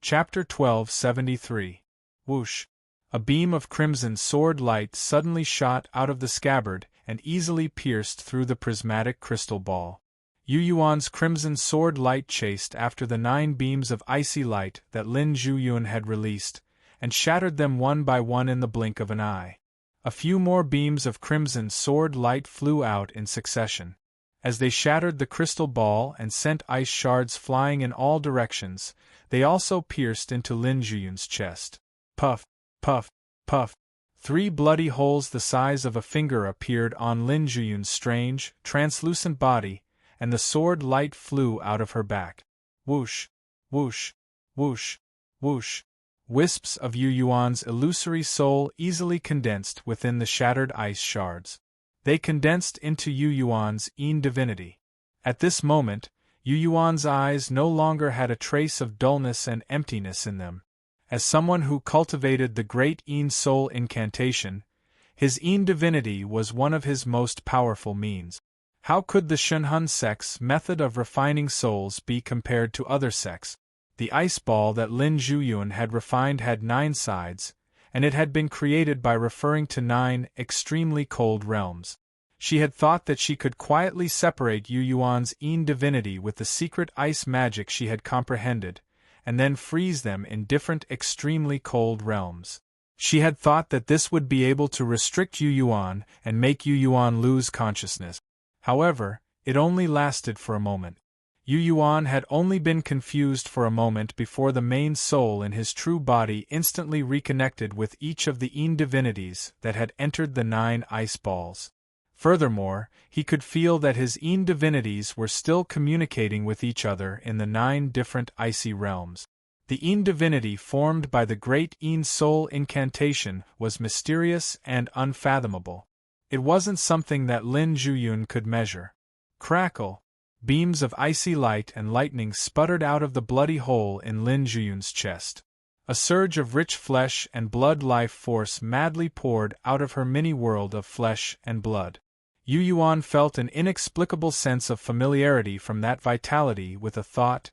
Chapter 1273. Whoosh! A beam of crimson sword light suddenly shot out of the scabbard and easily pierced through the prismatic crystal ball. Yu Yuan's crimson sword light chased after the 9 beams of icy light that Lin Zhuyun had released, and shattered them one by one in the blink of an eye. A few more beams of crimson sword light flew out in succession. As they shattered the crystal ball and sent ice shards flying in all directions, they also pierced into Lin Zhuyun's chest. Puff, puff, puff. 3 bloody holes the size of a finger appeared on Lin Zhuyun's strange, translucent body, and the sword light flew out of her back. Whoosh, whoosh, whoosh, whoosh. Wisps of Yu Yuan's illusory soul easily condensed within the shattered ice shards. They condensed into Yu Yuan's Yin divinity. At this moment, Yu Yuan's eyes no longer had a trace of dullness and emptiness in them. As someone who cultivated the great Yin soul incantation, his Yin divinity was one of his most powerful means. How could the Shunhun sect's method of refining souls be compared to other sects? The ice ball that Lin Zhuyun had refined had 9 sides, and it had been created by referring to 9 extremely cold realms. She had thought that she could quietly separate Yu Yuan's Yin divinity with the secret ice magic she had comprehended, and then freeze them in different extremely cold realms. She had thought that this would be able to restrict Yu Yuan and make Yu Yuan lose consciousness. However, it only lasted for a moment. Yu Yuan had only been confused for a moment before the main soul in his true body instantly reconnected with each of the Yin divinities that had entered the 9 ice balls. Furthermore, he could feel that his Yin divinities were still communicating with each other in the 9 different icy realms. The Yin divinity formed by the great Yin soul incantation was mysterious and unfathomable. It wasn't something that Lin Zhuyun could measure. Crackle! Beams of icy light and lightning sputtered out of the bloody hole in Lin Zhuyun's chest. A surge of rich flesh and blood life force madly poured out of her mini-world of flesh and blood. Yu Yuan felt an inexplicable sense of familiarity from that vitality with a thought.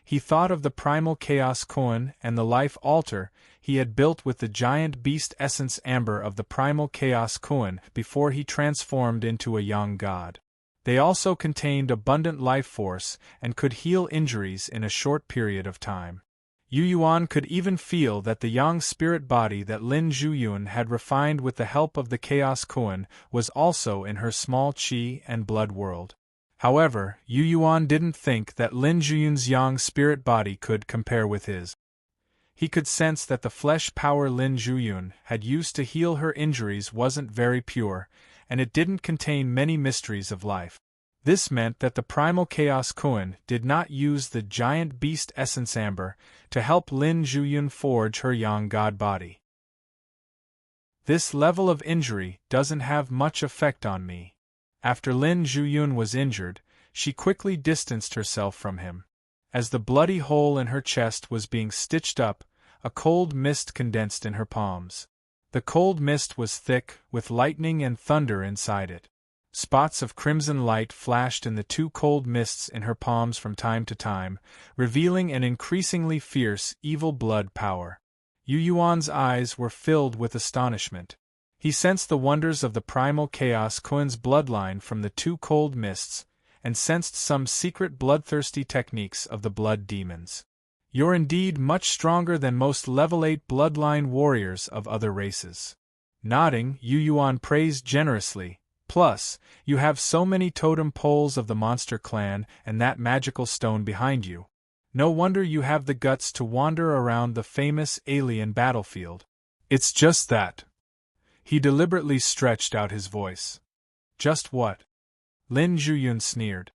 He thought of the primal chaos koan and the life altar he had built with the giant beast essence amber of the primal chaos koan before he transformed into a young god. They also contained abundant life force and could heal injuries in a short period of time. Yu Yuan could even feel that the yang spirit body that Lin Zhuyun had refined with the help of the Chaos Koan was also in her small qi and blood world. However, Yu Yuan didn't think that Lin Zhuyun's yang spirit body could compare with his. He could sense that the flesh power Lin Zhuyun had used to heal her injuries wasn't very pure, and it didn't contain many mysteries of life. This meant that the primal Chaos Koan did not use the giant beast essence amber to help Lin Zhuyun forge her yang god body. This level of injury doesn't have much effect on me. After Lin Zhuyun was injured, she quickly distanced herself from him. As the bloody hole in her chest was being stitched up, a cold mist condensed in her palms. The cold mist was thick, with lightning and thunder inside it. Spots of crimson light flashed in the 2 cold mists in her palms from time to time, revealing an increasingly fierce, evil blood power. Yu Yuan's eyes were filled with astonishment. He sensed the wonders of the primal chaos Koan's bloodline from the 2 cold mists, and sensed some secret bloodthirsty techniques of the blood demons. You're indeed much stronger than most level 8 bloodline warriors of other races. Nodding, Yu Yuan praised generously. Plus, you have so many totem poles of the monster clan and that magical stone behind you. No wonder you have the guts to wander around the famous alien battlefield. It's just that. He deliberately stretched out his voice. Just what? Lin Zhuyun sneered.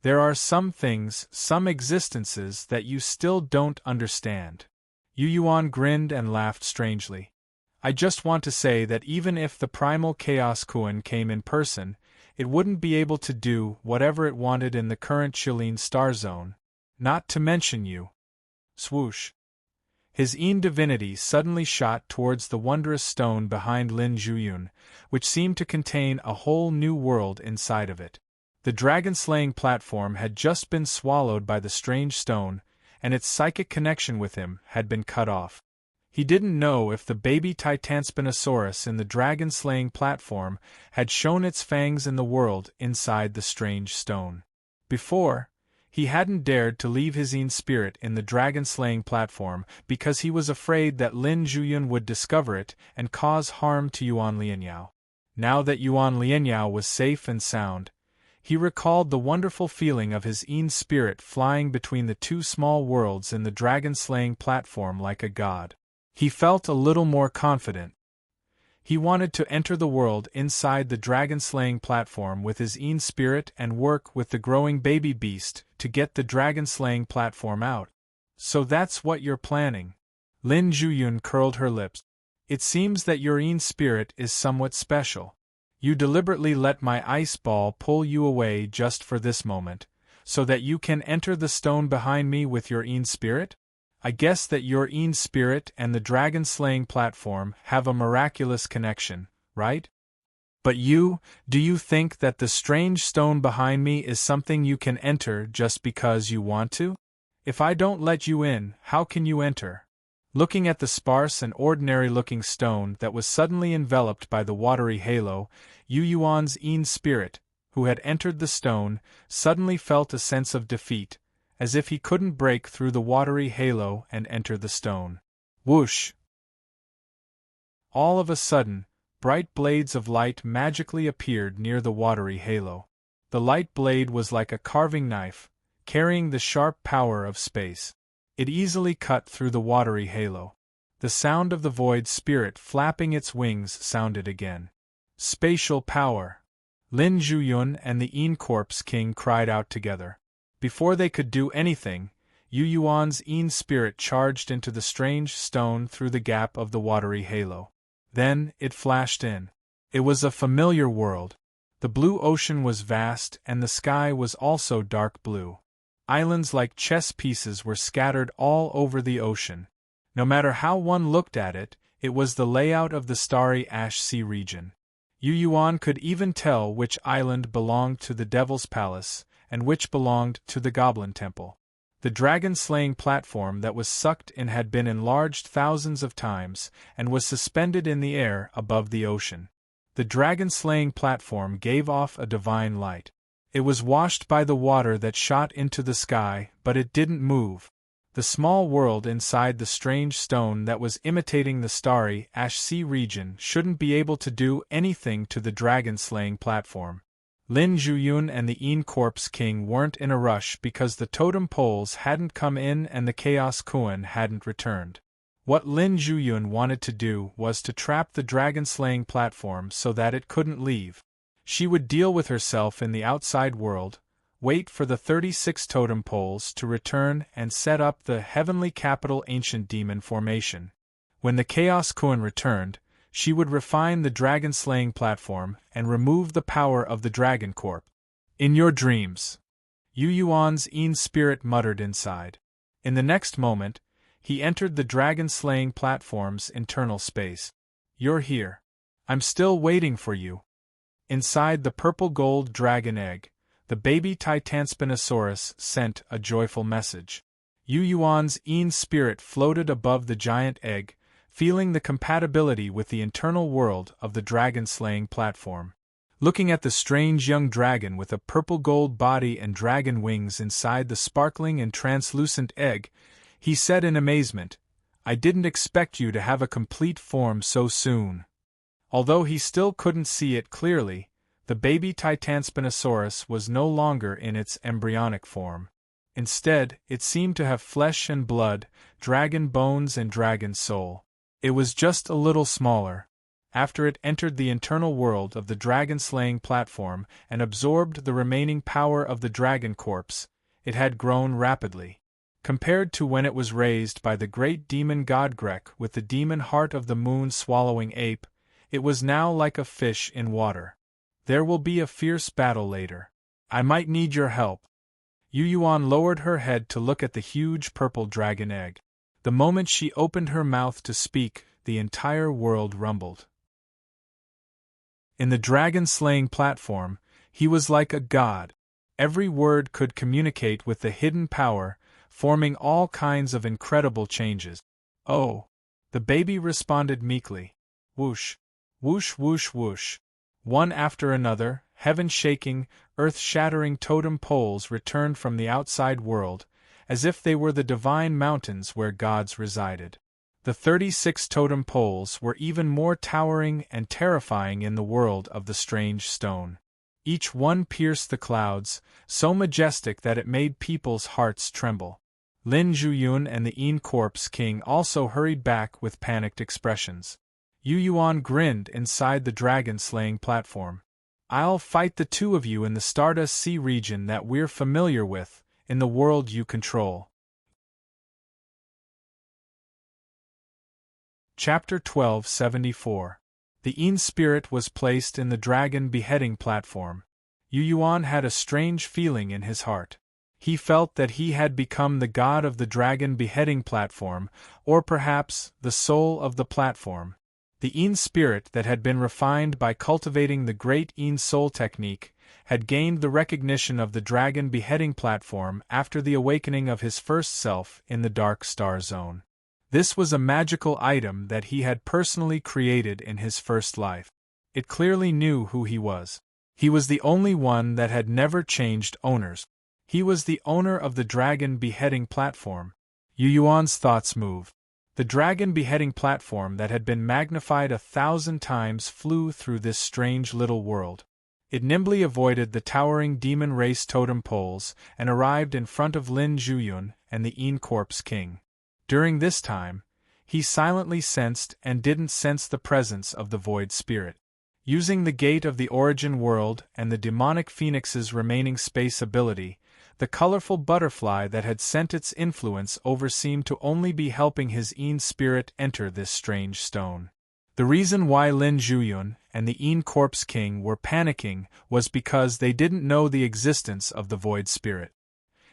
There are some things, some existences that you still don't understand. Yu Yuan grinned and laughed strangely. I just want to say that even if the primal Chaos Koan came in person, it wouldn't be able to do whatever it wanted in the current Qilin star zone, not to mention you. Swoosh. His Yin divinity suddenly shot towards the wondrous stone behind Lin Zhuyun, which seemed to contain a whole new world inside of it. The dragon-slaying platform had just been swallowed by the strange stone, and its psychic connection with him had been cut off. He didn't know if the baby Titanspinosaurus in the dragon-slaying platform had shown its fangs in the world inside the strange stone. Before, he hadn't dared to leave his Yin spirit in the dragon-slaying platform because he was afraid that Lin Zhuyun would discover it and cause harm to Yuan Lianyao. Now that Yuan Lianyao was safe and sound, he recalled the wonderful feeling of his Yin spirit flying between the two small worlds in the dragon-slaying platform like a god. He felt a little more confident. He wanted to enter the world inside the dragon-slaying platform with his Yin spirit and work with the growing baby beast to get the dragon-slaying platform out. So that's what you're planning. Lin Zhuyun curled her lips. It seems that your Yin spirit is somewhat special. You deliberately let my ice ball pull you away just for this moment, so that you can enter the stone behind me with your Yin spirit? I guess that your Yin spirit and the dragon-slaying platform have a miraculous connection, right? But do you think that the strange stone behind me is something you can enter just because you want to? If I don't let you in, how can you enter? Looking at the sparse and ordinary-looking stone that was suddenly enveloped by the watery halo, Yu Yuan's Yin spirit, who had entered the stone, suddenly felt a sense of defeat, as if he couldn't break through the watery halo and enter the stone. Whoosh! All of a sudden, bright blades of light magically appeared near the watery halo. The light blade was like a carving knife, carrying the sharp power of space. It easily cut through the watery halo. The sound of the void spirit flapping its wings sounded again. Spatial power! Lin Zhuyun and the Yin Corpse King cried out together. Before they could do anything, Yu Yuan's Yin spirit charged into the strange stone through the gap of the watery halo. Then, it flashed in. It was a familiar world. The blue ocean was vast and the sky was also dark blue. Islands like chess pieces were scattered all over the ocean. No matter how one looked at it, it was the layout of the starry Ash Sea region. Yu Yuan could even tell which island belonged to the Devil's Palace, and which belonged to the Goblin Temple. The dragon-slaying platform that was sucked in had been enlarged thousands of times, and was suspended in the air above the ocean. The dragon-slaying platform gave off a divine light. It was washed by the water that shot into the sky, but it didn't move. The small world inside the strange stone that was imitating the starry Ash Sea region shouldn't be able to do anything to the dragon-slaying platform. Lin Zhuyun and the Yin Corpse King weren't in a rush because the totem poles hadn't come in and the Chaos Kuan hadn't returned. What Lin Zhuyun wanted to do was to trap the dragon-slaying platform so that it couldn't leave. She would deal with herself in the outside world, wait for the 36 totem poles to return and set up the heavenly capital ancient demon formation. When the Chaos Kuan returned, she would refine the dragon-slaying platform and remove the power of the Dragon Corp. In your dreams, Yu Yuan's Yin spirit muttered inside. In the next moment, he entered the dragon-slaying platform's internal space. You're here. I'm still waiting for you. Inside the purple-gold dragon egg, the baby Titanspinosaurus sent a joyful message. Yu Yuan's Yin spirit floated above the giant egg, feeling the compatibility with the internal world of the dragon-slaying platform. Looking at the strange young dragon with a purple-gold body and dragon wings inside the sparkling and translucent egg, he said in amazement, "I didn't expect you to have a complete form so soon." Although he still couldn't see it clearly, the baby Titanspinosaurus was no longer in its embryonic form. Instead, it seemed to have flesh and blood, dragon bones and dragon soul. It was just a little smaller. After it entered the internal world of the dragon-slaying platform and absorbed the remaining power of the dragon corpse, it had grown rapidly. Compared to when it was raised by the great demon god Grek with the demon heart of the moon-swallowing ape, it was now like a fish in water. There will be a fierce battle later. I might need your help. Yu Yuan lowered her head to look at the huge purple dragon egg. The moment she opened her mouth to speak, the entire world rumbled. In the dragon-slaying platform, he was like a god. Every word could communicate with the hidden power, forming all kinds of incredible changes. "Oh!" the baby responded meekly. Whoosh! Whoosh whoosh whoosh! One after another, heaven-shaking, earth-shattering totem poles returned from the outside world, as if they were the divine mountains where gods resided. The 36 totem poles were even more towering and terrifying in the world of the strange stone. Each one pierced the clouds, so majestic that it made people's hearts tremble. Lin Zhuyun and the Een Corpse King also hurried back with panicked expressions. Yu Yuan grinned inside the dragon-slaying platform. "I'll fight the two of you in the Stardust Sea region that we're familiar with, in the world you control." Chapter 1274. The Een spirit was placed in the dragon beheading platform. Yu Yuan had a strange feeling in his heart. He felt that he had become the god of the dragon beheading platform, or perhaps the soul of the platform. The Een spirit that had been refined by cultivating the great Een soul technique had gained the recognition of the dragon beheading platform after the awakening of his first self in the Dark Star Zone. This was a magical item that he had personally created in his first life. It clearly knew who he was. He was the only one that had never changed owners. He was the owner of the dragon beheading platform. Yu Yuan's thoughts moved. The dragon beheading platform that had been magnified 1,000 times flew through this strange little world. It nimbly avoided the towering demon race totem poles and arrived in front of Lin Zhuyun and the Een Corpse King. During this time, he silently sensed and didn't sense the presence of the void spirit. Using the gate of the origin world and the demonic phoenix's remaining space ability, the colorful butterfly that had sent its influence over seemed to only be helping his Een spirit enter this strange stone. The reason why Lin Zhuyun and the Een Corpse King were panicking was because they didn't know the existence of the void spirit.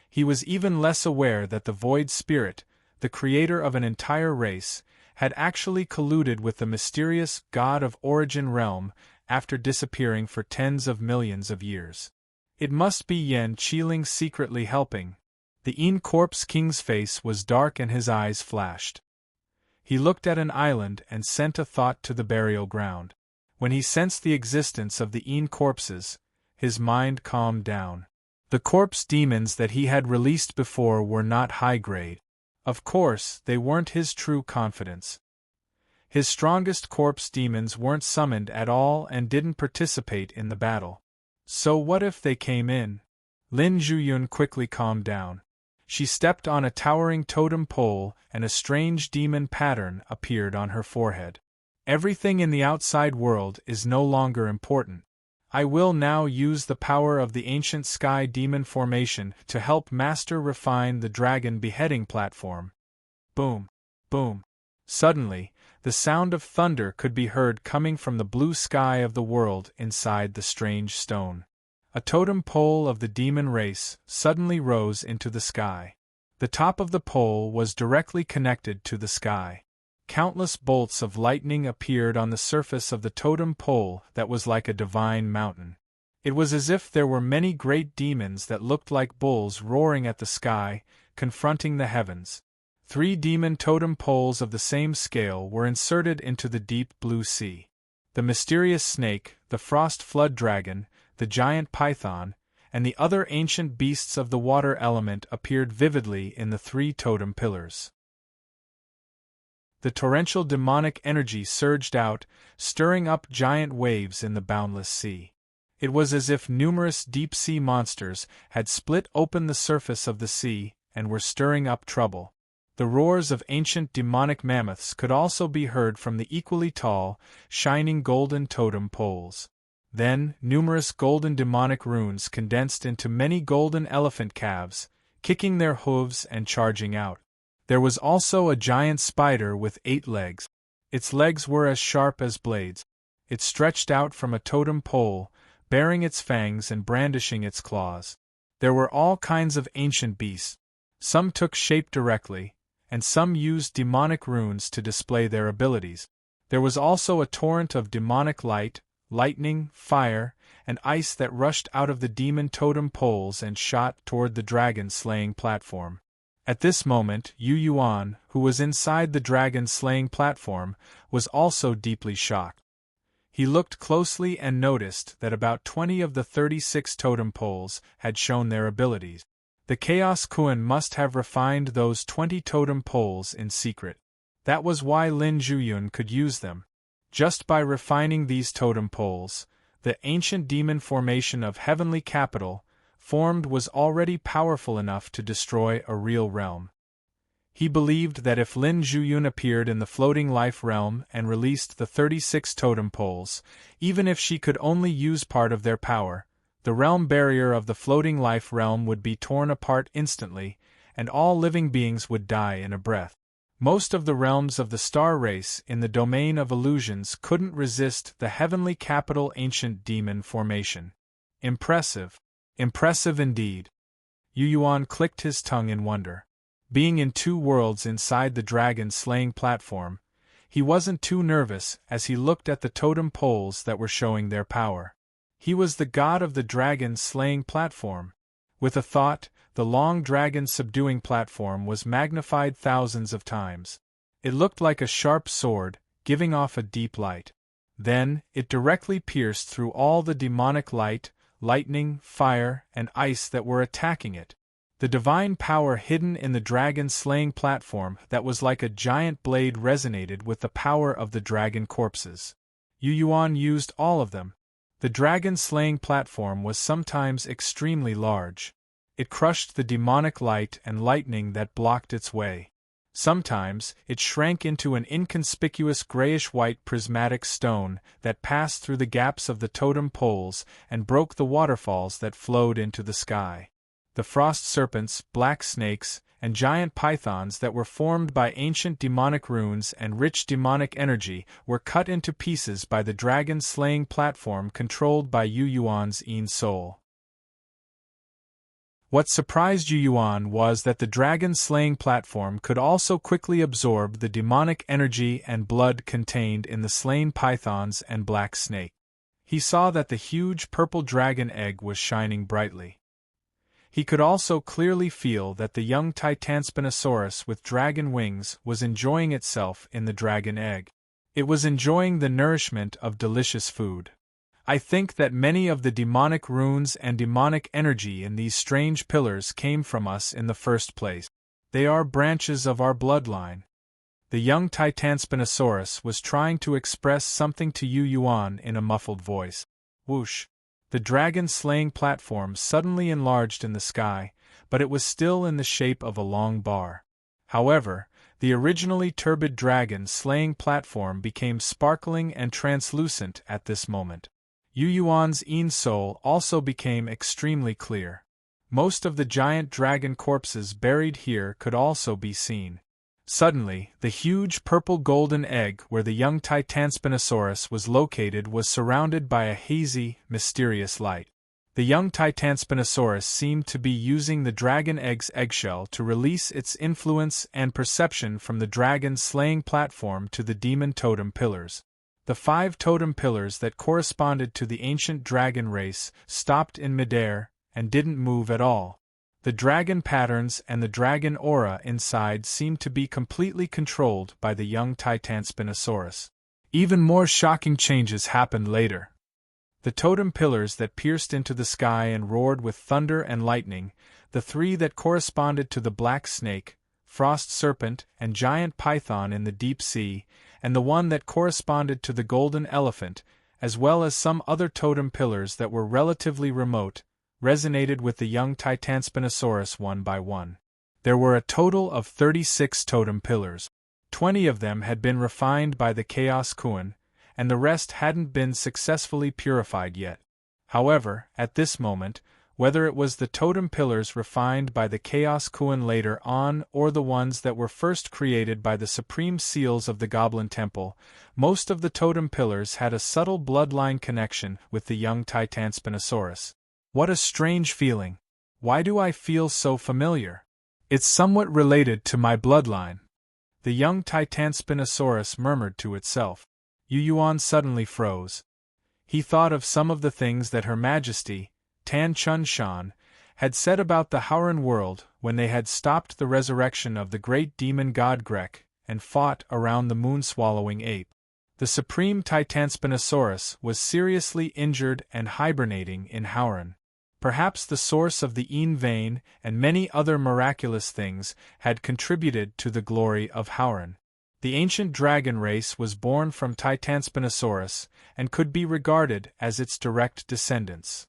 He was even less aware that the void spirit, the creator of an entire race, had actually colluded with the mysterious god of origin realm after disappearing for tens of millions of years. It must be Yan Qiling secretly helping. The Een Corpse King's face was dark and his eyes flashed. He looked at an island and sent a thought to the burial ground. When he sensed the existence of the Een corpses, his mind calmed down. The corpse demons that he had released before were not high-grade. Of course, they weren't his true confidence. His strongest corpse demons weren't summoned at all and didn't participate in the battle. So what if they came in? Lin Zhuyun quickly calmed down. She stepped on a towering totem pole and a strange demon pattern appeared on her forehead. "Everything in the outside world is no longer important. I will now use the power of the ancient sky demon formation to help master refine the dragon beheading platform." Boom! Boom! Suddenly, the sound of thunder could be heard coming from the blue sky of the world inside the strange stone. A totem pole of the demon race suddenly rose into the sky. The top of the pole was directly connected to the sky. Countless bolts of lightning appeared on the surface of the totem pole that was like a divine mountain. It was as if there were many great demons that looked like bulls roaring at the sky, confronting the heavens. 3 demon totem poles of the same scale were inserted into the deep blue sea. The mysterious snake, the frost flood dragon, the giant python, and the other ancient beasts of the water element appeared vividly in the 3 totem pillars. The torrential demonic energy surged out, stirring up giant waves in the boundless sea. It was as if numerous deep-sea monsters had split open the surface of the sea and were stirring up trouble. The roars of ancient demonic mammoths could also be heard from the equally tall, shining golden totem poles. Then, numerous golden demonic runes condensed into many golden elephant calves, kicking their hooves and charging out. There was also a giant spider with 8 legs. Its legs were as sharp as blades. It stretched out from a totem pole, baring its fangs and brandishing its claws. There were all kinds of ancient beasts. Some took shape directly, and some used demonic runes to display their abilities. There was also a torrent of demonic light, lightning, fire, and ice that rushed out of the demon totem poles and shot toward the dragon-slaying platform. At this moment, Yu Yuan, who was inside the dragon-slaying platform, was also deeply shocked. He looked closely and noticed that about 20 of the 36 totem poles had shown their abilities. The Chaos Kuan must have refined those 20 totem poles in secret. That was why Lin Zhuyun could use them. Just by refining these totem poles, the ancient demon formation of Heavenly Capital formed was already powerful enough to destroy a real realm. He believed that if Lin Zhuyun appeared in the floating life realm and released the 36 totem poles, even if she could only use part of their power, the realm barrier of the floating life realm would be torn apart instantly, and all living beings would die in a breath. Most of the realms of the star race in the domain of illusions couldn't resist the Heavenly Capital ancient demon formation. Impressive. Impressive indeed. Yu Yuan clicked his tongue in wonder. Being in two worlds inside the dragon-slaying platform, he wasn't too nervous as he looked at the totem poles that were showing their power. He was the god of the dragon-slaying platform. With a thought, the long dragon-subduing platform was magnified thousands of times. It looked like a sharp sword, giving off a deep light. Then, it directly pierced through all the demonic light, lightning, fire, and ice that were attacking it. The divine power hidden in the dragon-slaying platform that was like a giant blade resonated with the power of the dragon corpses. Yu Yuan used all of them. The dragon-slaying platform was sometimes extremely large. It crushed the demonic light and lightning that blocked its way. Sometimes, it shrank into an inconspicuous grayish-white prismatic stone that passed through the gaps of the totem poles and broke the waterfalls that flowed into the sky. The frost serpents, black snakes, and giant pythons that were formed by ancient demonic runes and rich demonic energy were cut into pieces by the dragon-slaying platform controlled by Yu Yuan's Yin soul. What surprised Yu Yuan was that the dragon-slaying platform could also quickly absorb the demonic energy and blood contained in the slain pythons and black snake. He saw that the huge purple dragon egg was shining brightly. He could also clearly feel that the young Titanspinosaurus with dragon wings was enjoying itself in the dragon egg. It was enjoying the nourishment of delicious food. I think that many of the demonic runes and demonic energy in these strange pillars came from us in the first place. They are branches of our bloodline. The young Titanspinosaurus was trying to express something to Yu Yuan in a muffled voice. Whoosh! The dragon-slaying platform suddenly enlarged in the sky, but it was still in the shape of a long bar. However, the originally turbid dragon-slaying platform became sparkling and translucent at this moment. Yu Yuan's Yin soul also became extremely clear. Most of the giant dragon corpses buried here could also be seen. Suddenly, the huge purple-golden egg where the young Titanspinosaurus was located was surrounded by a hazy, mysterious light. The young Titanspinosaurus seemed to be using the dragon egg's eggshell to release its influence and perception from the dragon-slaying platform to the demon totem pillars. The 5 totem pillars that corresponded to the ancient dragon race stopped in midair and didn't move at all. The dragon patterns and the dragon aura inside seemed to be completely controlled by the young Titanspinosaurus. Even more shocking changes happened later. The totem pillars that pierced into the sky and roared with thunder and lightning, the 3 that corresponded to the black snake, frost serpent, and giant python in the deep sea, and the one that corresponded to the golden elephant, as well as some other totem pillars that were relatively remote, resonated with the young Titanspinosaurus one by one. There were a total of 36 totem pillars. 20 of them had been refined by the Chaos Kuan, and the rest hadn't been successfully purified yet. However, at this moment, whether it was the totem pillars refined by the Chaos Kuan later on or the ones that were first created by the supreme seals of the Goblin Temple, most of the totem pillars had a subtle bloodline connection with the young Titanspinosaurus. What a strange feeling. Why do I feel so familiar? It's somewhat related to my bloodline. The young Titanspinosaurus murmured to itself. Yu Yuan suddenly froze. He thought of some of the things that Her Majesty, Tan Chun Shan, had set about the Howran world when they had stopped the resurrection of the great demon god Grek and fought around the moon-swallowing ape. The supreme Titanspinosaurus was seriously injured and hibernating in Howran. Perhaps the source of the Een vein and many other miraculous things had contributed to the glory of Howran. The ancient dragon race was born from Titanspinosaurus and could be regarded as its direct descendants.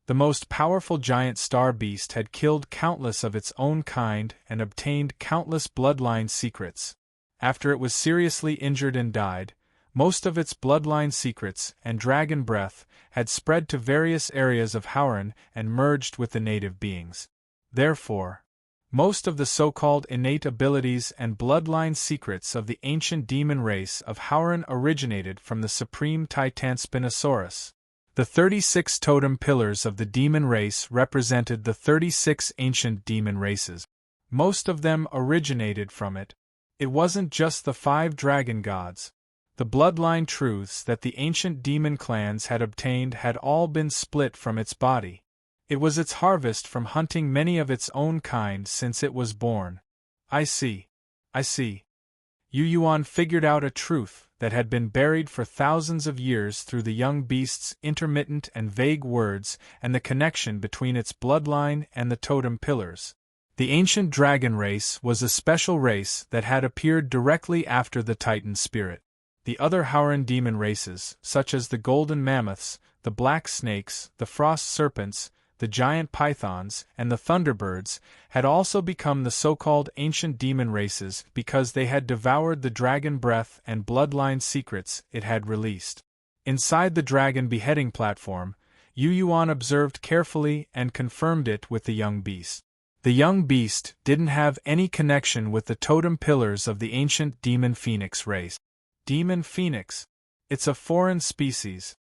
The most powerful giant star beast had killed countless of its own kind and obtained countless bloodline secrets. After it was seriously injured and died, most of its bloodline secrets and dragon breath had spread to various areas of Howran and merged with the native beings. Therefore, most of the so-called innate abilities and bloodline secrets of the ancient demon race of Howran originated from the supreme Titanspinosaurus. The 36 totem pillars of the demon race represented the 36 ancient demon races. Most of them originated from it. It wasn't just the 5 dragon gods. The bloodline truths that the ancient demon clans had obtained had all been split from its body. It was its harvest from hunting many of its own kind since it was born. I see. Yu Yuan figured out a truth that had been buried for thousands of years through the young beast's intermittent and vague words and the connection between its bloodline and the totem pillars. The ancient dragon race was a special race that had appeared directly after the Titan spirit. The other Howran demon races, such as the golden mammoths, the black snakes, the frost serpents, the giant pythons, and the thunderbirds, had also become the so-called ancient demon races because they had devoured the dragon breath and bloodline secrets it had released. Inside the dragon beheading platform, Yu Yuan observed carefully and confirmed it with the young beast. The young beast didn't have any connection with the totem pillars of the ancient demon phoenix race. Demon phoenix. It's a foreign species.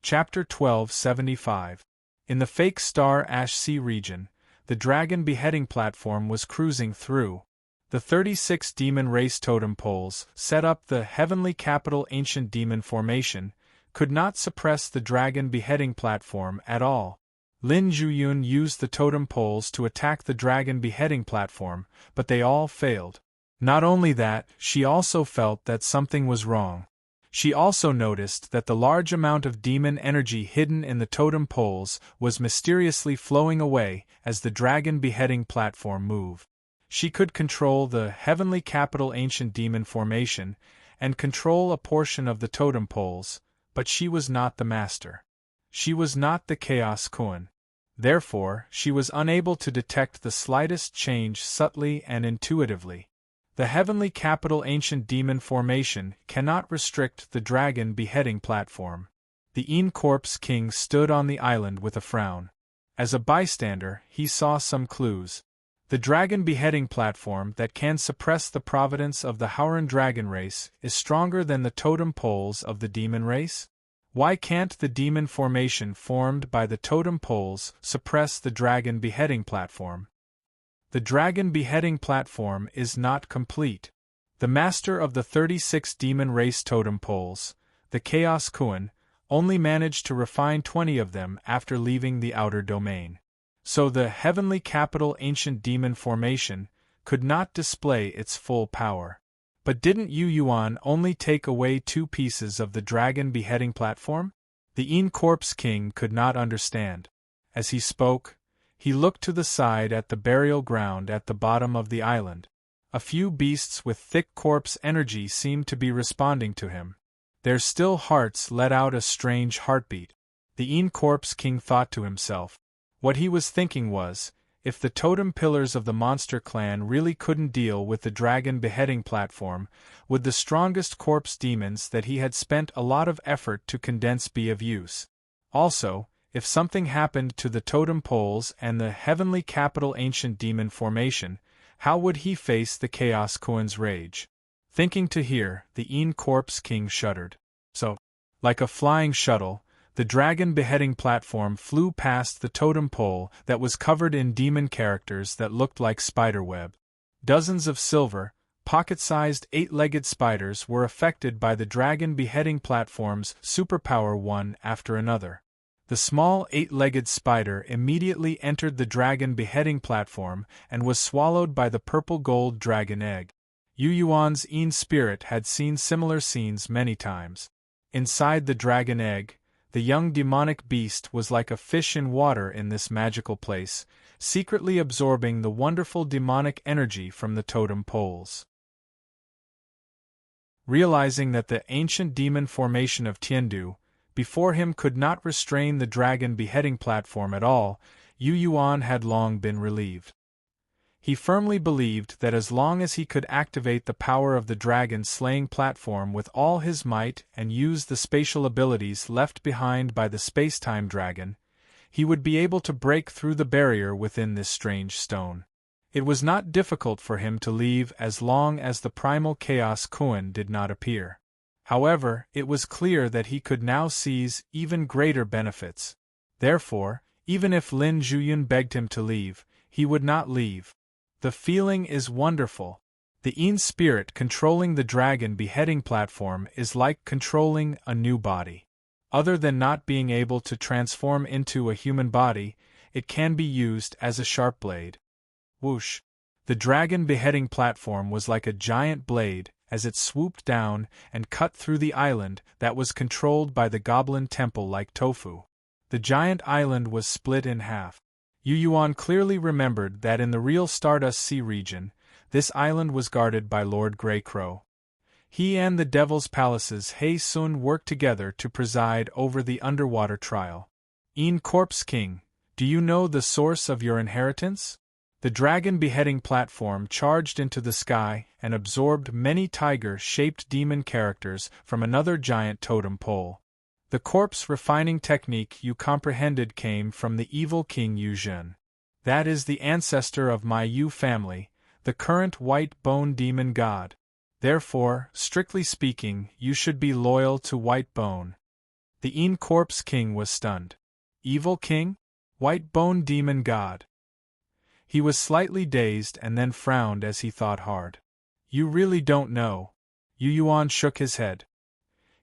Chapter 1275. In the fake star Ash Sea region, the dragon beheading platform was cruising through. The 36 demon race totem poles, set up the heavenly capital ancient demon formation, could not suppress the dragon beheading platform at all. Lin Zhuyun used the totem poles to attack the dragon beheading platform, but they all failed. Not only that, she also felt that something was wrong. She also noticed that the large amount of demon energy hidden in the totem poles was mysteriously flowing away as the dragon beheading platform moved. She could control the heavenly capital ancient demon formation and control a portion of the totem poles, but she was not the master. She was not the Chaos Kuan. Therefore, she was unable to detect the slightest change subtly and intuitively. The heavenly capital ancient demon formation cannot restrict the dragon beheading platform. The Een Corpse King stood on the island with a frown. As a bystander, he saw some clues. The dragon beheading platform that can suppress the providence of the Howran dragon race is stronger than the totem poles of the demon race? Why can't the demon formation formed by the totem poles suppress the dragon beheading platform? The dragon beheading platform is not complete. The master of the 36 demon race totem poles, the Chaos Kuan, only managed to refine 20 of them after leaving the outer domain. So the heavenly capital ancient demon formation could not display its full power. But didn't Yu Yuan only take away 2 pieces of the dragon beheading platform? The Een Corpse King could not understand. As he spoke, he looked to the side at the burial ground at the bottom of the island. A few beasts with thick corpse energy seemed to be responding to him. Their still hearts let out a strange heartbeat. The Een Corpse King thought to himself. What he was thinking was, if the totem pillars of the monster clan really couldn't deal with the dragon beheading platform, would the strongest corpse demons that he had spent a lot of effort to condense be of use? Also, if something happened to the totem poles and the heavenly capital ancient demon formation, how would he face the Chaos Kuan's rage? Thinking to hear, the Een Corpse King shuddered. So, like a flying shuttle, the dragon beheading platform flew past the totem pole that was covered in demon characters that looked like spiderweb. Dozens of silver, pocket-sized 8-legged spiders were affected by the dragon beheading platform's superpower one after another. The small 8-legged spider immediately entered the dragon beheading platform and was swallowed by the purple-gold dragon egg. Yu Yuan's Yin spirit had seen similar scenes many times. Inside the dragon egg, the young demonic beast was like a fish in water in this magical place, secretly absorbing the wonderful demonic energy from the totem poles. Realizing that the ancient demon formation of Tiandu before him could not restrain the dragon beheading platform at all, Yu Yuan had long been relieved. He firmly believed that as long as he could activate the power of the dragon-slaying platform with all his might and use the spatial abilities left behind by the space-time dragon, he would be able to break through the barrier within this strange stone. It was not difficult for him to leave as long as the primal chaos Kuan did not appear. However, it was clear that he could now seize even greater benefits. Therefore, even if Lin Zhuyun begged him to leave, he would not leave. The feeling is wonderful. The Yin spirit controlling the dragon beheading platform is like controlling a new body. Other than not being able to transform into a human body, it can be used as a sharp blade. Whoosh! The dragon beheading platform was like a giant blade as it swooped down and cut through the island that was controlled by the goblin temple like tofu. The giant island was split in half. Yu Yuan clearly remembered that in the real Stardust Sea region, this island was guarded by Lord Grey Crow. He and the Devil's Palace's Hei Sun worked together to preside over the underwater trial. Yin Corpse King, do you know the source of your inheritance? The dragon beheading platform charged into the sky and absorbed many tiger-shaped demon characters from another giant totem pole. The corpse refining technique you comprehended came from the evil King Yu Zhen. That is the ancestor of my Yu family, the current white bone demon god. Therefore, strictly speaking, you should be loyal to White Bone. The Yin Corpse King was stunned. Evil King? White Bone demon god. He was slightly dazed and then frowned as he thought hard. You really don't know. Yu Yuan shook his head.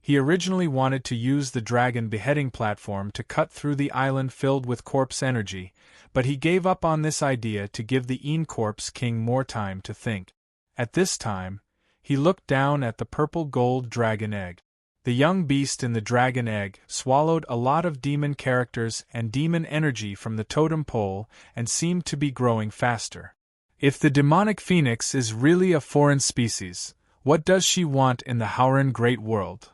He originally wanted to use the dragon beheading platform to cut through the island filled with corpse energy, but he gave up on this idea to give the Yin Corpse King more time to think. At this time, he looked down at the purple-gold dragon egg. The young beast in the dragon egg swallowed a lot of demon characters and demon energy from the totem pole and seemed to be growing faster. If the demonic phoenix is really a foreign species, what does she want in the Howran Great World?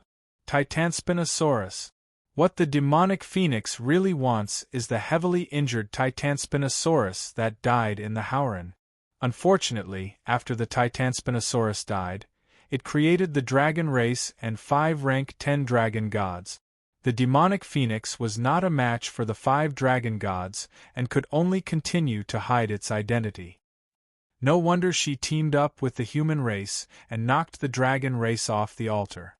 Titanspinosaurus. What the demonic phoenix really wants is the heavily injured Titanspinosaurus that died in the Howran. Unfortunately, after the Titanspinosaurus died, it created the dragon race and 5 rank 10 dragon gods. The demonic phoenix was not a match for the 5 dragon gods and could only continue to hide its identity. No wonder she teamed up with the human race and knocked the dragon race off the altar.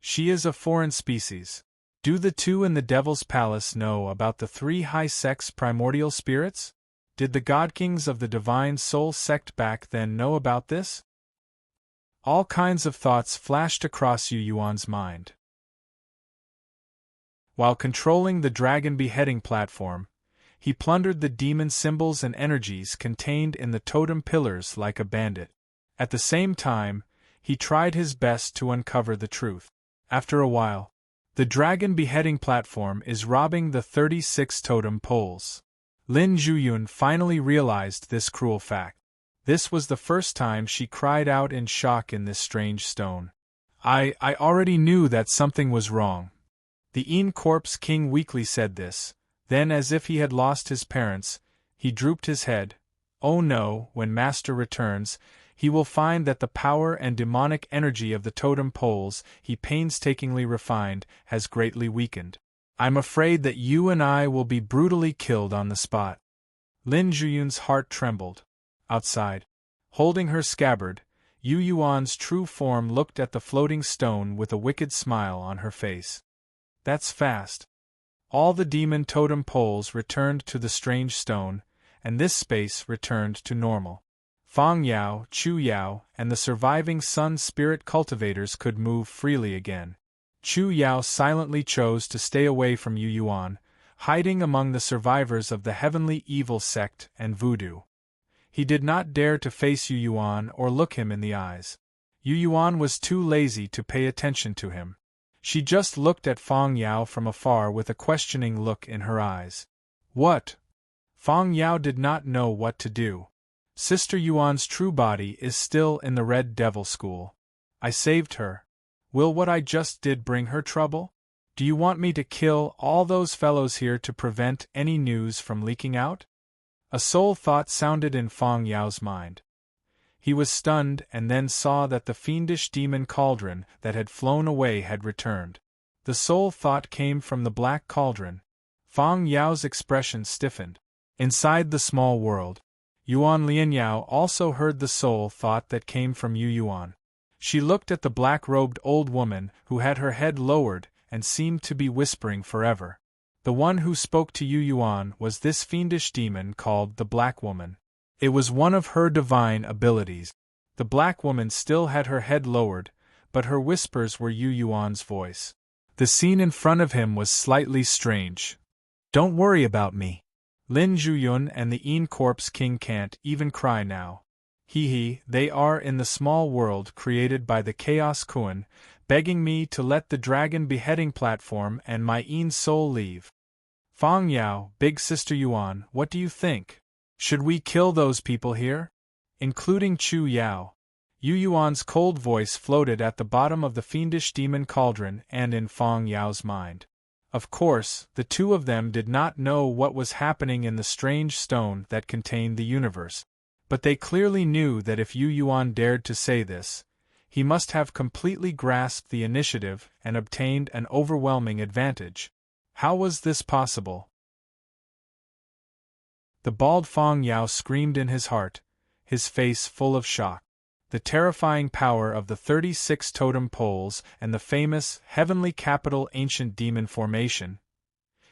She is a foreign species. Do the 2 in the Devil's Palace know about the 3 high-sex primordial spirits? Did the god-kings of the Divine Soul sect back then know about this? All kinds of thoughts flashed across Yu Yuan's mind. While controlling the dragon beheading platform, he plundered the demon symbols and energies contained in the totem pillars like a bandit. At the same time, he tried his best to uncover the truth. After a while, the dragon beheading platform is robbing the 36 totem poles. Lin Zhuyun finally realized this cruel fact. This was the first time she cried out in shock in this strange stone. I already knew that something was wrong. The Yin Corpse King weakly said this. Then, as if he had lost his parents, he drooped his head. Oh no, when Master returns, he will find that the power and demonic energy of the totem poles he painstakingly refined has greatly weakened. I'm afraid that you and I will be brutally killed on the spot. Lin Zhuyun's heart trembled. Outside, holding her scabbard, Yu Yuan's true form looked at the floating stone with a wicked smile on her face. That's fast. All the demon totem poles returned to the strange stone, and this space returned to normal. Fang Yao, Chu Yao, and the surviving sun spirit cultivators could move freely again. Chu Yao silently chose to stay away from Yu Yuan, hiding among the survivors of the heavenly evil sect and voodoo. He did not dare to face Yu Yuan or look him in the eyes. Yu Yuan was too lazy to pay attention to him. She just looked at Fang Yao from afar with a questioning look in her eyes. What? Fang Yao did not know what to do. Sister Yuan's true body is still in the Red Devil School. I saved her. Will what I just did bring her trouble? Do you want me to kill all those fellows here to prevent any news from leaking out? A sole thought sounded in Fang Yao's mind. He was stunned and then saw that the fiendish demon cauldron that had flown away had returned. The sole thought came from the black cauldron. Fang Yao's expression stiffened. Inside the small world, Yuan Lianyao also heard the sole thought that came from Yu Yuan. She looked at the black-robed old woman who had her head lowered and seemed to be whispering forever. The one who spoke to Yu Yuan was this fiendish demon called the Black Woman. It was one of her divine abilities. The Black Woman still had her head lowered, but her whispers were Yu Yuan's voice. The scene in front of him was slightly strange. Don't worry about me. Lin Zhuyun and the Een Corpse King can't even cry now. They are in the small world created by the Chaos Kuan, begging me to let the dragon beheading platform and my Een soul leave. Fang Yao, Big Sister Yuan, what do you think? Should we kill those people here? Including Chu Yao. Yu Yuan's cold voice floated at the bottom of the fiendish demon cauldron and in Fang Yao's mind. Of course, the two of them did not know what was happening in the strange stone that contained the universe. But they clearly knew that if Yu Yuan dared to say this, he must have completely grasped the initiative and obtained an overwhelming advantage. How was this possible? The bald Fang Yao screamed in his heart, his face full of shock. The terrifying power of the 36 totem poles and the famous heavenly capital ancient demon formation.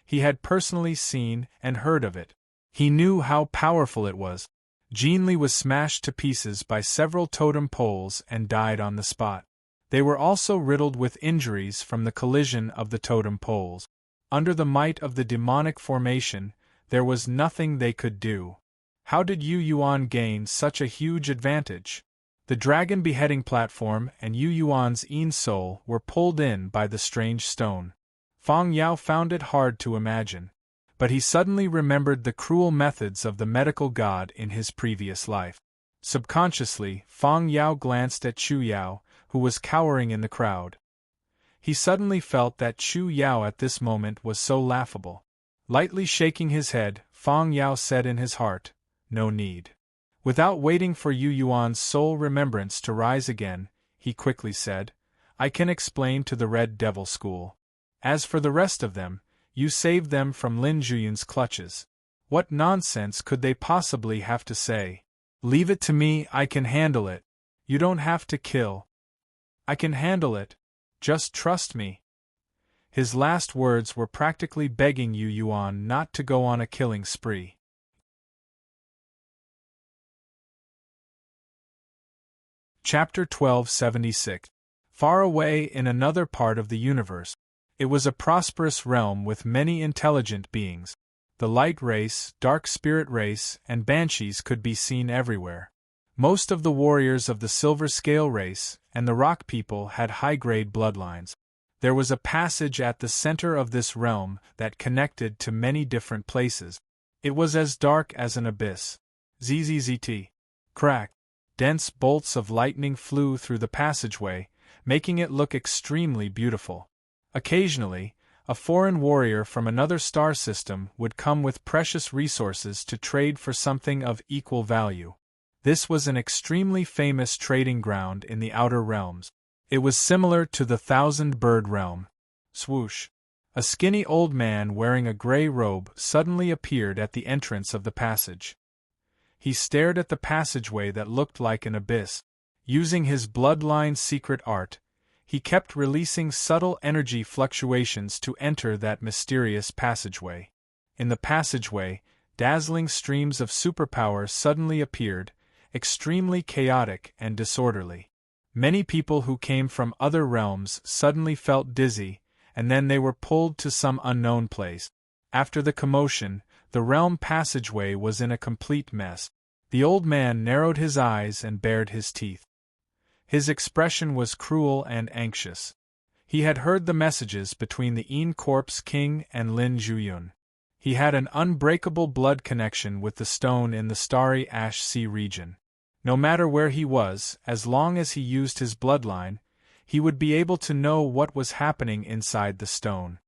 He had personally seen and heard of it. He knew how powerful it was. Jinli was smashed to pieces by several totem poles and died on the spot. They were also riddled with injuries from the collision of the totem poles. Under the might of the demonic formation, there was nothing they could do. How did Yu Yuan gain such a huge advantage? The dragon beheading platform and Yu Yuan's Een soul were pulled in by the strange stone. Fang Yao found it hard to imagine. But he suddenly remembered the cruel methods of the medical god in his previous life. Subconsciously, Fang Yao glanced at Chu Yao, who was cowering in the crowd. He suddenly felt that Chu Yao at this moment was so laughable. Lightly shaking his head, Fang Yao said in his heart, "No need." Without waiting for Yu Yuan's soul remembrance to rise again, he quickly said, "I can explain to the Red Devil School. As for the rest of them, you saved them from Lin Zhuyun's clutches. What nonsense could they possibly have to say? Leave it to me, I can handle it. You don't have to kill. I can handle it. Just trust me." His last words were practically begging Yu Yuan not to go on a killing spree. Chapter 1276. Far away in another part of the universe. It was a prosperous realm with many intelligent beings. The light race, dark spirit race, and banshees could be seen everywhere. Most of the warriors of the silver scale race and the rock people had high-grade bloodlines. There was a passage at the center of this realm that connected to many different places. It was as dark as an abyss. Zzzt. Crack. Dense bolts of lightning flew through the passageway, making it look extremely beautiful. Occasionally, a foreign warrior from another star system would come with precious resources to trade for something of equal value. This was an extremely famous trading ground in the outer realms. It was similar to the Thousand-Bird realm. Swoosh! A skinny old man wearing a gray robe suddenly appeared at the entrance of the passage. He stared at the passageway that looked like an abyss. Using his bloodline secret art, he kept releasing subtle energy fluctuations to enter that mysterious passageway. In the passageway, dazzling streams of superpower suddenly appeared, extremely chaotic and disorderly. Many people who came from other realms suddenly felt dizzy, and then they were pulled to some unknown place. After the commotion, the realm passageway was in a complete mess. The old man narrowed his eyes and bared his teeth. His expression was cruel and anxious. He had heard the messages between the Corpse King and Lin Zhuyun. He had an unbreakable blood connection with the stone in the starry Ash Sea region. No matter where he was, as long as he used his bloodline, he would be able to know what was happening inside the stone.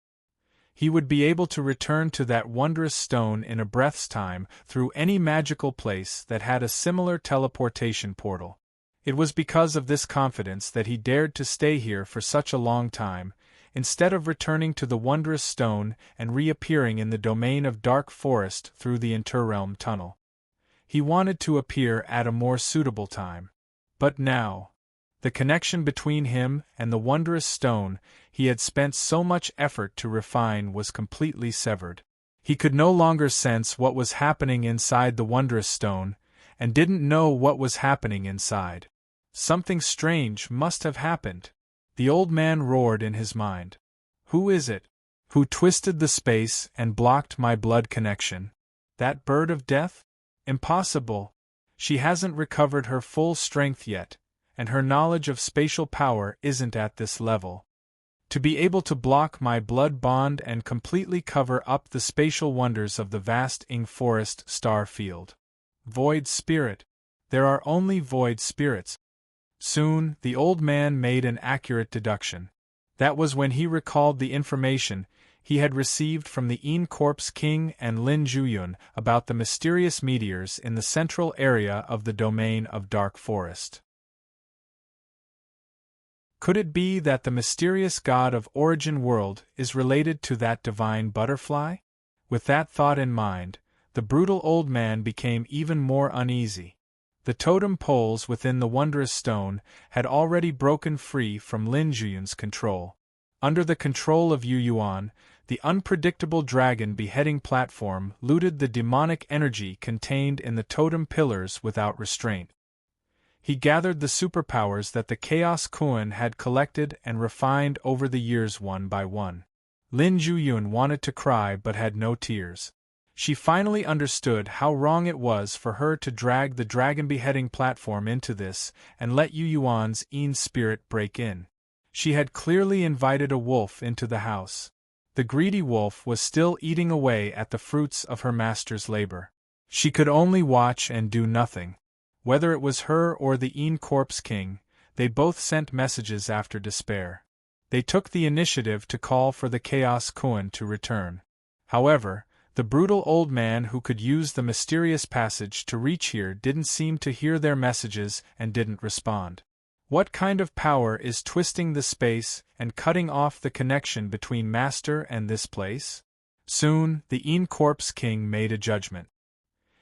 He would be able to return to that wondrous stone in a breath's time through any magical place that had a similar teleportation portal. It was because of this confidence that he dared to stay here for such a long time, instead of returning to the wondrous stone and reappearing in the domain of dark forest through the interrealm tunnel. He wanted to appear at a more suitable time. But now, the connection between him and the wondrous stone he had spent so much effort to refine was completely severed. He could no longer sense what was happening inside the wondrous stone, and didn't know what was happening inside. Something strange must have happened. The old man roared in his mind. Who is it? Who twisted the space and blocked my blood connection? That bird of death? Impossible. She hasn't recovered her full strength yet, and her knowledge of spatial power isn't at this level. To be able to block my blood bond and completely cover up the spatial wonders of the vast Ing Forest star field. Void spirit. There are only void spirits. Soon, the old man made an accurate deduction. That was when he recalled the information he had received from the Corpse King and Lin Zhuyun about the mysterious meteors in the central area of the domain of Dark Forest. Could it be that the mysterious god of Origin World is related to that divine butterfly? With that thought in mind, the brutal old man became even more uneasy. The totem poles within the wondrous stone had already broken free from Lin Zhuyun's control. Under the control of Yu Yuan, the unpredictable dragon beheading platform looted the demonic energy contained in the totem pillars without restraint. He gathered the superpowers that the Chaos Kuan had collected and refined over the years one by one. Lin Zhuyun wanted to cry but had no tears. She finally understood how wrong it was for her to drag the dragon beheading platform into this and let Yu Yuan's spirit break in. She had clearly invited a wolf into the house. The greedy wolf was still eating away at the fruits of her master's labor. She could only watch and do nothing. Whether it was her or the Corpse King, they both sent messages after despair. They took the initiative to call for the Chaos Kuan to return. However, the brutal old man who could use the mysterious passage to reach here didn't seem to hear their messages and didn't respond. What kind of power is twisting the space and cutting off the connection between Master and this place? Soon, the Corpse King made a judgment.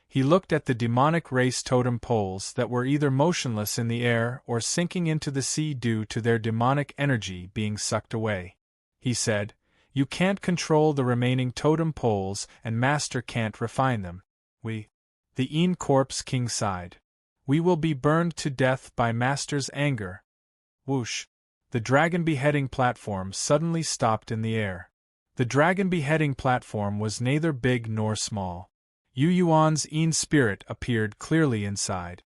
He looked at the demonic race totem poles that were either motionless in the air or sinking into the sea due to their demonic energy being sucked away. He said, "You can't control the remaining totem poles and Master can't refine them. The Corpse King sighed. We will be burned to death by Master's anger." Whoosh! The dragon beheading platform suddenly stopped in the air. The dragon beheading platform was neither big nor small. Yu Yuan's spirit appeared clearly inside.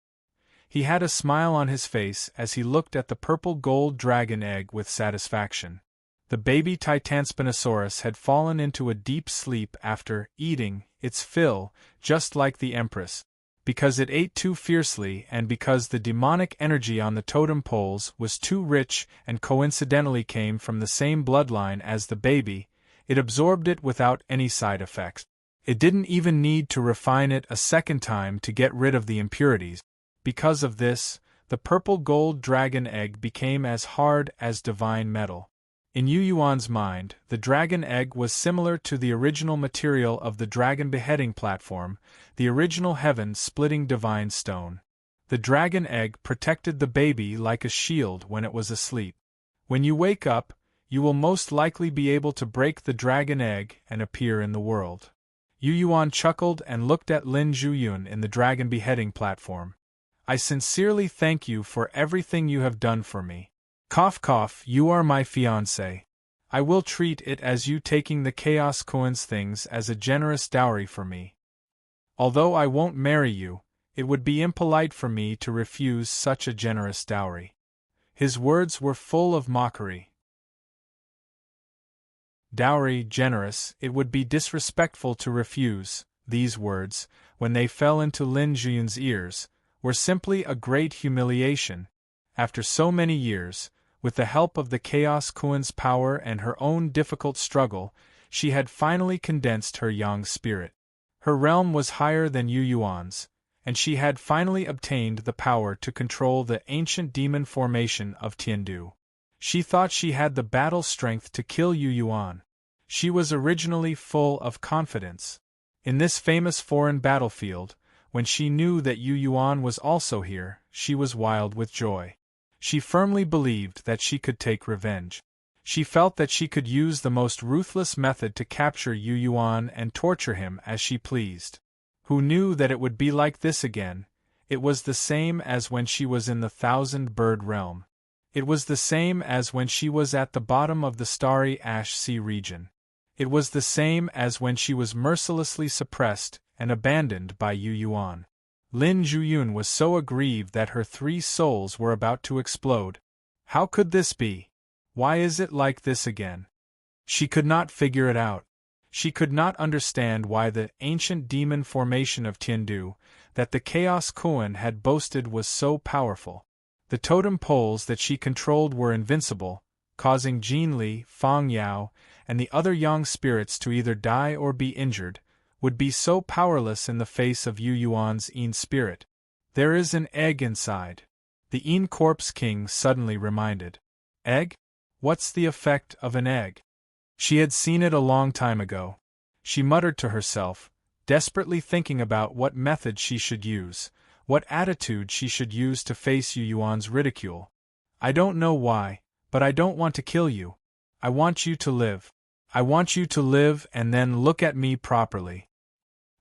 He had a smile on his face as he looked at the purple gold dragon egg with satisfaction. The baby Titanspinosaurus had fallen into a deep sleep after eating its fill, just like the Empress. Because it ate too fiercely and because the demonic energy on the totem poles was too rich and coincidentally came from the same bloodline as the baby, it absorbed it without any side effects. It didn't even need to refine it a second time to get rid of the impurities. Because of this, the purple gold dragon egg became as hard as divine metal. In Yu Yuan's mind, the dragon egg was similar to the original material of the dragon beheading platform, the original heaven-splitting divine stone. The dragon egg protected the baby like a shield when it was asleep. When you wake up, you will most likely be able to break the dragon egg and appear in the world. Yu Yuan chuckled and looked at Lin Zhuyun in the dragon beheading platform. I sincerely thank you for everything you have done for me. Cough cough, you are my fiancé. I will treat it as you taking the Chaos Koan's things as a generous dowry for me. Although I won't marry you, it would be impolite for me to refuse such a generous dowry. His words were full of mockery. Dowry, generous, it would be disrespectful to refuse. These words, when they fell into Lin Juyun's ears, were simply a great humiliation. After so many years, with the help of the Chaos Koan's power and her own difficult struggle, she had finally condensed her yang spirit. Her realm was higher than Yu Yuan's, and she had finally obtained the power to control the ancient demon formation of Tiandu. She thought she had the battle strength to kill Yu Yuan. She was originally full of confidence. In this famous foreign battlefield, when she knew that Yu Yuan was also here, she was wild with joy. She firmly believed that she could take revenge. She felt that she could use the most ruthless method to capture Yu Yuan and torture him as she pleased. Who knew that it would be like this again? It was the same as when she was in the thousand-bird realm. It was the same as when she was at the bottom of the starry ash sea region. It was the same as when she was mercilessly suppressed and abandoned by Yu Yuan. Lin Juyun was so aggrieved that her 3 souls were about to explode. How could this be? Why is it like this again? She could not figure it out. She could not understand why the ancient demon formation of Tiandu, that the Chaos Koan had boasted, was so powerful. The totem poles that she controlled were invincible, causing Jin Li, Fang Yao, and the other yang spirits to either die or be injured, would be so powerless in the face of Yu Yuan's Yin spirit. There is an egg inside. The Yin Corpse King suddenly reminded. Egg? What's the effect of an egg? She had seen it a long time ago. She muttered to herself, desperately thinking about what method she should use, what attitude she should use to face Yu Yuan's ridicule. I don't know why, but I don't want to kill you. I want you to live. I want you to live and then look at me properly.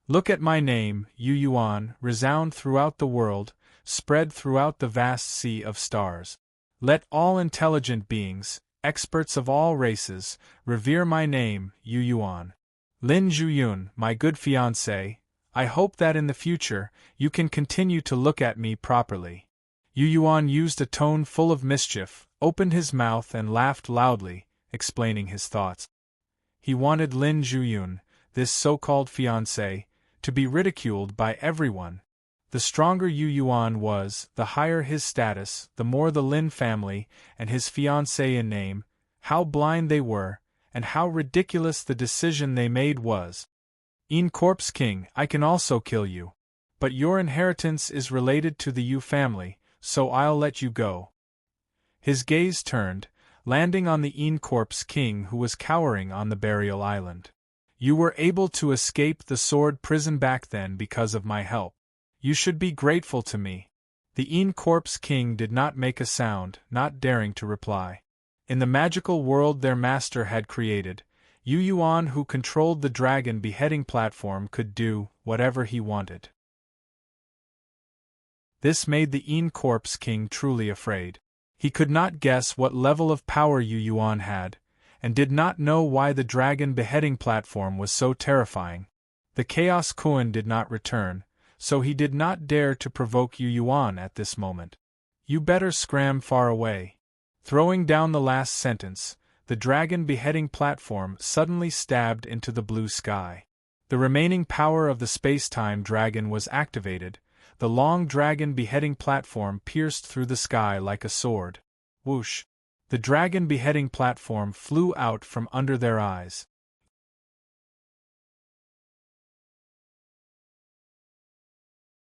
Look at my name, Yu Yuan, resound throughout the world, spread throughout the vast sea of stars. Let all intelligent beings, experts of all races, revere my name, Yu Yuan. Lin Juyun, my good fiancé, I hope that in the future, you can continue to look at me properly. Yu Yuan used a tone full of mischief, opened his mouth and laughed loudly, explaining his thoughts. He wanted Lin Juyun, this so-called fiancé, to be ridiculed by everyone. The stronger Yu Yuan was, the higher his status, the more the Lin family, and his fiancé in name, how blind they were, and how ridiculous the decision they made was. Yin Corpse King, I can also kill you. But your inheritance is related to the Yu family, so I'll let you go. His gaze turned, landing on the Yin Corpse King, who was cowering on the burial island. You were able to escape the sword prison back then because of my help. You should be grateful to me. The Yin Corpse King did not make a sound, not daring to reply. In the magical world their master had created, Yu Yuan, who controlled the dragon beheading platform, could do whatever he wanted. This made the Yin Corpse King truly afraid. He could not guess what level of power Yu Yuan had, and did not know why the dragon beheading platform was so terrifying. The Chaos Koan did not return, so he did not dare to provoke Yu Yuan at this moment. You better scram far away. Throwing down the last sentence, the dragon beheading platform suddenly stabbed into the blue sky. The remaining power of the space-time dragon was activated. The long dragon beheading platform pierced through the sky like a sword. Whoosh! The dragon beheading platform flew out from under their eyes.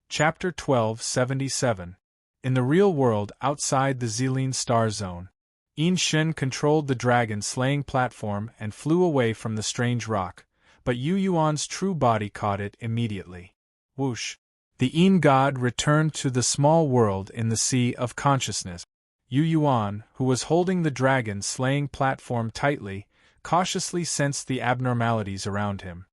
Chapter 1277. In the real world outside the Zilin star zone, Yin Shen controlled the dragon-slaying platform and flew away from the strange rock, but Yu Yuan's true body caught it immediately. Whoosh! The Yin god returned to the small world in the sea of consciousness. Yu Yuan, who was holding the dragon-slaying platform tightly, cautiously sensed the abnormalities around him.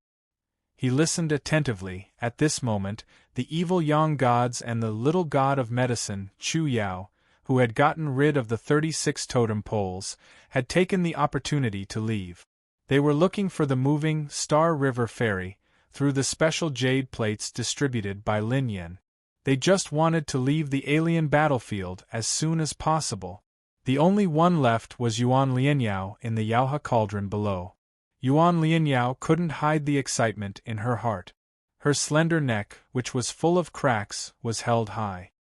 He listened attentively. At this moment, the evil Yang gods and the little god of medicine, Chu Yao, who had gotten rid of the 36 totem poles, had taken the opportunity to leave. They were looking for the moving Star River ferry, through the special jade plates distributed by Lin Yan. They just wanted to leave the alien battlefield as soon as possible. The only one left was Yuan Lianyao in the Yaohe cauldron below. Yuan Lianyao couldn't hide the excitement in her heart. Her slender neck, which was full of cracks, was held high.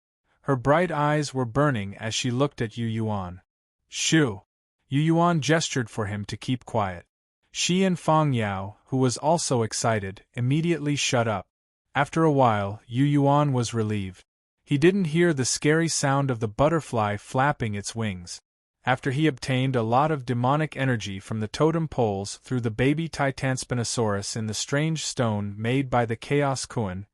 Her bright eyes were burning as she looked at Yu Yuan. Shoo! Yu Yuan gestured for him to keep quiet. She and Fang Yao, who was also excited, immediately shut up. After a while, Yu Yuan was relieved. He didn't hear the scary sound of the butterfly flapping its wings. After he obtained a lot of demonic energy from the totem poles through the baby Titanspinosaurus in the strange stone made by the Chaos Kuan,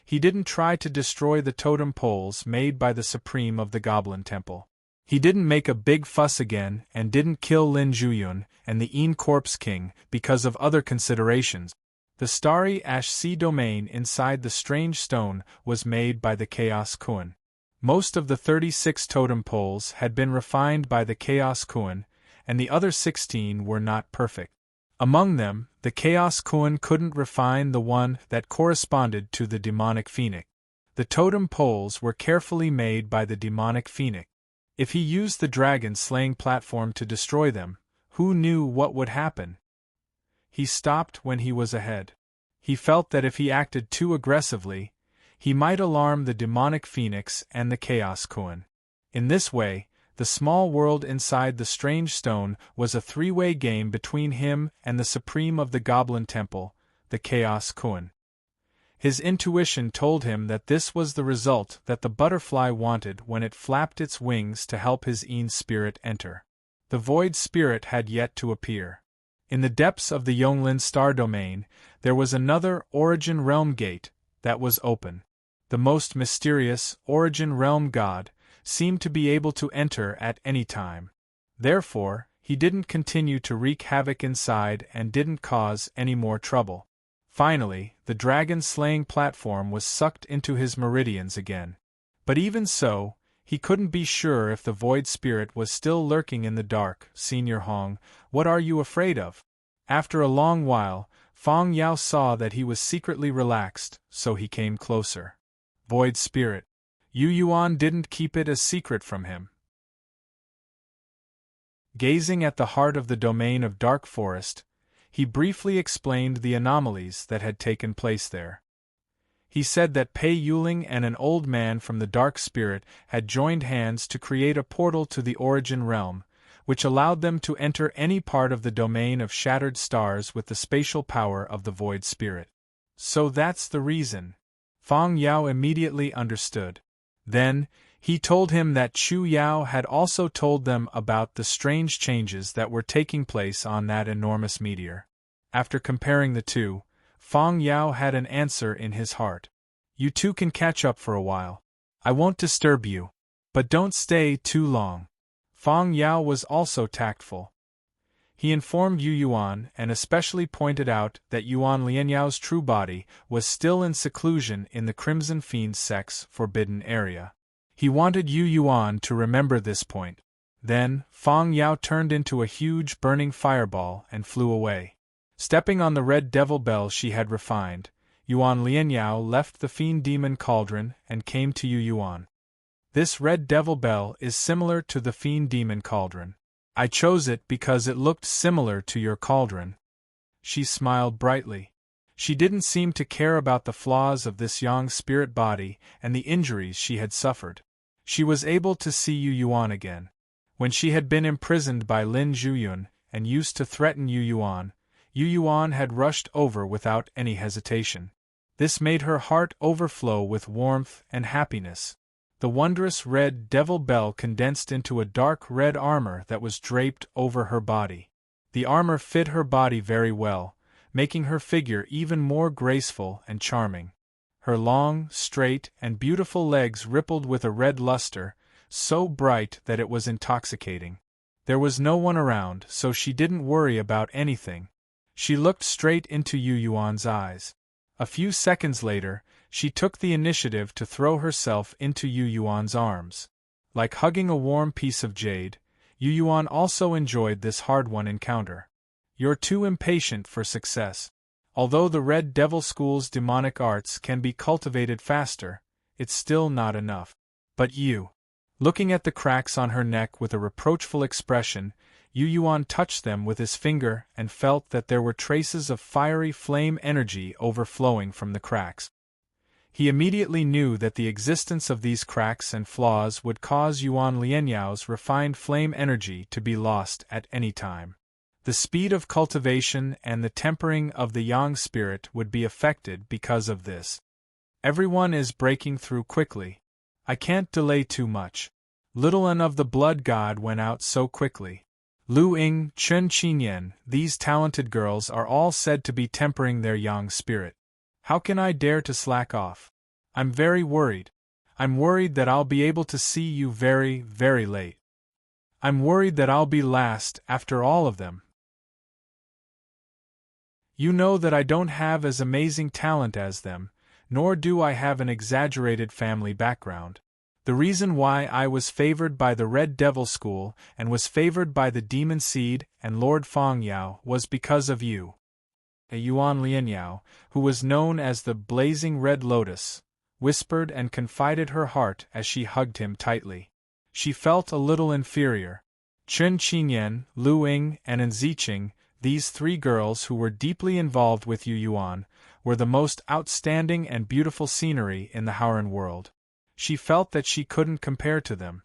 he didn't try to destroy the totem poles made by the Supreme of the Goblin Temple. He didn't make a big fuss again and didn't kill Lin Zhuyun and the Een Corpse King because of other considerations. The starry ash sea domain inside the strange stone was made by the Chaos Kuan. Most of the 36 totem poles had been refined by the Chaos Kuan, and the other 16 were not perfect. Among them, the Chaos Kuan couldn't refine the one that corresponded to the demonic phoenix. The totem poles were carefully made by the demonic phoenix. If he used the dragon-slaying platform to destroy them, who knew what would happen? He stopped when he was ahead. He felt that if he acted too aggressively, he might alarm the demonic phoenix and the Chaos Kuan. In this way, the small world inside the strange stone was a three-way game between him and the Supreme of the Goblin Temple, the Chaos Kuan. His intuition told him that this was the result that the butterfly wanted when it flapped its wings to help his Een spirit enter. The void spirit had yet to appear. In the depths of the Yonglin star domain, there was another Origin Realm gate that was open. The most mysterious Origin Realm god seemed to be able to enter at any time. Therefore, he didn't continue to wreak havoc inside and didn't cause any more trouble. Finally, the dragon-slaying platform was sucked into his meridians again. But even so, he couldn't be sure if the void spirit was still lurking in the dark. Senior Hong, what are you afraid of? After a long while, Fang Yao saw that he was secretly relaxed, so he came closer. Void spirit. Yu Yuan didn't keep it a secret from him. Gazing at the heart of the domain of dark forest, he briefly explained the anomalies that had taken place there. He said that Pei Yuling and an old man from the Dark Spirit had joined hands to create a portal to the Origin Realm, which allowed them to enter any part of the domain of shattered stars with the spatial power of the Void Spirit. So that's the reason. Fang Yao immediately understood. Then, he told him that Chu Yao had also told them about the strange changes that were taking place on that enormous meteor. After comparing the two, Fang Yao had an answer in his heart. You two can catch up for a while. I won't disturb you. But don't stay too long. Fang Yao was also tactful. He informed Yu Yuan and especially pointed out that Yuan Lianyao's true body was still in seclusion in the Crimson Fiend's sex forbidden area. He wanted Yu Yuan to remember this point. Then, Fang Yao turned into a huge burning fireball and flew away. Stepping on the red devil bell she had refined, Yuan Lianyao left the Fiend Demon Cauldron and came to Yu Yuan. This red devil bell is similar to the Fiend Demon Cauldron. I chose it because it looked similar to your cauldron. She smiled brightly. She didn't seem to care about the flaws of this Yang spirit body and the injuries she had suffered. She was able to see Yu Yuan again. When she had been imprisoned by Lin Zhuyun and used to threaten Yu Yuan had rushed over without any hesitation. This made her heart overflow with warmth and happiness. The wondrous red devil bell condensed into a dark red armor that was draped over her body. The armor fit her body very well, making her figure even more graceful and charming. Her long, straight, and beautiful legs rippled with a red luster, so bright that it was intoxicating. There was no one around, so she didn't worry about anything. She looked straight into Yu Yuan's eyes. A few seconds later, she took the initiative to throw herself into Yu Yuan's arms. Like hugging a warm piece of jade, Yu Yuan also enjoyed this hard-won encounter. You're too impatient for success. Although the Red Devil School's demonic arts can be cultivated faster, it's still not enough. But you. Looking at the cracks on her neck with a reproachful expression, Yu Yuan touched them with his finger and felt that there were traces of fiery flame energy overflowing from the cracks. He immediately knew that the existence of these cracks and flaws would cause Yuan Lianyao's refined flame energy to be lost at any time. The speed of cultivation and the tempering of the yang spirit would be affected because of this. Everyone is breaking through quickly. I can't delay too much. Little An of the Blood God went out so quickly. Lu Ying, Chen Qinyan, these talented girls are all said to be tempering their yang spirit. How can I dare to slack off? I'm very worried. I'm worried that I'll be able to see you very, very late. I'm worried that I'll be last after all of them. You know that I don't have as amazing talent as them, nor do I have an exaggerated family background. The reason why I was favored by the Red Devil School and was favored by the Demon Seed and Lord Feng Yao was because of you. Yuan Lianyao, who was known as the Blazing Red Lotus, whispered and confided her heart as she hugged him tightly. She felt a little inferior. Chen Qinyan, Lu Ying, and An Ziqing, these three girls who were deeply involved with Yu Yuan, were the most outstanding and beautiful scenery in the Howren world. She felt that she couldn't compare to them.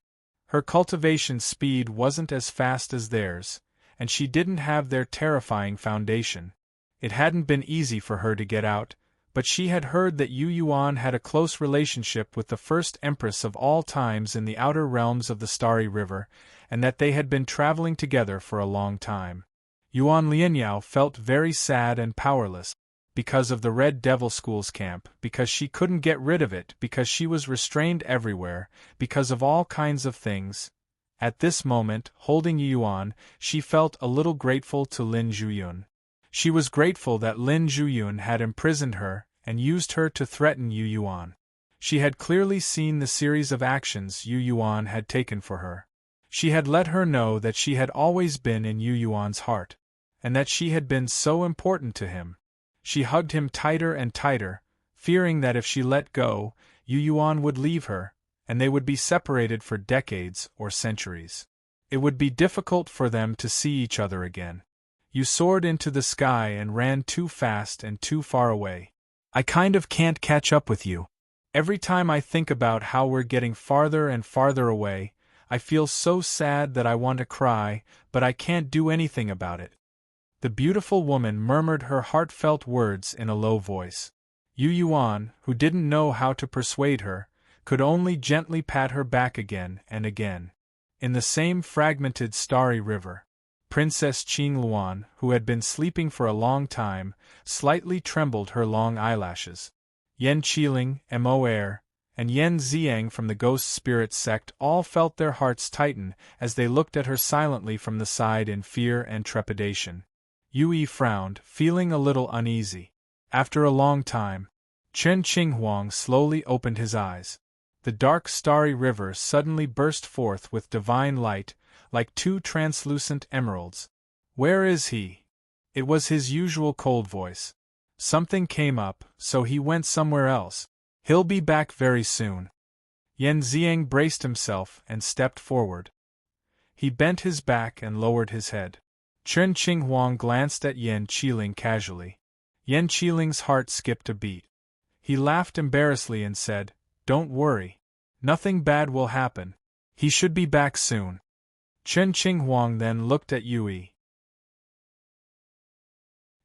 Her cultivation speed wasn't as fast as theirs, and she didn't have their terrifying foundation. It hadn't been easy for her to get out, but she had heard that Yu Yuan had a close relationship with the first empress of all times in the outer realms of the Starry River, and that they had been traveling together for a long time. Yuan Lianyao felt very sad and powerless, because of the Red Devil School's camp, because she couldn't get rid of it, because she was restrained everywhere, because of all kinds of things. At this moment, holding Yu Yuan, she felt a little grateful to Lin Zhuyun. She was grateful that Lin Zhuyun had imprisoned her and used her to threaten Yu Yuan. She had clearly seen the series of actions Yu Yuan had taken for her. She had let her know that she had always been in Yu Yuan's heart, and that she had been so important to him. She hugged him tighter and tighter, fearing that if she let go, Yu Yuan would leave her, and they would be separated for decades or centuries. It would be difficult for them to see each other again. You soared into the sky and ran too fast and too far away. I kind of can't catch up with you. Every time I think about how we're getting farther and farther away, I feel so sad that I want to cry, but I can't do anything about it. The beautiful woman murmured her heartfelt words in a low voice. Yu Yuan, who didn't know how to persuade her, could only gently pat her back again and again. In the same fragmented starry river, Princess Qing Luan, who had been sleeping for a long time, slightly trembled her long eyelashes. Yan Qiling, Mo Air, and Yan Ziang from the Ghost Spirit sect all felt their hearts tighten as they looked at her silently from the side in fear and trepidation. Yui frowned, feeling a little uneasy. After a long time, Chen Qinghuang slowly opened his eyes. The dark starry river suddenly burst forth with divine light, like two translucent emeralds. Where is he? It was his usual cold voice. Something came up, so he went somewhere else. He'll be back very soon. Yan Ziang braced himself and stepped forward. He bent his back and lowered his head. Chen Qinghuang glanced at Yan Qiling casually. Yan Qiling's heart skipped a beat. He laughed embarrassedly and said, "Don't worry. Nothing bad will happen. He should be back soon." Chen Qinghuang then looked at Yui.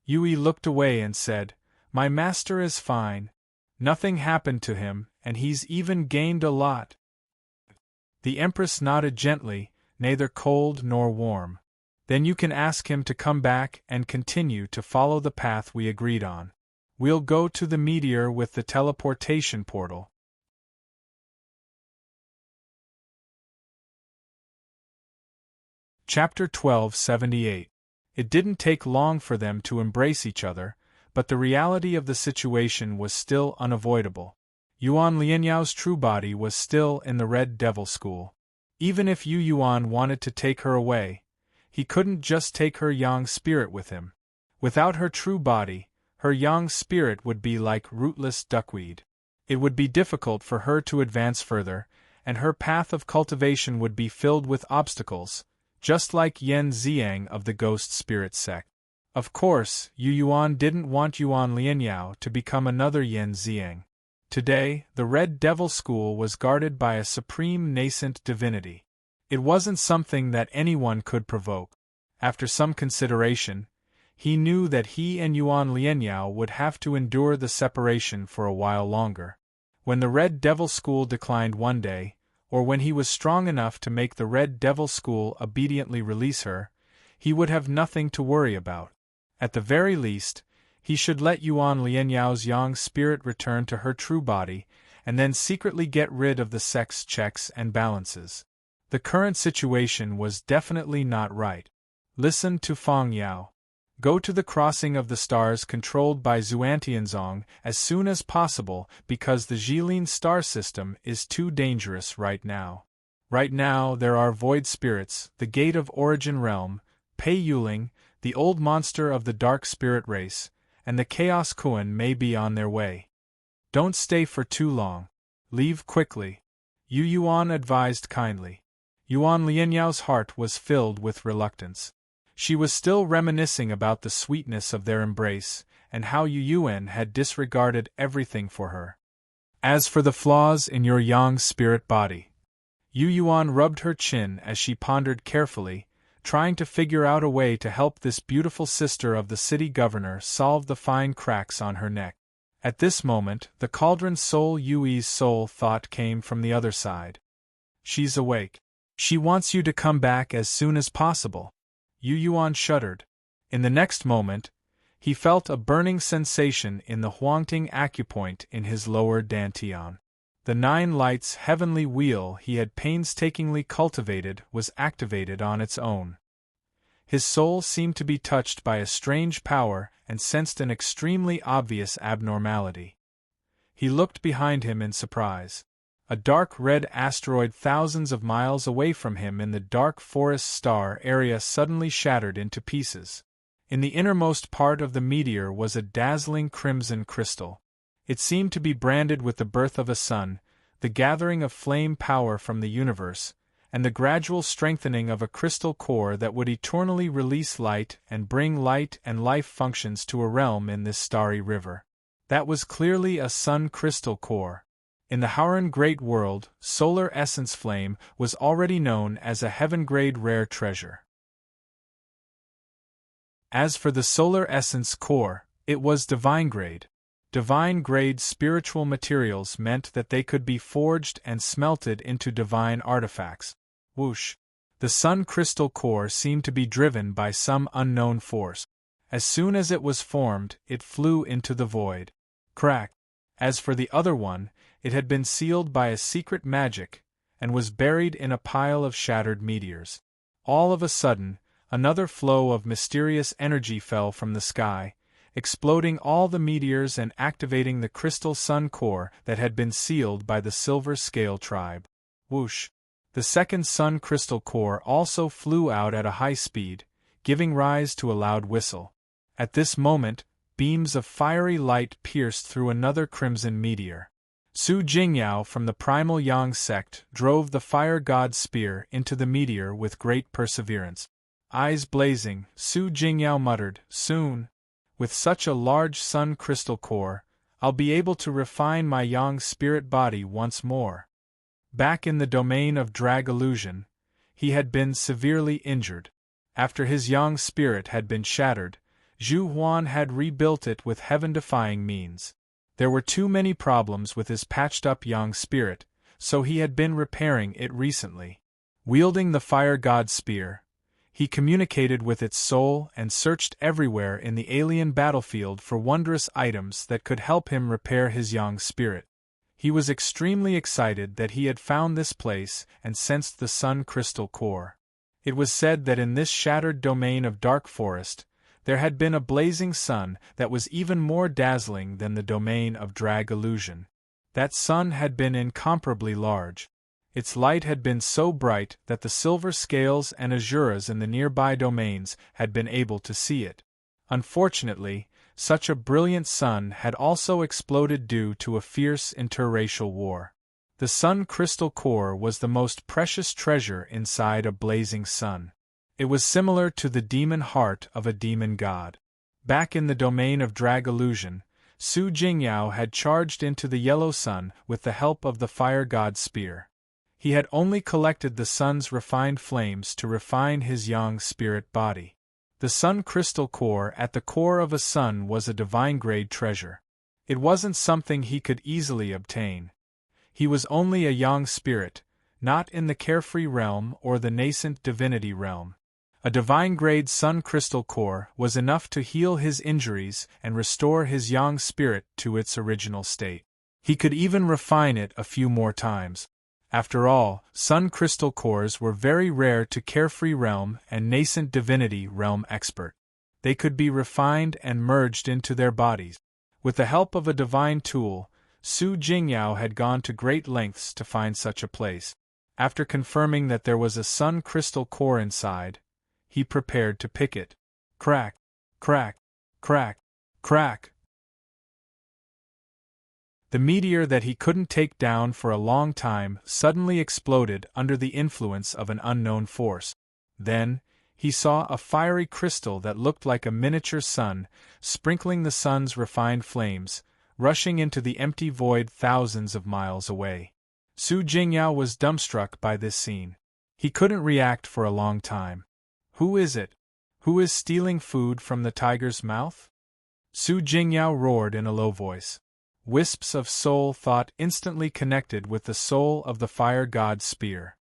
Yui looked away and said, "My master is fine. Nothing happened to him, and he's even gained a lot." The Empress nodded gently, neither cold nor warm. "Then you can ask him to come back and continue to follow the path we agreed on. We'll go to the meteor with the teleportation portal." Chapter 1278. It didn't take long for them to embrace each other, but the reality of the situation was still unavoidable. Yuan Lianyao's true body was still in the Red Devil School. Even if Yu Yuan wanted to take her away, he couldn't just take her yang spirit with him. Without her true body, her yang spirit would be like rootless duckweed. It would be difficult for her to advance further, and her path of cultivation would be filled with obstacles, just like Yen Xiang of the Ghost Spirit sect. Of course, Yu Yuan didn't want Yuan Lianyao to become another Yen Xiang. Today, the Red Devil School was guarded by a supreme nascent divinity. It wasn't something that anyone could provoke. After some consideration, he knew that he and Yuan Lianyao would have to endure the separation for a while longer. When the Red Devil School declined one day, or when he was strong enough to make the Red Devil School obediently release her, he would have nothing to worry about. At the very least, he should let Yuan Lianyao's yang spirit return to her true body, and then secretly get rid of the sect's checks and balances. The current situation was definitely not right. Listen to Fang Yao. Go to the crossing of the stars controlled by Xuantianzong as soon as possible because the Jilin star system is too dangerous right now. Right now there are void spirits, the gate of origin realm, Pei Yuling, the old monster of the dark spirit race, and the Chaos Kuan may be on their way. Don't stay for too long. Leave quickly. Yu Yuan advised kindly. Yuan Lianyao's heart was filled with reluctance. She was still reminiscing about the sweetness of their embrace, and how Yu Yuan had disregarded everything for her. As for the flaws in your yang spirit body, Yu Yuan rubbed her chin as she pondered carefully, trying to figure out a way to help this beautiful sister of the city governor solve the fine cracks on her neck. At this moment, the cauldron soul Yui's soul thought came from the other side. She's awake. She wants you to come back as soon as possible. Yu Yuan shuddered. In the next moment, he felt a burning sensation in the Huangting acupoint in his lower dantian. The 9 lights heavenly wheel he had painstakingly cultivated was activated on its own. His soul seemed to be touched by a strange power and sensed an extremely obvious abnormality. He looked behind him in surprise. A dark red asteroid thousands of miles away from him in the dark forest star area suddenly shattered into pieces. In the innermost part of the meteor was a dazzling crimson crystal. It seemed to be branded with the birth of a sun, the gathering of flame power from the universe, and the gradual strengthening of a crystal core that would eternally release light and bring light and life functions to a realm in this starry river. That was clearly a sun crystal core. In the Howran Great World, solar essence flame was already known as a heaven-grade rare treasure. As for the solar essence core, it was divine-grade. Divine-grade spiritual materials meant that they could be forged and smelted into divine artifacts. Whoosh! The sun crystal core seemed to be driven by some unknown force. As soon as it was formed, it flew into the void. Crack! As for the other one, it had been sealed by a secret magic, and was buried in a pile of shattered meteors. All of a sudden, another flow of mysterious energy fell from the sky, exploding all the meteors and activating the crystal sun core that had been sealed by the Silver Scale tribe. Whoosh! The second sun crystal core also flew out at a high speed, giving rise to a loud whistle. At this moment, beams of fiery light pierced through another crimson meteor. Su Jingyao from the Primal Yang sect drove the fire god spear into the meteor with great perseverance. Eyes blazing, Su Jingyao muttered, "Soon, with such a large sun crystal core, I'll be able to refine my yang spirit body once more." Back in the domain of drag illusion, he had been severely injured. After his yang spirit had been shattered, Zhu Huan had rebuilt it with heaven-defying means. There were too many problems with his patched-up yang spirit, so he had been repairing it recently. Wielding the fire god spear, he communicated with its soul and searched everywhere in the alien battlefield for wondrous items that could help him repair his yang spirit. He was extremely excited that he had found this place and sensed the sun crystal core. It was said that in this shattered domain of dark forest, There had been a blazing sun that was even more dazzling than the domain of drag illusion. That sun had been incomparably large. Its light had been so bright that the silver scales and azuras in the nearby domains had been able to see it. Unfortunately, such a brilliant sun had also exploded due to a fierce interracial war. The sun crystal core was the most precious treasure inside a blazing sun. It was similar to the demon heart of a demon god. Back in the domain of drag illusion, Su Jingyao had charged into the yellow sun with the help of the fire god's spear. He had only collected the sun's refined flames to refine his yang spirit body. The sun crystal core at the core of a sun was a divine-grade treasure. It wasn't something he could easily obtain. He was only a yang spirit, not in the carefree realm or the nascent divinity realm. A divine-grade sun crystal core was enough to heal his injuries and restore his yang spirit to its original state. He could even refine it a few more times. After all, sun crystal cores were very rare to carefree realm and nascent divinity realm expert. They could be refined and merged into their bodies. With the help of a divine tool, Su Jingyao had gone to great lengths to find such a place. After confirming that there was a sun crystal core inside, he prepared to pick it. Crack, crack, crack, crack. The meteor that he couldn't take down for a long time suddenly exploded under the influence of an unknown force. Then, he saw a fiery crystal that looked like a miniature sun, sprinkling the sun's refined flames, rushing into the empty void thousands of miles away. Su Jingyao was dumbstruck by this scene. He couldn't react for a long time. Who is it? Who is stealing food from the tiger's mouth? Su Jingyao roared in a low voice. Wisps of soul thought instantly connected with the soul of the fire god's spear.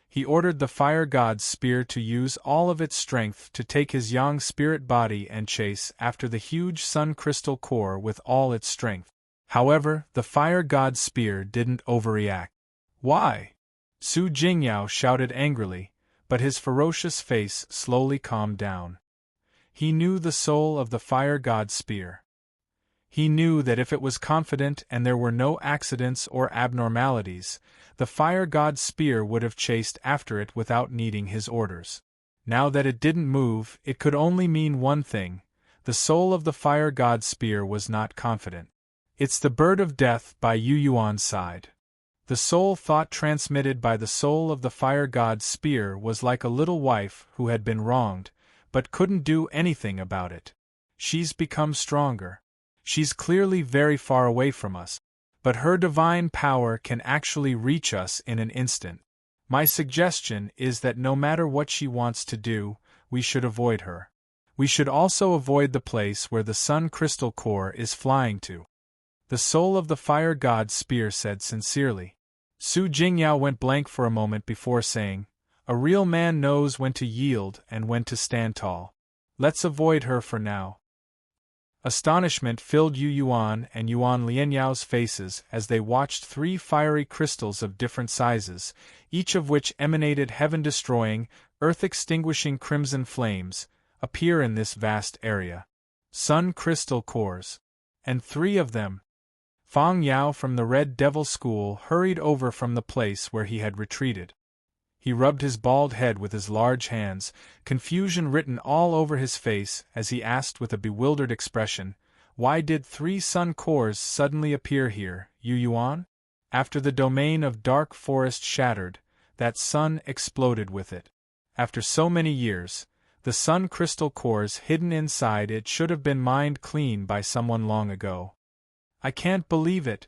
He ordered the fire god's spear to use all of its strength to take his yang spirit body and chase after the huge sun crystal core with all its strength. However, the fire god's spear didn't overreact. Why? Su Jingyao shouted angrily, but his ferocious face slowly calmed down. He knew the soul of the fire god's spear. He knew that if it was confident and there were no accidents or abnormalities, the fire god's spear would have chased after it without needing his orders. Now that it didn't move, it could only mean one thing: the soul of the fire god's spear was not confident. It's the bird of death by Yu Yuan's side. The soul thought transmitted by the soul of the fire god's spear was like a little wife who had been wronged, but couldn't do anything about it. She's become stronger. She's clearly very far away from us, but her divine power can actually reach us in an instant. My suggestion is that no matter what she wants to do, we should avoid her. We should also avoid the place where the sun crystal core is flying to. The soul of the fire god's spear said sincerely. Su Jingyao went blank for a moment before saying, "A real man knows when to yield and when to stand tall. Let's avoid her for now." Astonishment filled Yu Yuan and Yuan Lianyao's faces as they watched three fiery crystals of different sizes, each of which emanated heaven-destroying, earth-extinguishing crimson flames, appear in this vast area. Sun crystal cores. And three of them. Fang Yao from the Red Devil School hurried over from the place where he had retreated. He rubbed his bald head with his large hands, confusion written all over his face as he asked with a bewildered expression, "Why did three sun cores suddenly appear here, Yu Yuan?" After the domain of dark forest shattered, that sun exploded with it. After so many years, the sun crystal cores hidden inside it should have been mined clean by someone long ago. I can't believe it.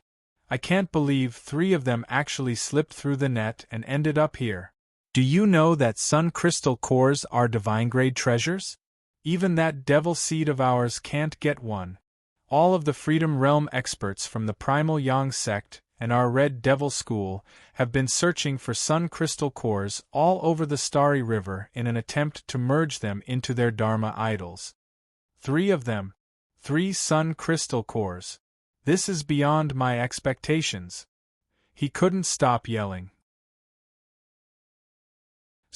I can't believe three of them actually slipped through the net and ended up here. Do you know that sun crystal cores are divine-grade treasures? Even that devil seed of ours can't get one. All of the Freedom Realm experts from the Primal Yang sect and our Red Devil School have been searching for sun crystal cores all over the Starry River in an attempt to merge them into their Dharma idols. Three of them. 3 sun crystal cores. This is beyond my expectations. He couldn't stop yelling.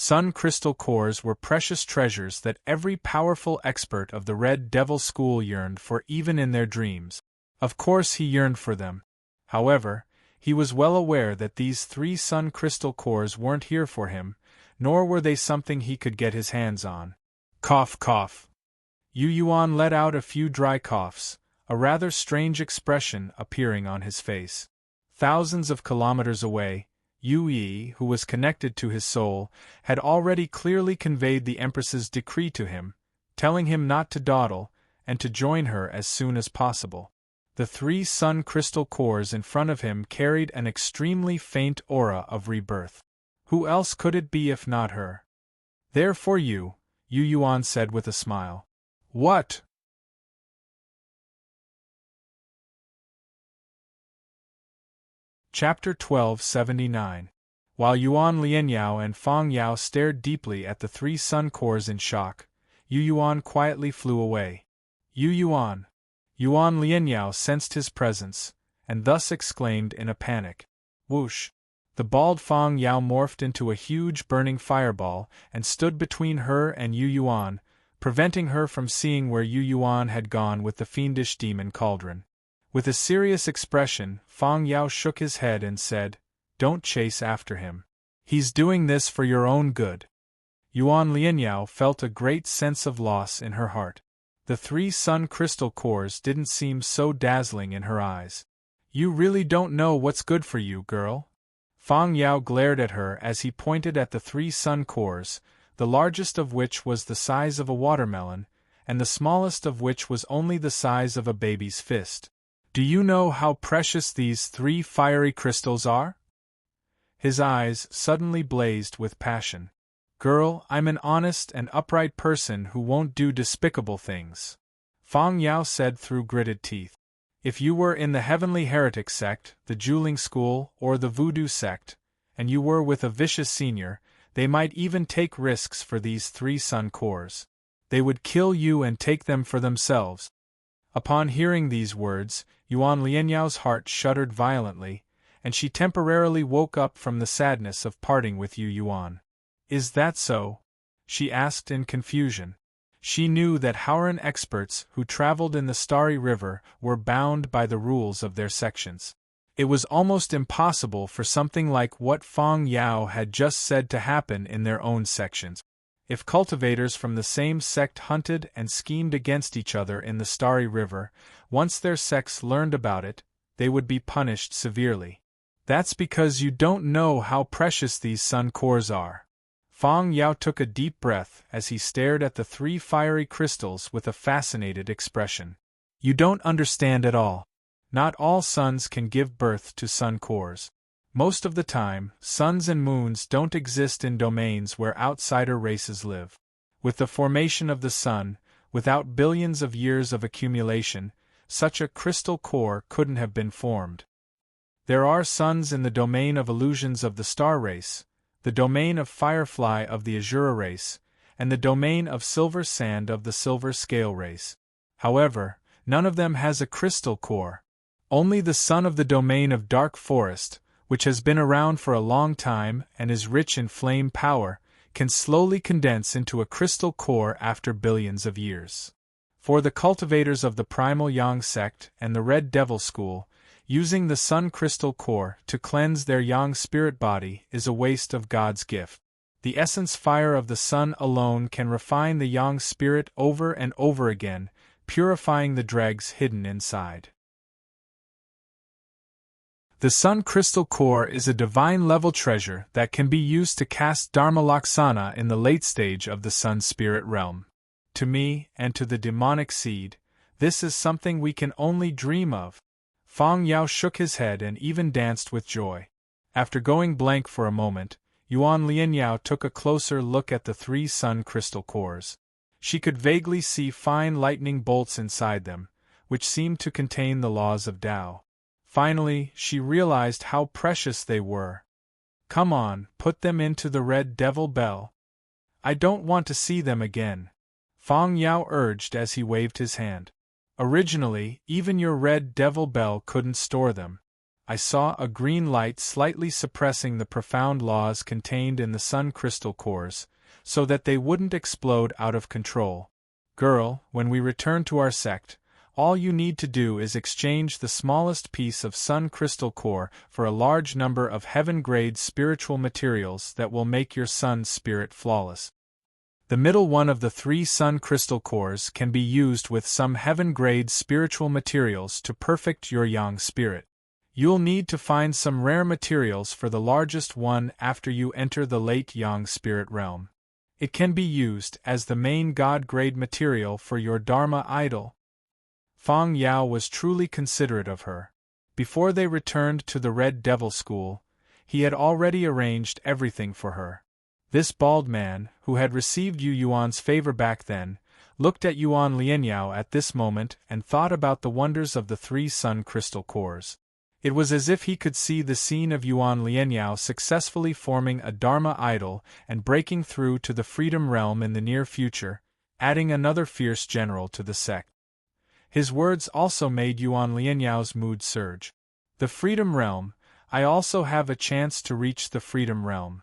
Sun crystal cores were precious treasures that every powerful expert of the Red Devil School yearned for even in their dreams. Of course he yearned for them. However, he was well aware that these 3 sun crystal cores weren't here for him, nor were they something he could get his hands on. Cough, cough. Yu Yuan let out a few dry coughs, a rather strange expression appearing on his face. Thousands of kilometers away, Yu Yi, who was connected to his soul, had already clearly conveyed the Empress's decree to him, telling him not to dawdle, and to join her as soon as possible. The 3 sun crystal cores in front of him carried an extremely faint aura of rebirth. Who else could it be if not her? There for you, Yu Yuan said with a smile. What? Chapter 1279. While Yuan Lianyao and Fang Yao stared deeply at the 3 sun cores in shock, Yu Yuan quietly flew away. Yu Yuan! Yuan Lianyao sensed his presence, and thus exclaimed in a panic. Whoosh! The bald Fang Yao morphed into a huge burning fireball and stood between her and Yu Yuan, preventing her from seeing where Yu Yuan had gone with the fiendish demon cauldron. With a serious expression, Fang Yao shook his head and said, "Don't chase after him. He's doing this for your own good." Yuan Lianyao felt a great sense of loss in her heart. The 3 sun crystal cores didn't seem so dazzling in her eyes. You really don't know what's good for you, girl? Fang Yao glared at her as he pointed at the 3 sun cores, the largest of which was the size of a watermelon, and the smallest of which was only the size of a baby's fist. Do you know how precious these 3 fiery crystals are? His eyes suddenly blazed with passion. Girl, I'm an honest and upright person who won't do despicable things, Fang Yao said through gritted teeth. If you were in the Heavenly Heretic sect, the Juling school, or the Voodoo sect, and you were with a vicious senior, they might even take risks for these 3 sun cores. They would kill you and take them for themselves. Upon hearing these words, Yuan Lianyao's heart shuddered violently, and she temporarily woke up from the sadness of parting with Yu Yuan. Is that so? She asked in confusion. She knew that Howran experts who traveled in the Starry River were bound by the rules of their sections. It was almost impossible for something like what Fang Yao had just said to happen in their own sections. If cultivators from the same sect hunted and schemed against each other in the Starry River, once their sects learned about it, they would be punished severely. That's because you don't know how precious these sun cores are. Fang Yao took a deep breath as he stared at the 3 fiery crystals with a fascinated expression. You don't understand at all. Not all suns can give birth to sun cores. Most of the time, suns and moons don't exist in domains where outsider races live. With the formation of the sun, without billions of years of accumulation, such a crystal core couldn't have been formed. There are suns in the domain of illusions of the star race, the domain of firefly of the azura race, and the domain of silver sand of the silver scale race. However, none of them has a crystal core. Only the sun of the domain of dark forest, which has been around for a long time and is rich in flame power, can slowly condense into a crystal core after billions of years. For the cultivators of the Primal Yang sect and the Red Devil School, using the sun crystal core to cleanse their Yang spirit body is a waste of God's gift. The essence fire of the sun alone can refine the Yang spirit over and over again, purifying the dregs hidden inside. The sun crystal core is a divine-level treasure that can be used to cast Dharma Laksana in the late stage of the sun spirit realm. To me, and to the demonic seed, this is something we can only dream of. Fang Yao shook his head and even danced with joy. After going blank for a moment, Yuan Lianyao took a closer look at the 3 sun crystal cores. She could vaguely see fine lightning bolts inside them, which seemed to contain the laws of Tao. Finally, she realized how precious they were. Come on, put them into the Red Devil Bell. I don't want to see them again, Fang Yao urged as he waved his hand. Originally, even your Red Devil Bell couldn't store them. I saw a green light slightly suppressing the profound laws contained in the sun crystal cores, so that they wouldn't explode out of control. Girl, when we return to our sect, all you need to do is exchange the smallest piece of sun crystal core for a large number of heaven-grade spiritual materials that will make your sun's spirit flawless. The middle one of the 3 sun crystal cores can be used with some heaven-grade spiritual materials to perfect your yang spirit. You'll need to find some rare materials for the largest one after you enter the late yang spirit realm. It can be used as the main god-grade material for your Dharma idol. Fang Yao was truly considerate of her. Before they returned to the Red Devil School, he had already arranged everything for her. This bald man, who had received Yu Yuan's favor back then, looked at Yuan Lianyao at this moment and thought about the wonders of the 3 sun crystal cores. It was as if he could see the scene of Yuan Lianyao successfully forming a Dharma idol and breaking through to the Freedom Realm in the near future, adding another fierce general to the sect. His words also made Yuan Lianyao's mood surge. The Freedom Realm, I also have a chance to reach the Freedom Realm.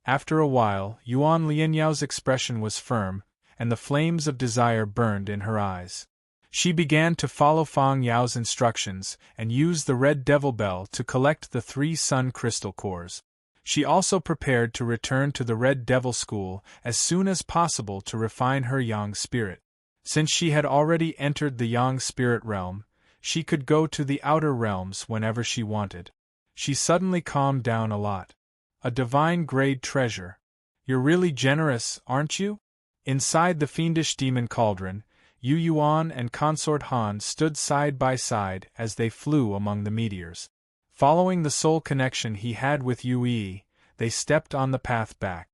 After a while, Yuan Lianyao's expression was firm, and the flames of desire burned in her eyes. She began to follow Fang Yao's instructions and use the Red Devil Bell to collect the 3 sun crystal cores. She also prepared to return to the Red Devil School as soon as possible to refine her yang spirit. Since she had already entered the yang spirit realm, she could go to the outer realms whenever she wanted. She suddenly calmed down a lot. A divine-grade treasure. You're really generous, aren't you? Inside the fiendish demon cauldron, Yu Yuan and Consort Han stood side by side as they flew among the meteors. Following the soul connection he had with Yu Yi, they stepped on the path back.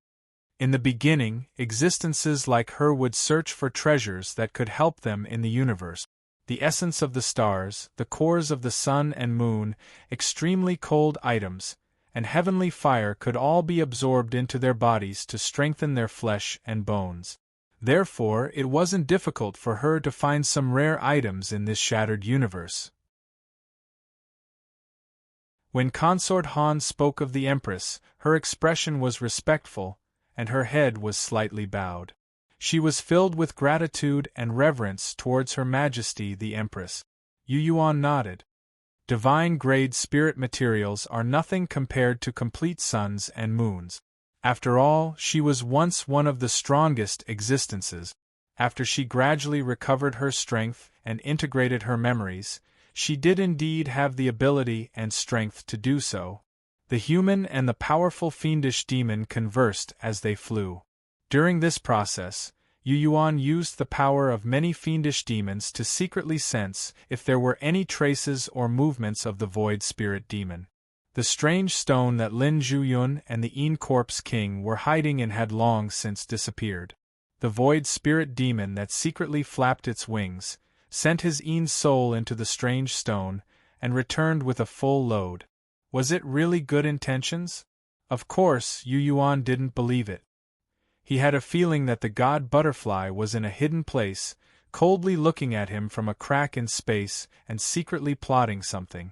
In the beginning, existences like her would search for treasures that could help them in the universe. The essence of the stars, the cores of the sun and moon, extremely cold items, and heavenly fire could all be absorbed into their bodies to strengthen their flesh and bones. Therefore, it wasn't difficult for her to find some rare items in this shattered universe. When Consort Han spoke of the Empress, her expression was respectful, and her head was slightly bowed. She was filled with gratitude and reverence towards Her Majesty the Empress. Yu Yuan nodded. Divine-grade spirit materials are nothing compared to complete suns and moons. After all, she was once one of the strongest existences. After she gradually recovered her strength and integrated her memories, she did indeed have the ability and strength to do so. The human and the powerful fiendish demon conversed as they flew. During this process, Yu Yuan used the power of many fiendish demons to secretly sense if there were any traces or movements of the void spirit demon. The strange stone that Lin Zhuyun and the Een Corpse King were hiding in had long since disappeared. The void spirit demon that secretly flapped its wings, sent his Een soul into the strange stone, and returned with a full load. Was it really good intentions? Of course, Yu Yuan didn't believe it. He had a feeling that the god butterfly was in a hidden place, coldly looking at him from a crack in space and secretly plotting something.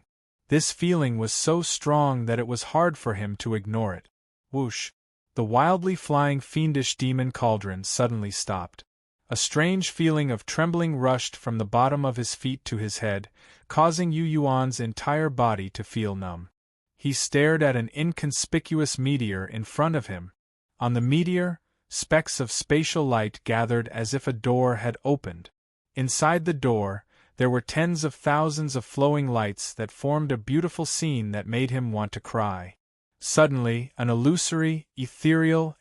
This feeling was so strong that it was hard for him to ignore it. Whoosh! The wildly flying fiendish demon cauldron suddenly stopped. A strange feeling of trembling rushed from the bottom of his feet to his head, causing Yu Yuan's entire body to feel numb. He stared at an inconspicuous meteor in front of him. On the meteor, specks of spatial light gathered as if a door had opened. Inside the door, there were tens of thousands of flowing lights that formed a beautiful scene that made him want to cry. Suddenly, an illusory, ethereal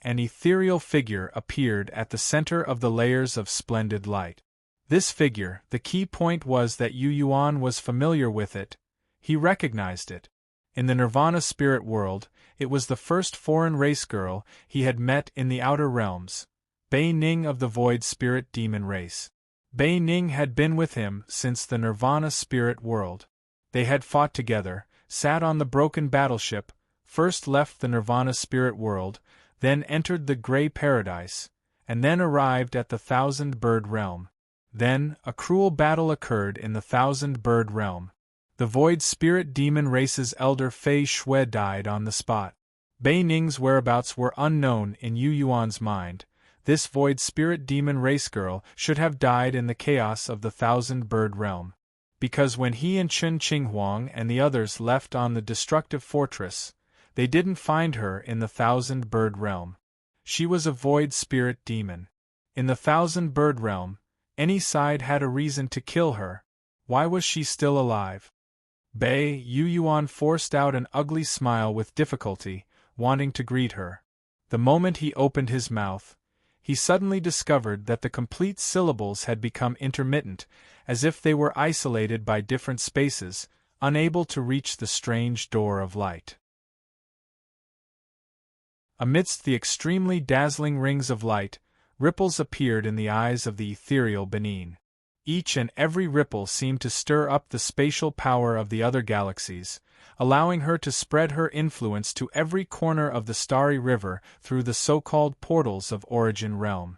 figure appeared at the center of the layers of splendid light. This figure, the key point was that Yu Yuan was familiar with it. He recognized it. In the Nirvana spirit world, it was the first foreign race girl he had met in the outer realms, Bei Ning of the void spirit demon race. Bei Ning had been with him since the Nirvana spirit world. They had fought together, sat on the broken battleship, first left the Nirvana spirit world, then entered the Grey Paradise, and then arrived at the Thousand Bird realm. Then, a cruel battle occurred in the Thousand Bird realm. The void spirit demon race's elder Fei Shui died on the spot. Bei Ning's whereabouts were unknown in Yu Yuan's mind. This void spirit demon race girl should have died in the chaos of the thousand-bird realm. Because when he and Chen Qinghuang and the others left on the destructive fortress, they didn't find her in the thousand-bird realm. She was a void spirit demon. In the thousand-bird realm, any side had a reason to kill her. Why was she still alive? Yu Yuan forced out an ugly smile with difficulty, wanting to greet her. The moment he opened his mouth, he suddenly discovered that the complete syllables had become intermittent, as if they were isolated by different spaces, unable to reach the strange door of light. Amidst the extremely dazzling rings of light, ripples appeared in the eyes of the ethereal Benin. Each and every ripple seemed to stir up the spatial power of the other galaxies, allowing her to spread her influence to every corner of the starry river through the so-called portals of Origin Realm.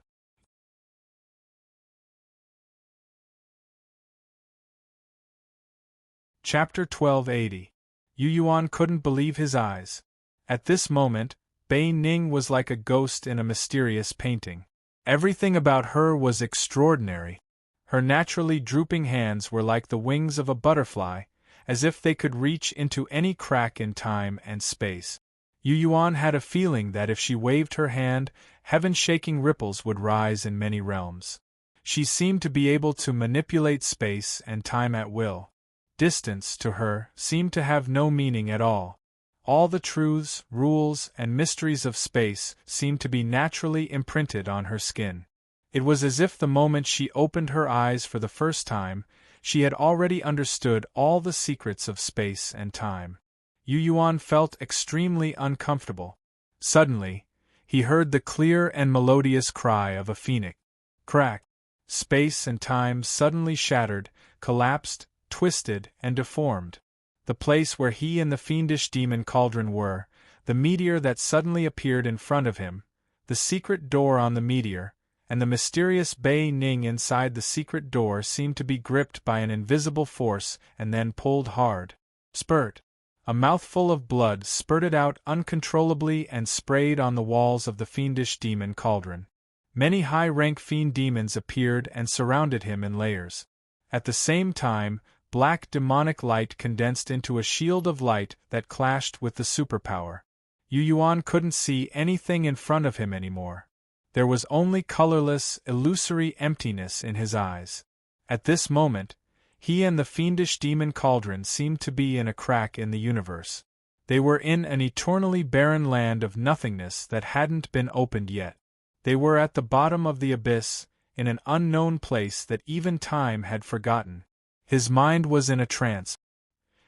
Chapter 1280. Yu Yuan couldn't believe his eyes. At this moment, Bei Ning was like a ghost in a mysterious painting. Everything about her was extraordinary. Her naturally drooping hands were like the wings of a butterfly, as if they could reach into any crack in time and space. Yu Yuan had a feeling that if she waved her hand, heaven-shaking ripples would rise in many realms. She seemed to be able to manipulate space and time at will. Distance, to her, seemed to have no meaning at all. All the truths, rules, and mysteries of space seemed to be naturally imprinted on her skin. It was as if the moment she opened her eyes for the first time, she had already understood all the secrets of space and time. Yu Yuan felt extremely uncomfortable. Suddenly, he heard the clear and melodious cry of a phoenix. Crack! Space and time suddenly shattered, collapsed, twisted, and deformed. The place where he and the fiendish demon cauldron were, the meteor that suddenly appeared in front of him, the secret door on the meteor, and the mysterious Bei Ning inside the secret door seemed to be gripped by an invisible force and then pulled hard. Spurt! A mouthful of blood spurted out uncontrollably and sprayed on the walls of the fiendish demon cauldron. Many high-rank fiend demons appeared and surrounded him in layers. At the same time, black demonic light condensed into a shield of light that clashed with the superpower. Yu Yuan couldn't see anything in front of him anymore. There was only colorless, illusory emptiness in his eyes. At this moment, he and the fiendish demon cauldron seemed to be in a crack in the universe. They were in an eternally barren land of nothingness that hadn't been opened yet. They were at the bottom of the abyss, in an unknown place that even time had forgotten. His mind was in a trance.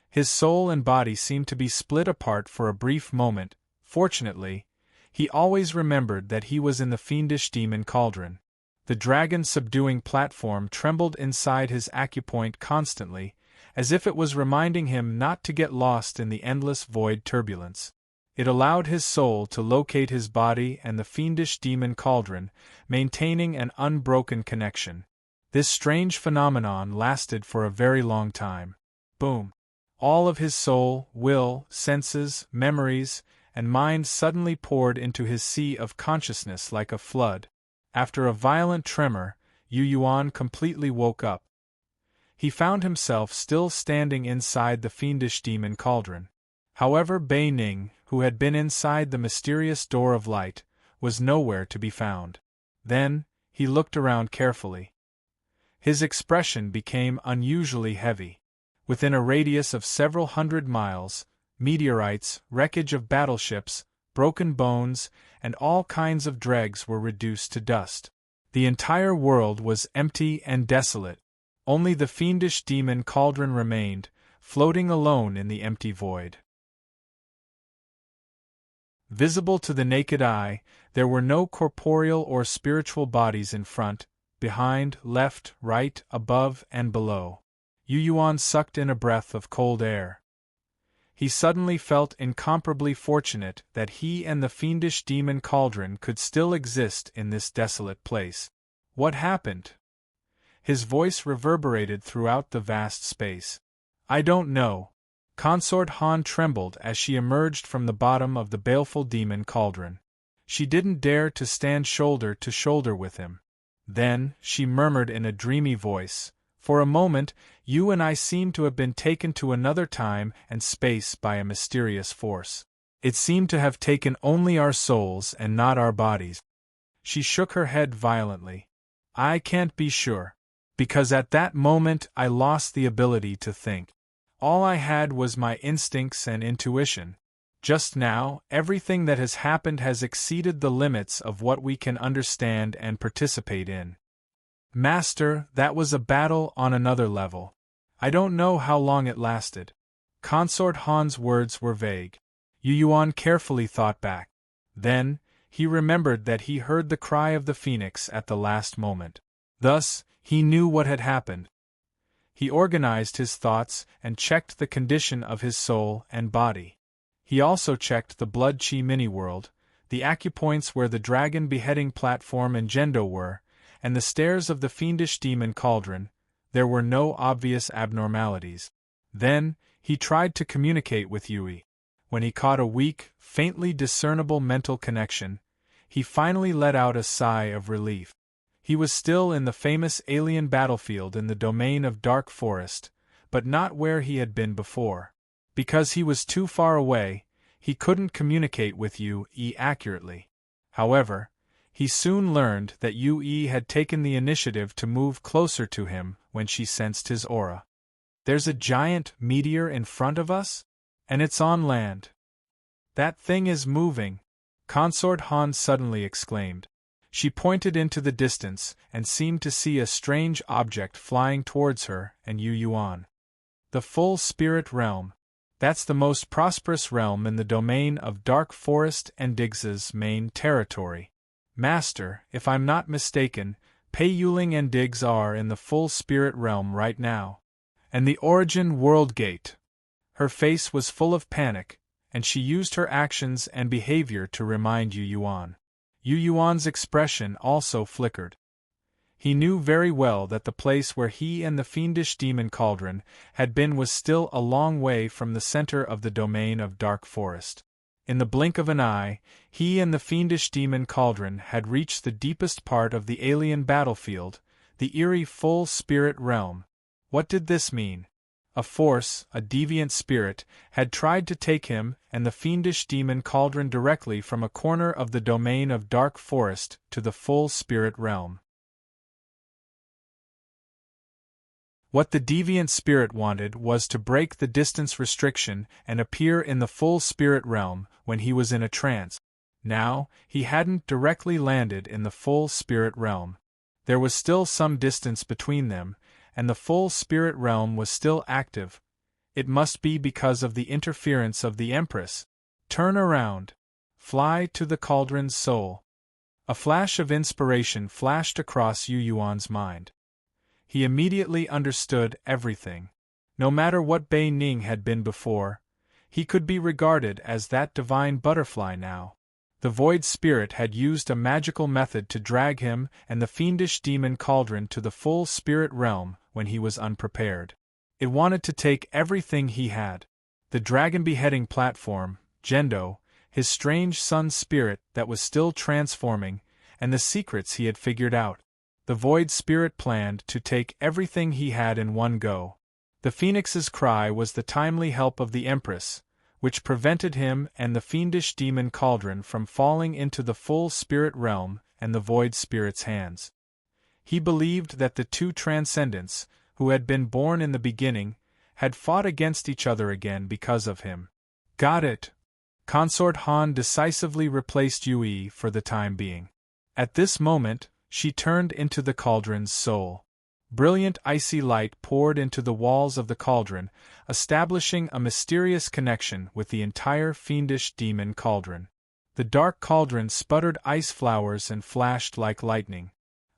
His soul and body seemed to be split apart for a brief moment. Fortunately, he always remembered that he was in the fiendish demon cauldron. The dragon-subduing platform trembled inside his acupoint constantly, as if it was reminding him not to get lost in the endless void turbulence. It allowed his soul to locate his body and the fiendish demon cauldron, maintaining an unbroken connection. This strange phenomenon lasted for a very long time. Boom! All of his soul, will, senses, memories, and mind suddenly poured into his sea of consciousness like a flood. After a violent tremor, Yu Yuan completely woke up. He found himself still standing inside the fiendish demon cauldron. However, Bei Ning, who had been inside the mysterious door of light, was nowhere to be found. Then, he looked around carefully. His expression became unusually heavy. Within a radius of several hundred miles, meteorites, wreckage of battleships, broken bones, and all kinds of dregs were reduced to dust. The entire world was empty and desolate. Only the fiendish demon cauldron remained, floating alone in the empty void. Visible to the naked eye, there were no corporeal or spiritual bodies in front, behind, left, right, above, and below. Yu Yuan sucked in a breath of cold air. He suddenly felt incomparably fortunate that he and the fiendish demon cauldron could still exist in this desolate place. What happened? His voice reverberated throughout the vast space. I don't know. Consort Han trembled as she emerged from the bottom of the baleful demon cauldron. She didn't dare to stand shoulder to shoulder with him. Then, she murmured in a dreamy voice, "For a moment, you and I seem to have been taken to another time and space by a mysterious force. It seemed to have taken only our souls and not our bodies." She shook her head violently. "I can't be sure. Because at that moment I lost the ability to think. All I had was my instincts and intuition. Just now, everything that has happened has exceeded the limits of what we can understand and participate in. Master, that was a battle on another level. I don't know how long it lasted." Consort Han's words were vague. Yu Yuan carefully thought back. Then, he remembered that he heard the cry of the phoenix at the last moment. Thus, he knew what had happened. He organized his thoughts and checked the condition of his soul and body. He also checked the blood chi mini-world, the acupoints where the dragon beheading platform and Gendo were, and the stairs of the fiendish demon cauldron. There were no obvious abnormalities. Then, he tried to communicate with Yui. When he caught a weak, faintly discernible mental connection, he finally let out a sigh of relief. He was still in the famous alien battlefield in the domain of Dark Forest, but not where he had been before. Because he was too far away, he couldn't communicate with Yui accurately. However, he soon learned that Yui had taken the initiative to move closer to him when she sensed his aura. "There's a giant meteor in front of us? And it's on land. That thing is moving," Consort Han suddenly exclaimed. She pointed into the distance and seemed to see a strange object flying towards her and Yu Yuan. "The full spirit realm. That's the most prosperous realm in the domain of Dark Forest and Diggs's main territory. Master, if I'm not mistaken, Pei Yuling and Diggs are in the full spirit realm right now. And the Origin World Gate." Her face was full of panic, and she used her actions and behavior to remind Yu Yuan. Yu Yuan's expression also flickered. He knew very well that the place where he and the fiendish demon cauldron had been was still a long way from the center of the domain of Dark Forest. In the blink of an eye, he and the fiendish demon cauldron had reached the deepest part of the alien battlefield, the eerie full spirit realm. What did this mean? A force, a deviant spirit, had tried to take him and the fiendish demon cauldron directly from a corner of the domain of Dark Forest to the full spirit realm. What the deviant spirit wanted was to break the distance restriction and appear in the full spirit realm when he was in a trance. Now, he hadn't directly landed in the full spirit realm. There was still some distance between them, and the full spirit realm was still active. It must be because of the interference of the Empress. Turn around. Fly to the cauldron's soul. A flash of inspiration flashed across Yu Yuan's mind. He immediately understood everything. No matter what Bei Ning had been before, he could be regarded as that divine butterfly now. The void spirit had used a magical method to drag him and the fiendish demon cauldron to the full spirit realm when he was unprepared. It wanted to take everything he had. The dragon beheading platform, Gendo, his strange sun spirit that was still transforming, and the secrets he had figured out. The void spirit planned to take everything he had in one go. The phoenix's cry was the timely help of the Empress, which prevented him and the fiendish demon cauldron from falling into the full spirit realm and the void spirit's hands. He believed that the two transcendents, who had been born in the beginning, had fought against each other again because of him. Got it. Consort Han decisively replaced Yui for the time being. At this moment, she turned into the cauldron's soul. Brilliant icy light poured into the walls of the cauldron, establishing a mysterious connection with the entire fiendish demon cauldron. The dark cauldron sputtered ice flowers and flashed like lightning.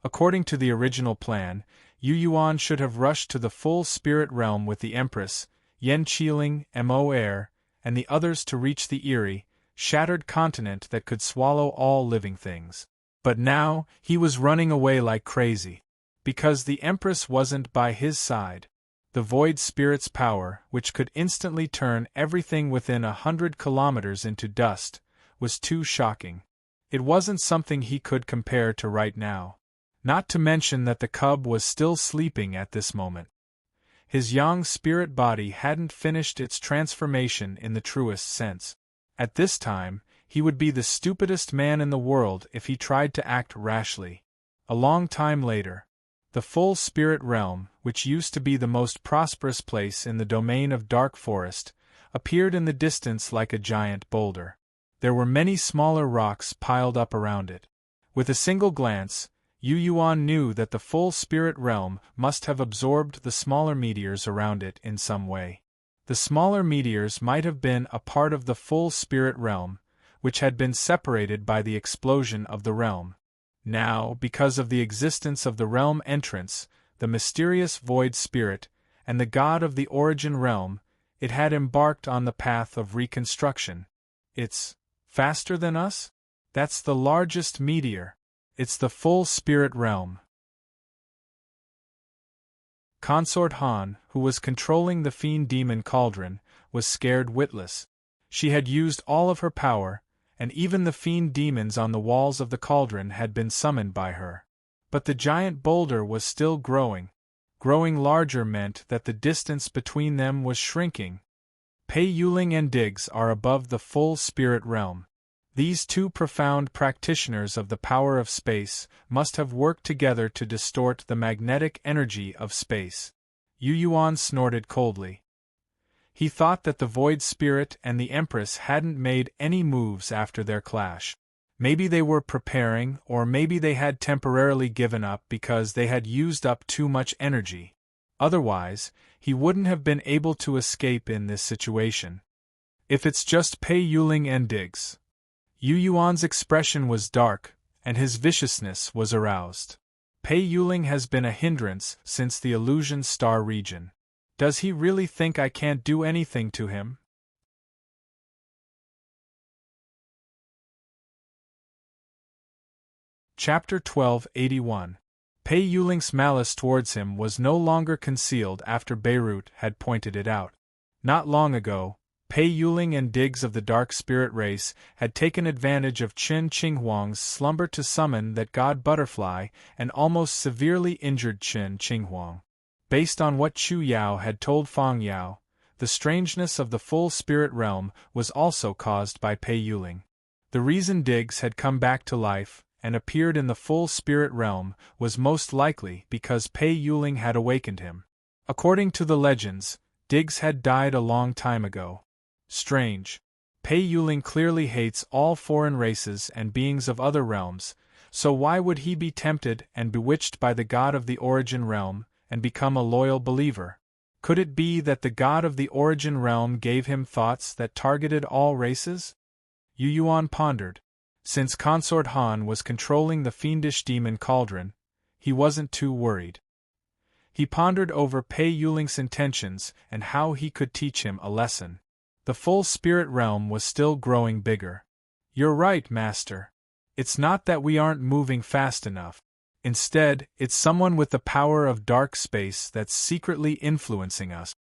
According to the original plan, Yu Yuan should have rushed to the full spirit realm with the Empress, Yen Qiling, Mo Air, and the others to reach the eerie, shattered continent that could swallow all living things. But now, he was running away like crazy. Because the Empress wasn't by his side. The Void Spirit's power, which could instantly turn everything within 100 kilometers into dust, was too shocking. It wasn't something he could compare to right now. Not to mention that the cub was still sleeping at this moment. His young spirit body hadn't finished its transformation in the truest sense. At this time, he would be the stupidest man in the world if he tried to act rashly. A long time later, the full spirit realm, which used to be the most prosperous place in the domain of dark forest, appeared in the distance like a giant boulder. There were many smaller rocks piled up around it. With a single glance, Yu Yuan knew that the full spirit realm must have absorbed the smaller meteors around it in some way. The smaller meteors might have been a part of the full spirit realm, which had been separated by the explosion of the realm. Now, because of the existence of the realm entrance, the mysterious void spirit, and the god of the origin realm, it had embarked on the path of reconstruction. It's faster than us? That's the largest meteor. It's the full spirit realm. Consort Han, who was controlling the fiend demon cauldron, was scared witless. She had used all of her power, and even the fiend demons on the walls of the cauldron had been summoned by her. But the giant boulder was still growing. Growing larger meant that the distance between them was shrinking. Pei Yuling and Diggs are above the full spirit realm. These two profound practitioners of the power of space must have worked together to distort the magnetic energy of space. Yu Yuan snorted coldly. He thought that the Void Spirit and the Empress hadn't made any moves after their clash. Maybe they were preparing, or maybe they had temporarily given up because they had used up too much energy. Otherwise, he wouldn't have been able to escape in this situation. If it's just Pei Yuling and Diggs. Yu Yuan's expression was dark, and his viciousness was aroused. Pei Yuling has been a hindrance since the Illusion Star region. Does he really think I can't do anything to him? Chapter 1281. Pei Yuling's malice towards him was no longer concealed after Beirut had pointed it out. Not long ago, Pei Yuling and Diggs of the Dark Spirit race had taken advantage of Chen Qinghuang's slumber to summon that god butterfly and almost severely injured Chen Qinghuang. Based on what Chu Yao had told Fang Yao, the strangeness of the full spirit realm was also caused by Pei Yuling. The reason Diggs had come back to life and appeared in the full spirit realm was most likely because Pei Yuling had awakened him. According to the legends, Diggs had died a long time ago. Strange. Pei Yuling clearly hates all foreign races and beings of other realms, so why would he be tempted and bewitched by the god of the origin realm and become a loyal believer? Could it be that the god of the origin realm gave him thoughts that targeted all races? Yu Yuan pondered. Since Consort Han was controlling the fiendish demon cauldron, he wasn't too worried. He pondered over Pei Yuling's intentions and how he could teach him a lesson. The full spirit realm was still growing bigger. You're right, Master. It's not that we aren't moving fast enough. Instead, it's someone with the power of dark space that's secretly influencing us.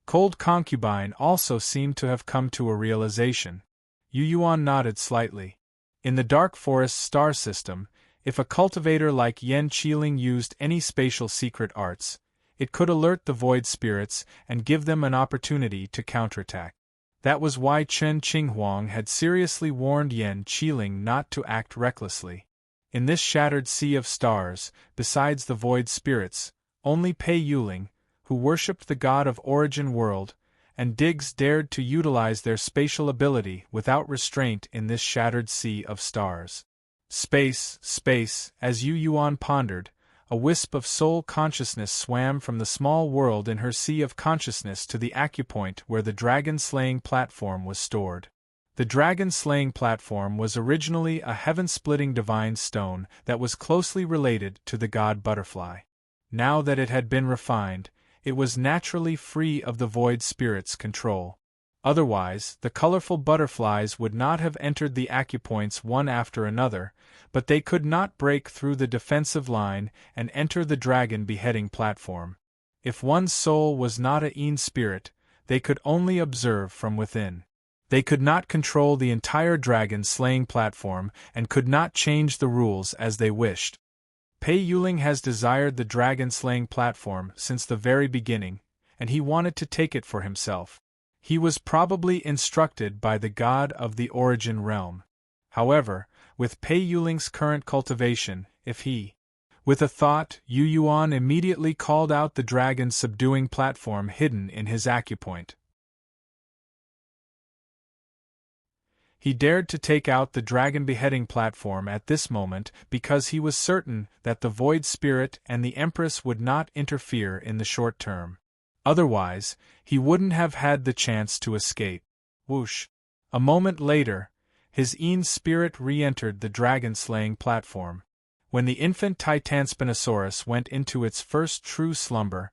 Cold Concubine also seemed to have come to a realization. Yu Yuan nodded slightly. In the Dark Forest star system, if a cultivator like Yen Qiling used any spatial secret arts, it could alert the void spirits and give them an opportunity to counterattack. That was why Chen Qinghuang had seriously warned Yen Qiling not to act recklessly. In this shattered sea of stars, besides the void spirits, only Pei Yuling, who worshipped the god of origin world, and Diggs dared to utilize their spatial ability without restraint in this shattered sea of stars. Space, as Yu Yuan pondered, a wisp of soul consciousness swam from the small world in her sea of consciousness to the acupoint where the dragon-slaying platform was stored. The dragon-slaying platform was originally a heaven-splitting divine stone that was closely related to the god butterfly. Now that it had been refined, it was naturally free of the void spirit's control. Otherwise, the colorful butterflies would not have entered the acupoints one after another, but they could not break through the defensive line and enter the dragon beheading platform. If one's soul was not a Een spirit, they could only observe from within. They could not control the entire dragon-slaying platform and could not change the rules as they wished. Pei Yuling has desired the dragon-slaying platform since the very beginning, and he wanted to take it for himself. He was probably instructed by the god of the origin realm. However, with Pei Yuling's current cultivation, With a thought, Yu Yuan immediately called out the dragon-subduing platform hidden in his acupoint. He dared to take out the dragon-beheading platform at this moment because he was certain that the Void Spirit and the Empress would not interfere in the short term. Otherwise, he wouldn't have had the chance to escape. Whoosh! A moment later, his Een spirit re-entered the dragon-slaying platform. When the infant Titanspinosaurus went into its first true slumber,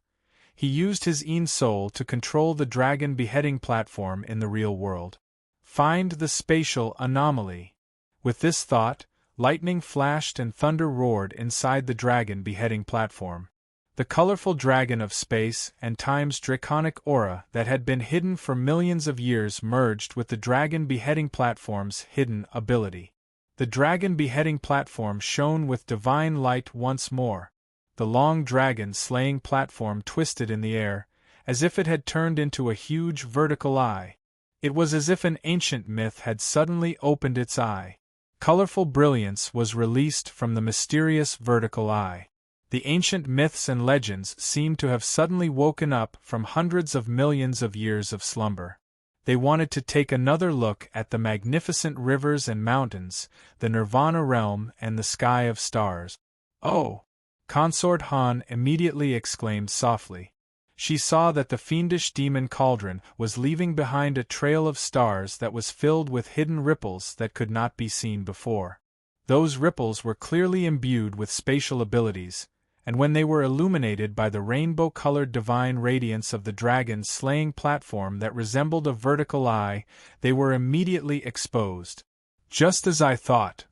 he used his Een soul to control the dragon-beheading platform in the real world. Find the spatial anomaly. With this thought, lightning flashed and thunder roared inside the dragon-beheading platform. The colorful dragon of space and time's draconic aura that had been hidden for millions of years merged with the dragon-beheading platform's hidden ability. The dragon-beheading platform shone with divine light once more. The long dragon-slaying platform twisted in the air, as if it had turned into a huge vertical eye. It was as if an ancient myth had suddenly opened its eye. Colorful brilliance was released from the mysterious vertical eye. The ancient myths and legends seemed to have suddenly woken up from hundreds of millions of years of slumber. They wanted to take another look at the magnificent rivers and mountains, the Nirvana realm and the sky of stars. "Oh!" Consort Han immediately exclaimed softly. She saw that the fiendish demon cauldron was leaving behind a trail of stars that was filled with hidden ripples that could not be seen before. Those ripples were clearly imbued with spatial abilities, and when they were illuminated by the rainbow-colored divine radiance of the dragon-slaying platform that resembled a vertical eye, they were immediately exposed. "Just as I thought."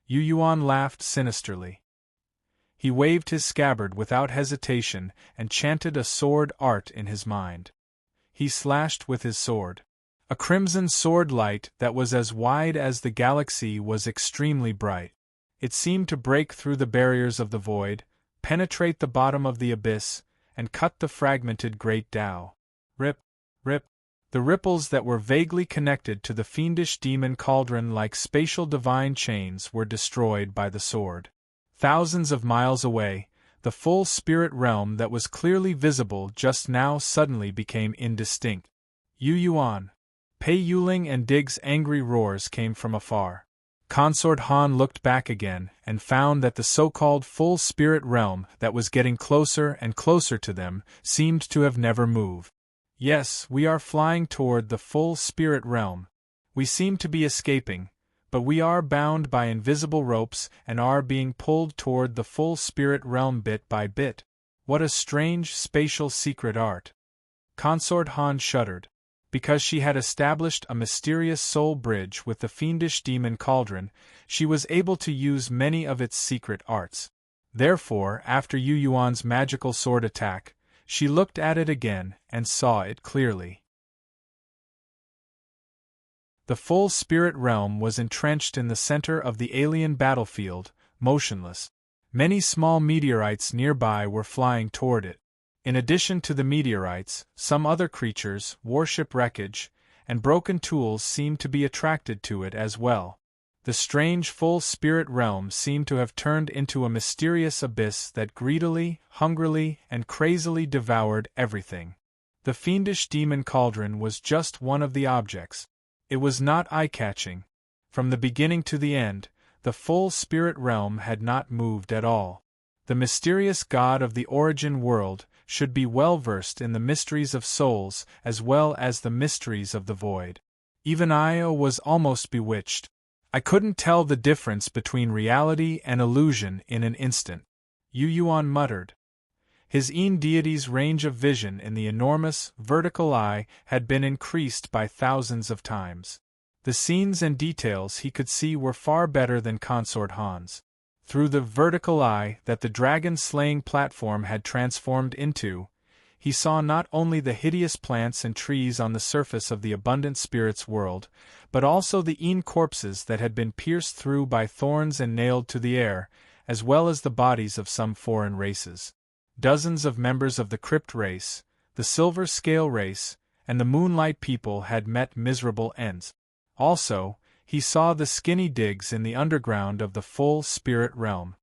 Yu Yuan laughed sinisterly. He waved his scabbard without hesitation and chanted a sword art in his mind. He slashed with his sword. A crimson sword light that was as wide as the galaxy was extremely bright. It seemed to break through the barriers of the void, penetrate the bottom of the abyss, and cut the fragmented great Tao. Rip, rip. The ripples that were vaguely connected to the fiendish demon cauldron like spatial divine chains were destroyed by the sword. Thousands of miles away, the full spirit realm that was clearly visible just now suddenly became indistinct. Yu Yuan. Pei Yuling and Dig's angry roars came from afar. Consort Han looked back again and found that the so-called full spirit realm that was getting closer and closer to them seemed to have never moved. "Yes, we are flying toward the full spirit realm. We seem to be escaping, but we are bound by invisible ropes and are being pulled toward the full spirit realm bit by bit. What a strange spatial secret art." Consort Han shuddered. Because she had established a mysterious soul bridge with the fiendish demon cauldron, she was able to use many of its secret arts. Therefore, after Yu Yuan's magical sword attack, she looked at it again and saw it clearly. The full spirit realm was entrenched in the center of the alien battlefield, motionless. Many small meteorites nearby were flying toward it. In addition to the meteorites, some other creatures, warship wreckage, and broken tools seemed to be attracted to it as well. The strange full spirit realm seemed to have turned into a mysterious abyss that greedily, hungrily, and crazily devoured everything. The fiendish demon cauldron was just one of the objects. It was not eye-catching. From the beginning to the end, the full spirit realm had not moved at all. The mysterious god of the origin world should be well versed in the mysteries of souls as well as the mysteries of the void. Even Io was almost bewitched. I couldn't tell the difference between reality and illusion in an instant. Yu Yuan muttered. His Een deity's range of vision in the enormous, vertical eye had been increased by thousands of times. The scenes and details he could see were far better than Consort Han's. Through the vertical eye that the dragon-slaying platform had transformed into, he saw not only the hideous plants and trees on the surface of the abundant spirits world, but also the corpses that had been pierced through by thorns and nailed to the air, as well as the bodies of some foreign races. Dozens of members of the crypt race, the silver scale race, and the moonlight people had met miserable ends. Also, he saw the skinny Diggs in the underground of the full spirit realm.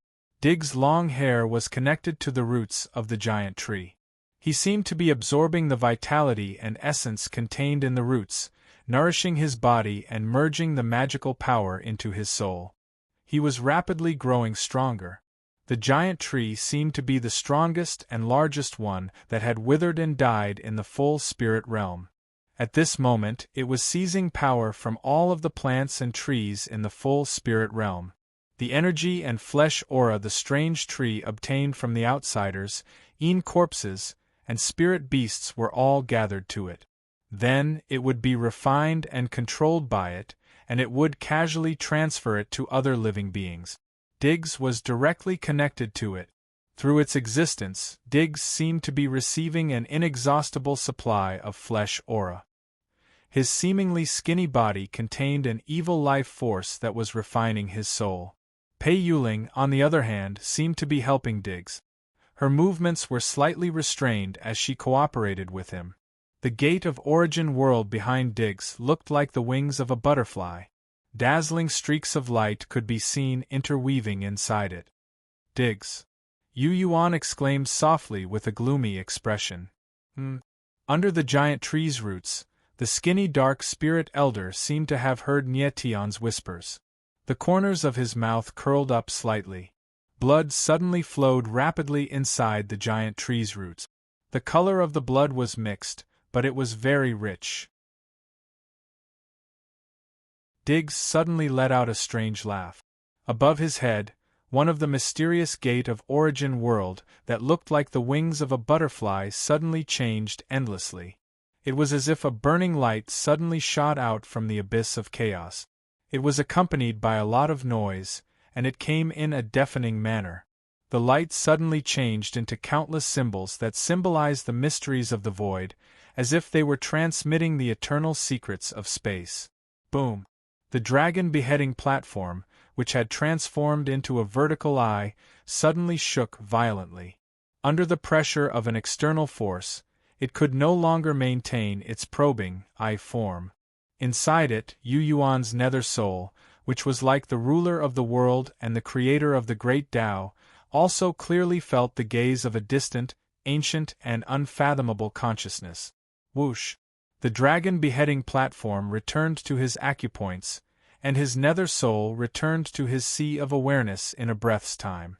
Diggs' long hair was connected to the roots of the giant tree. He seemed to be absorbing the vitality and essence contained in the roots, nourishing his body and merging the magical power into his soul. He was rapidly growing stronger. The giant tree seemed to be the strongest and largest one that had withered and died in the full spirit realm. At this moment, it was seizing power from all of the plants and trees in the full spirit realm. The energy and flesh aura the strange tree obtained from the outsiders, corpses, and spirit beasts were all gathered to it. Then, it would be refined and controlled by it, and it would casually transfer it to other living beings. Diggs was directly connected to it. Through its existence, Diggs seemed to be receiving an inexhaustible supply of flesh aura. His seemingly skinny body contained an evil life force that was refining his soul. Pei Yuling, on the other hand, seemed to be helping Diggs. Her movements were slightly restrained as she cooperated with him. The gate of origin world behind Diggs looked like the wings of a butterfly. Dazzling streaks of light could be seen interweaving inside it. Diggs. Yu Yuan exclaimed softly with a gloomy expression. Under the giant tree's roots, the skinny dark spirit elder seemed to have heard Nie Tian's whispers. The corners of his mouth curled up slightly. Blood suddenly flowed rapidly inside the giant tree's roots. The color of the blood was mixed, but it was very rich. Diggs suddenly let out a strange laugh. Above his head, one of the mysterious gate of origin world that looked like the wings of a butterfly suddenly changed endlessly. It was as if a burning light suddenly shot out from the abyss of chaos. It was accompanied by a lot of noise, and it came in a deafening manner. The light suddenly changed into countless symbols that symbolized the mysteries of the void, as if they were transmitting the eternal secrets of space. Boom! The dragon beheading platform, which had transformed into a vertical eye, suddenly shook violently. Under the pressure of an external force, it could no longer maintain its probing eye form. Inside it, Yu Yuan's nether soul, which was like the ruler of the world and the creator of the great Tao, also clearly felt the gaze of a distant, ancient, and unfathomable consciousness. Whoosh! The dragon beheading platform returned to his acupoints, and his nether soul returned to his sea of awareness in a breath's time.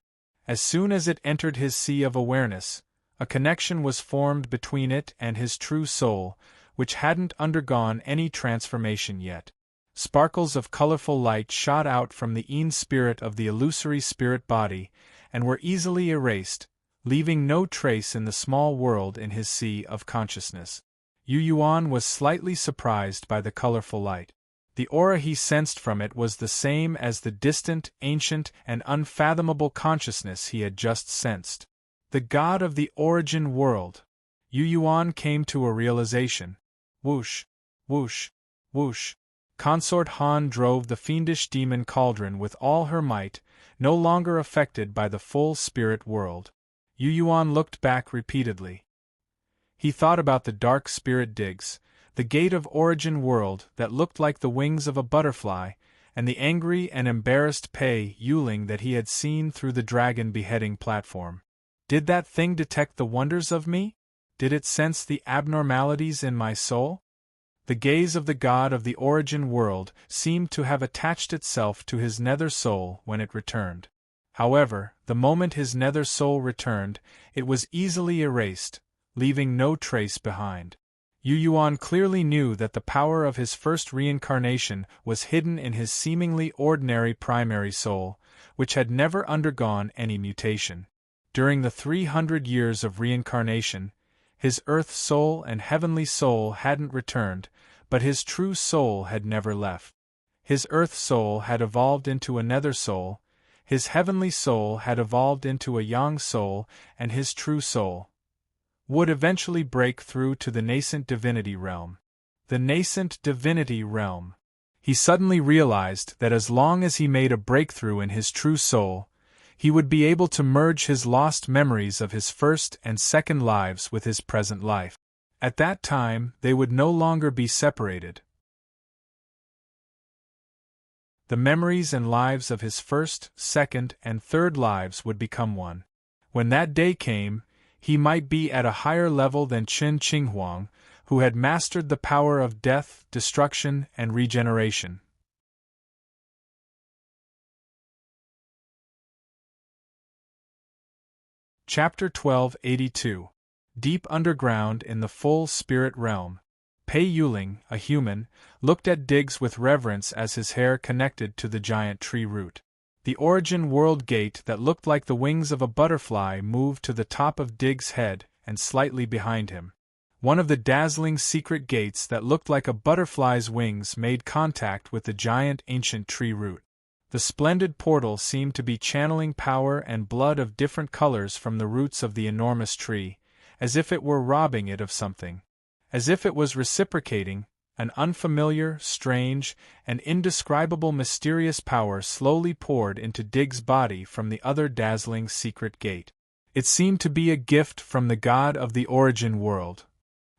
As soon as it entered his sea of awareness, a connection was formed between it and his true soul, which hadn't undergone any transformation yet. Sparkles of colorful light shot out from the spirit of the illusory spirit body, and were easily erased, leaving no trace in the small world in his sea of consciousness. Yu Yuan was slightly surprised by the colorful light. The aura he sensed from it was the same as the distant, ancient, and unfathomable consciousness he had just sensed. The god of the origin world. Yu Yuan came to a realization. Whoosh! Whoosh! Whoosh! Consort Han drove the fiendish demon cauldron with all her might, no longer affected by the full spirit world. Yu Yuan looked back repeatedly. He thought about the dark spirit Diggs, the gate of origin world that looked like the wings of a butterfly, and the angry and embarrassed Pei Yuling that he had seen through the dragon beheading platform. Did that thing detect the wonders of me? Did it sense the abnormalities in my soul? The gaze of the god of the origin world seemed to have attached itself to his nether soul when it returned. However, the moment his nether soul returned, it was easily erased, leaving no trace behind. Yu Yuan clearly knew that the power of his first reincarnation was hidden in his seemingly ordinary primary soul, which had never undergone any mutation. During the 300 years of reincarnation, his earth soul and heavenly soul hadn't returned, but his true soul had never left. His earth soul had evolved into a nether soul, his heavenly soul had evolved into a yang soul, and his true soul, would eventually break through to the nascent divinity realm. The nascent divinity realm. He suddenly realized that as long as he made a breakthrough in his true soul, he would be able to merge his lost memories of his first and second lives with his present life. At that time, they would no longer be separated. The memories and lives of his first, second, and third lives would become one. When that day came, he might be at a higher level than Qin Qinghuang, who had mastered the power of death, destruction, and regeneration. Chapter 1282. Deep underground in the full spirit realm. Pei Yuling, a human, looked at Diggs with reverence as his hair connected to the giant tree root. The origin world gate that looked like the wings of a butterfly moved to the top of Diggs' head and slightly behind him. One of the dazzling secret gates that looked like a butterfly's wings made contact with the giant ancient tree root. The splendid portal seemed to be channeling power and blood of different colors from the roots of the enormous tree, as if it were robbing it of something. As if it was reciprocating, an unfamiliar, strange, and indescribable mysterious power slowly poured into Diggs' body from the other dazzling secret gate. It seemed to be a gift from the god of the origin world.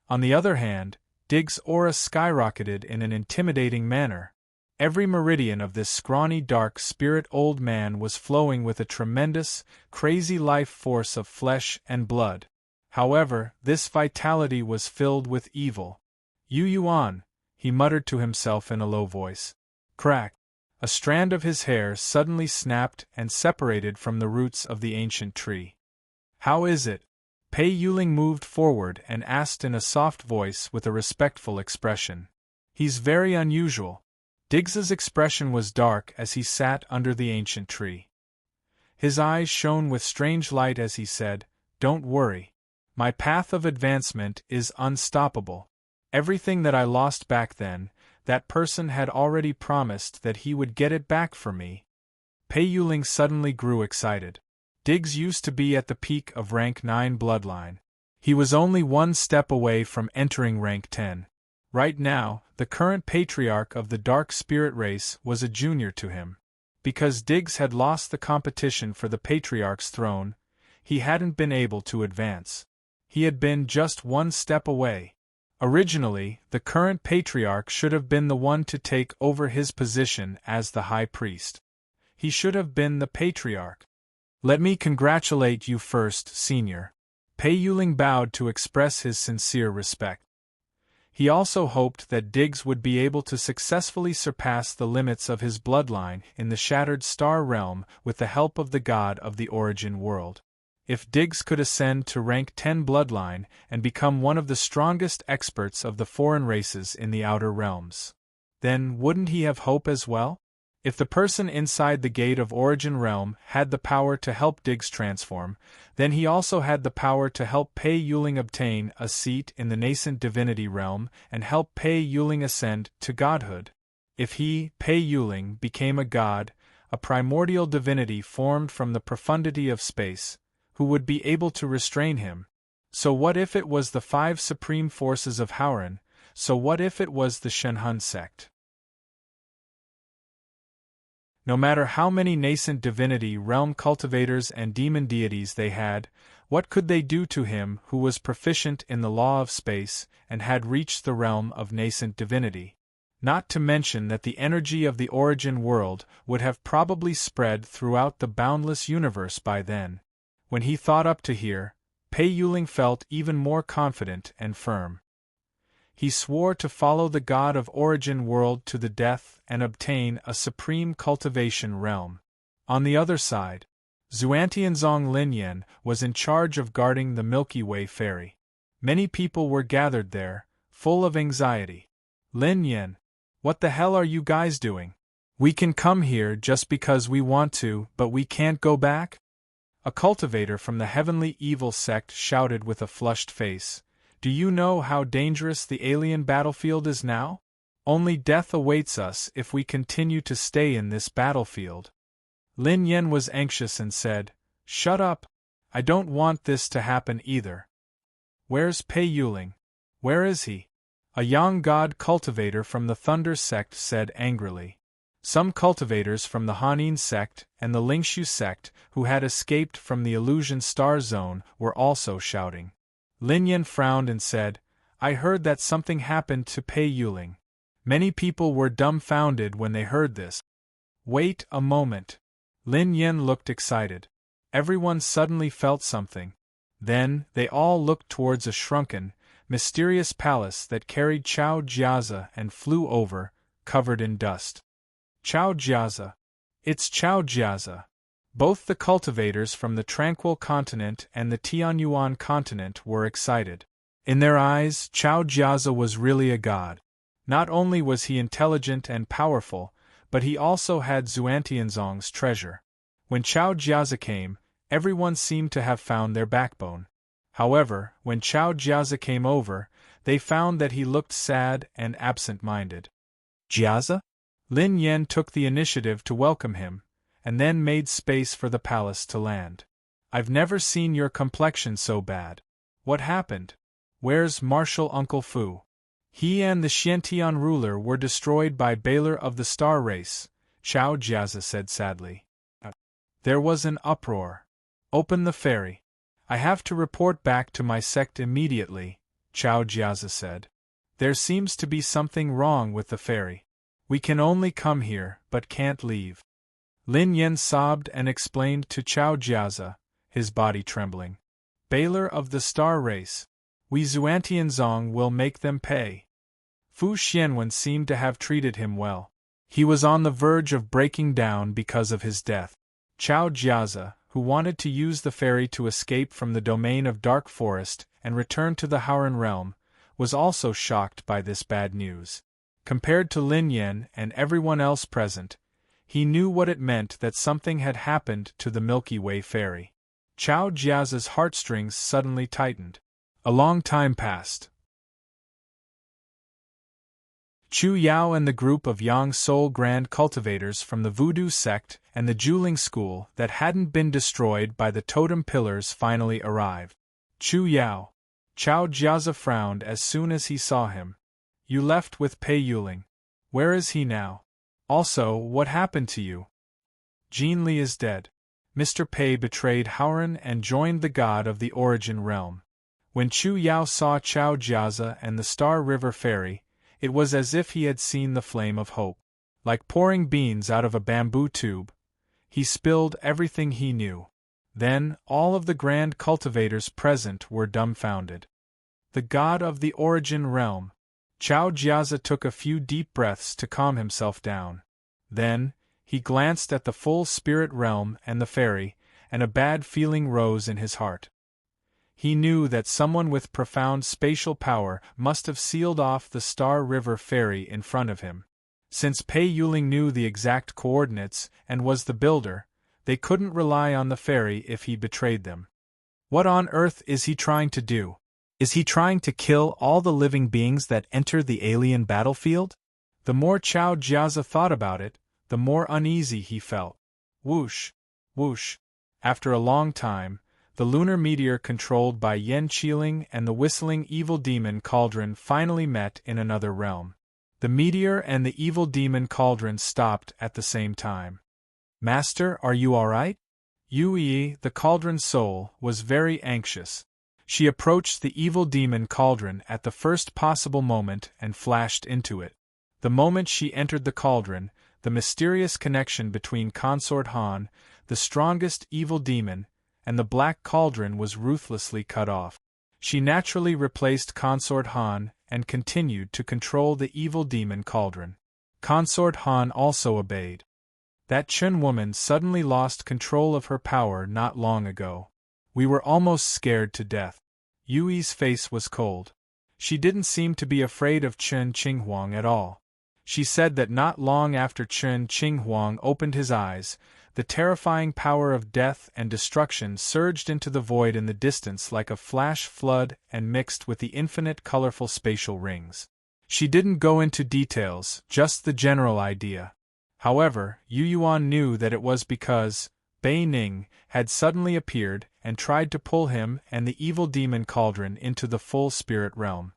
On the other hand, Diggs' aura skyrocketed in an intimidating manner. Every meridian of this scrawny dark spirit old man was flowing with a tremendous, crazy life force of flesh and blood. However, this vitality was filled with evil. Yu Yuan, he muttered to himself in a low voice. Crack! A strand of his hair suddenly snapped and separated from the roots of the ancient tree. How is it? Pei Yuling moved forward and asked in a soft voice with a respectful expression. He's very unusual. Diggs's expression was dark as he sat under the ancient tree. His eyes shone with strange light as he said, Don't worry. My path of advancement is unstoppable. Everything that I lost back then, that person had already promised that he would get it back for me. Pei Yuling suddenly grew excited. Diggs used to be at the peak of rank 9 bloodline. He was only one step away from entering rank 10. Right now, the current patriarch of the dark spirit race was a junior to him. Because Diggs had lost the competition for the patriarch's throne, he hadn't been able to advance. He had been just one step away. Originally, the current patriarch should have been the one to take over his position as the high priest. He should have been the patriarch. Let me congratulate you first, senior. Pei Yuling bowed to express his sincere respect. He also hoped that Diggs would be able to successfully surpass the limits of his bloodline in the Shattered Star Realm with the help of the god of the origin world. If Diggs could ascend to rank 10 bloodline and become one of the strongest experts of the foreign races in the outer realms, then wouldn't he have hope as well? If the person inside the gate of origin realm had the power to help Diggs transform, then he also had the power to help Pei Yuling obtain a seat in the nascent divinity realm and help Pei Yuling ascend to godhood. If he, Pei Yuling, became a god, a primordial divinity formed from the profundity of space, who would be able to restrain him? So what if it was the 5 supreme forces of Howren? So what if it was the Shenhun sect? No matter how many nascent divinity realm cultivators and demon deities they had, what could they do to him who was proficient in the law of space and had reached the realm of nascent divinity? Not to mention that the energy of the origin world would have probably spread throughout the boundless universe by then. When he thought up to here, Pei Yuling felt even more confident and firm. He swore to follow the god of origin world to the death and obtain a supreme cultivation realm. On the other side, Xuantianzong Linyan was in charge of guarding the Milky Way ferry. Many people were gathered there, full of anxiety. Linyan, what the hell are you guys doing? We can come here just because we want to, but we can't go back? A cultivator from the heavenly evil sect shouted with a flushed face. Do you know how dangerous the alien battlefield is now? Only death awaits us if we continue to stay in this battlefield. Lin Yen was anxious and said, Shut up. I don't want this to happen either. Where's Pei Yuling? Where is he? A young god cultivator from the Thunder sect said angrily. Some cultivators from the Hanin sect and the Lingshu sect, who had escaped from the Illusion Star Zone, were also shouting. Lin Yan frowned and said, I heard that something happened to Pei Yuling. Many people were dumbfounded when they heard this. Wait a moment. Lin Yan looked excited. Everyone suddenly felt something. Then, they all looked towards a shrunken, mysterious palace that carried Chao Jiazi and flew over, covered in dust. Chao Jiazi. It's Chao Jiazi. Both the cultivators from the Tranquil Continent and the Tianyuan Continent were excited. In their eyes, Chao Jiazi was really a god. Not only was he intelligent and powerful, but he also had Xuantianzong's treasure. When Chao Jiazi came, everyone seemed to have found their backbone. However, when Chao Jiazi came over, they found that he looked sad and absent-minded. Jiazi? Lin Yan took the initiative to welcome him, and then made space for the palace to land. I've never seen your complexion so bad. What happened? Where's Marshal Uncle Fu? He and the Xiantian ruler were destroyed by Baylor of the Star Race, Chao Jiazi said sadly. There was an uproar. Open the ferry. I have to report back to my sect immediately, Chao Jiazi said. There seems to be something wrong with the ferry. We can only come here, but can't leave. Lin Yan sobbed and explained to Chao Jiazi, his body trembling. Baylor of the Star Race. We Xuantianzong will make them pay. Fu Xianwen seemed to have treated him well. He was on the verge of breaking down because of his death. Chao Jiazi, who wanted to use the ferry to escape from the domain of Dark Forest and return to the Hauran realm, was also shocked by this bad news. Compared to Lin Yan and everyone else present, he knew what it meant that something had happened to the Milky Way ferry. Chao Jiazi's heartstrings suddenly tightened. A long time passed. Chu Yao and the group of Yang Soul Grand cultivators from the Voodoo sect and the Juling school that hadn't been destroyed by the totem pillars finally arrived. Chu Yao. Chao Jiazi frowned as soon as he saw him. You left with Pei Yuling. Where is he now? Also, what happened to you? Jin Li is dead. Mr. Pei betrayed Hauran and joined the god of the Origin realm. When Chu Yao saw Chao Jiazi and the Star River ferry, it was as if he had seen the flame of hope. Like pouring beans out of a bamboo tube, he spilled everything he knew. Then, all of the grand cultivators present were dumbfounded. The god of the Origin realm. Chao Jiazi took a few deep breaths to calm himself down. Then, he glanced at the full spirit realm and the ferry, and a bad feeling rose in his heart. He knew that someone with profound spatial power must have sealed off the Star River ferry in front of him. Since Pei Yuling knew the exact coordinates and was the builder, they couldn't rely on the ferry if he betrayed them. What on earth is he trying to do? Is he trying to kill all the living beings that enter the alien battlefield? The more Chao Jiazi thought about it, the more uneasy he felt. Whoosh! Whoosh! After a long time, the lunar meteor controlled by Yen Qiling and the whistling evil demon cauldron finally met in another realm. The meteor and the evil demon cauldron stopped at the same time. Master, are you alright? Yui, the cauldron soul, was very anxious. She approached the evil demon cauldron at the first possible moment and flashed into it. The moment she entered the cauldron, the mysterious connection between Consort Han, the strongest evil demon, and the black cauldron was ruthlessly cut off. She naturally replaced Consort Han and continued to control the evil demon cauldron. Consort Han also obeyed. That Chun woman suddenly lost control of her power not long ago. We were almost scared to death. Yui's face was cold. She didn't seem to be afraid of Chun Qinghuang at all. She said that not long after Chun Qinghuang opened his eyes, the terrifying power of death and destruction surged into the void in the distance like a flash flood and mixed with the infinite colorful spatial rings. She didn't go into details, just the general idea. However, Yu Yuan knew that it was because Bei Ning had suddenly appeared and tried to pull him and the evil demon cauldron into the full spirit realm.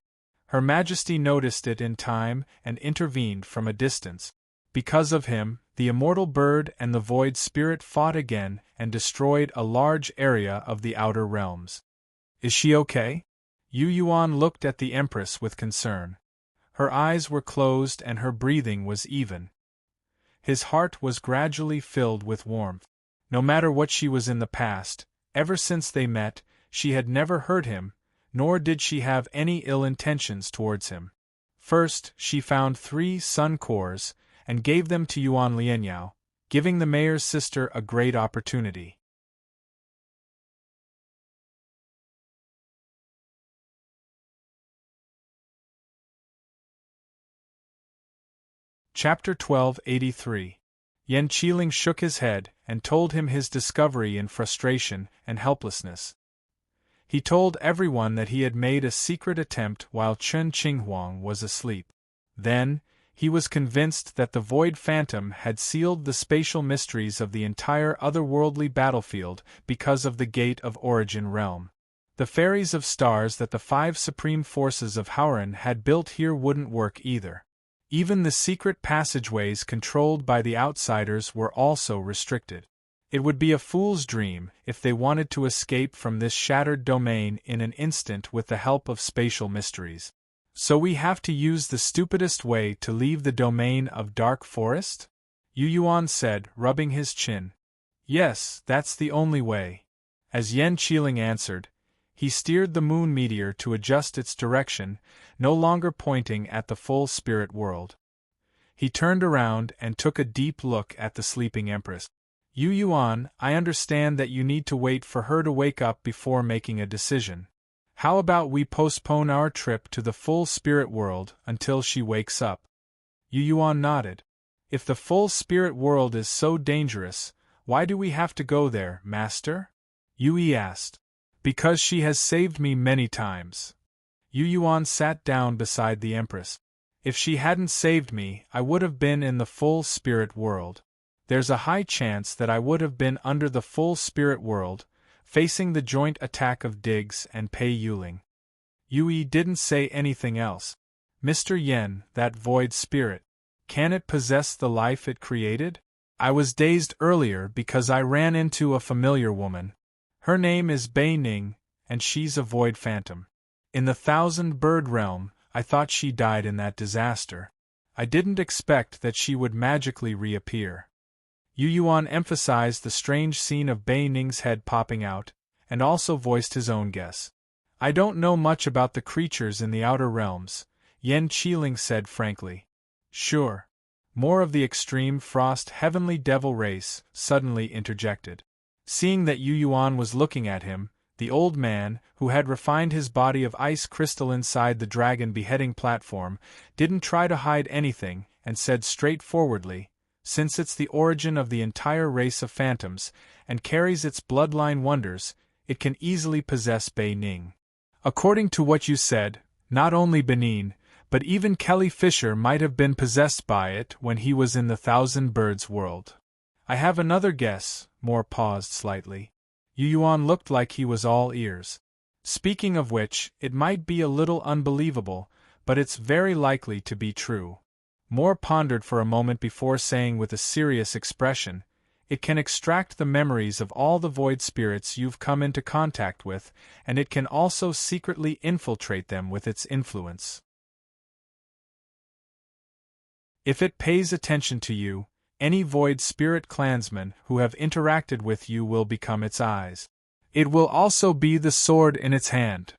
Her Majesty noticed it in time and intervened from a distance. Because of him, the immortal bird and the void spirit fought again and destroyed a large area of the outer realms. Is she okay? Yu Yuan looked at the Empress with concern. Her eyes were closed and her breathing was even. His heart was gradually filled with warmth. No matter what she was in the past, ever since they met, she had never hurt him, nor did she have any ill intentions towards him. First, she found 3 sun cores and gave them to Yuan Lianyao, giving the mayor's sister a great opportunity. Chapter 1283. Yan Qiling shook his head and told him his discovery in frustration and helplessness. He told everyone that he had made a secret attempt while Chen Qinghuang was asleep. Then, he was convinced that the Void Phantom had sealed the spatial mysteries of the entire otherworldly battlefield because of the Gate of Origin realm. The fairies of stars that the 5 supreme forces of Hauran had built here wouldn't work either. Even the secret passageways controlled by the outsiders were also restricted. It would be a fool's dream if they wanted to escape from this shattered domain in an instant with the help of spatial mysteries. So we have to use the stupidest way to leave the domain of Dark Forest? Yu Yuan said, rubbing his chin. Yes, that's the only way. As Yan Qiling answered, he steered the moon meteor to adjust its direction, no longer pointing at the full spirit world. He turned around and took a deep look at the sleeping Empress. Yu Yuan, I understand that you need to wait for her to wake up before making a decision. How about we postpone our trip to the full spirit world until she wakes up? Yu Yuan nodded. If the full spirit world is so dangerous, why do we have to go there, Master? Yui asked. Because she has saved me many times. Yu Yuan sat down beside the Empress. If she hadn't saved me, I would have been in the full spirit world. There's a high chance that I would have been under the full spirit world, facing the joint attack of Diggs and Pei Yuling. Yui didn't say anything else. Mr. Yen, that void spirit, can it possess the life it created? I was dazed earlier because I ran into a familiar woman. Her name is Bei Ning, and she's a void phantom. In the 1,000-bird realm, I thought she died in that disaster. I didn't expect that she would magically reappear. Yu Yuan emphasized the strange scene of Bei Ning's head popping out, and also voiced his own guess. I don't know much about the creatures in the outer realms, Yan Qiling said frankly. Sure. More of the extreme frost heavenly devil race, suddenly interjected. Seeing that Yu Yuan was looking at him, the old man, who had refined his body of ice crystal inside the dragon beheading platform, didn't try to hide anything, and said straightforwardly, since it's the origin of the entire race of phantoms, and carries its bloodline wonders, it can easily possess Bei Ning. According to what you said, not only Benin, but even Kelly Fisher might have been possessed by it when he was in the 1,000-birds world. I have another guess. Moore paused slightly. Yu Yuan looked like he was all ears. Speaking of which, it might be a little unbelievable, but it's very likely to be true. Moore pondered for a moment before saying with a serious expression, it can extract the memories of all the void spirits you've come into contact with, and it can also secretly infiltrate them with its influence. If it pays attention to you, any void spirit clansmen who have interacted with you will become its eyes. It will also be the sword in its hand.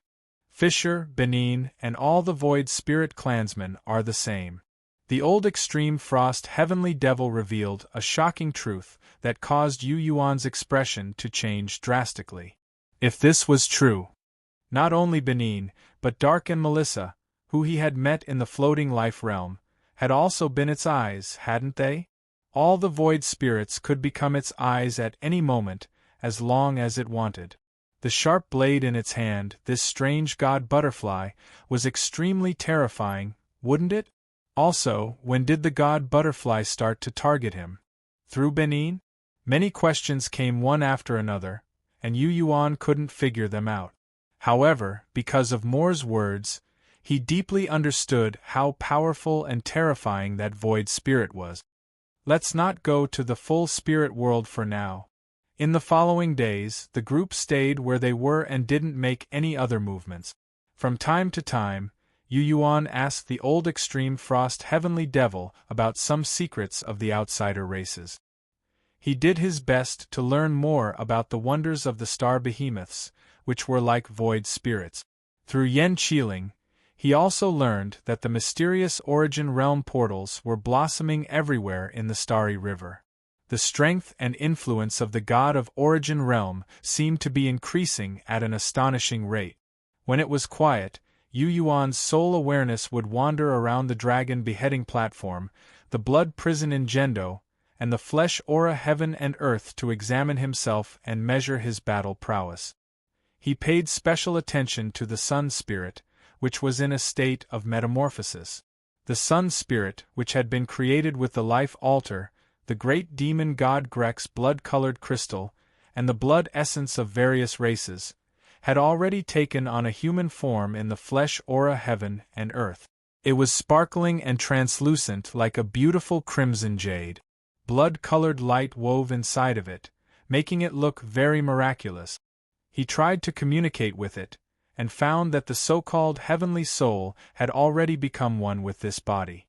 Fisher, Benin, and all the void spirit clansmen are the same. The old extreme frost heavenly devil revealed a shocking truth that caused Yu Yuan's expression to change drastically. If this was true, not only Benin, but Dark and Melissa, who he had met in the floating life realm, had also been its eyes, hadn't they? All the void spirits could become its eyes at any moment, as long as it wanted. The sharp blade in its hand, this strange god butterfly, was extremely terrifying, wouldn't it? Also, when did the god butterfly start to target him? Through Benin? Many questions came one after another, and Yu Yuan couldn't figure them out. However, because of Moore's words, he deeply understood how powerful and terrifying that void spirit was. Let's not go to the full spirit world for now. In the following days, the group stayed where they were and didn't make any other movements. From time to time, Yu Yuan asked the old Extreme Frost Heavenly Devil about some secrets of the outsider races. He did his best to learn more about the wonders of the star behemoths, which were like void spirits. Through Yen Qiling, he also learned that the mysterious Origin Realm portals were blossoming everywhere in the Starry River. The strength and influence of the god of Origin Realm seemed to be increasing at an astonishing rate. When it was quiet, Yu Yuan's soul awareness would wander around the dragon beheading platform, the blood prison in Gendo, and the flesh aura heaven and earth to examine himself and measure his battle prowess. He paid special attention to the Sun Spirit, which was in a state of metamorphosis. The Sun Spirit, which had been created with the life altar, the great demon god Grek's blood-colored crystal, and the blood essence of various races, had already taken on a human form in the flesh aura heaven and earth. It was sparkling and translucent like a beautiful crimson jade. Blood-colored light wove inside of it, making it look very miraculous. He tried to communicate with it, and found that the so-called heavenly soul had already become one with this body.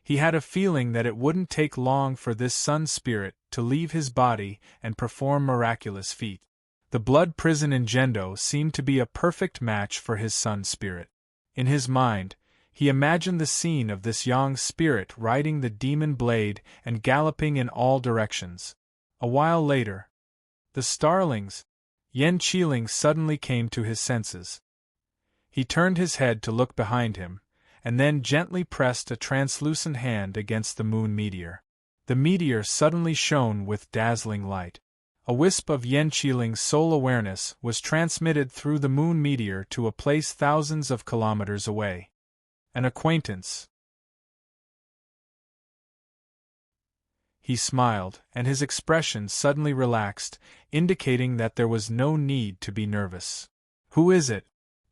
He had a feeling that it wouldn't take long for this sun spirit to leave his body and perform miraculous feats. The blood prison in Gendo seemed to be a perfect match for his sun spirit. In his mind, he imagined the scene of this young spirit riding the demon blade and galloping in all directions. A while later, the starlings, Yen Qiling suddenly came to his senses. He turned his head to look behind him, and then gently pressed a translucent hand against the moon meteor. The meteor suddenly shone with dazzling light. A wisp of Yen Qiling's soul awareness was transmitted through the moon meteor to a place thousands of kilometers away. An acquaintance. He smiled, and his expression suddenly relaxed, indicating that there was no need to be nervous. "Who is it?"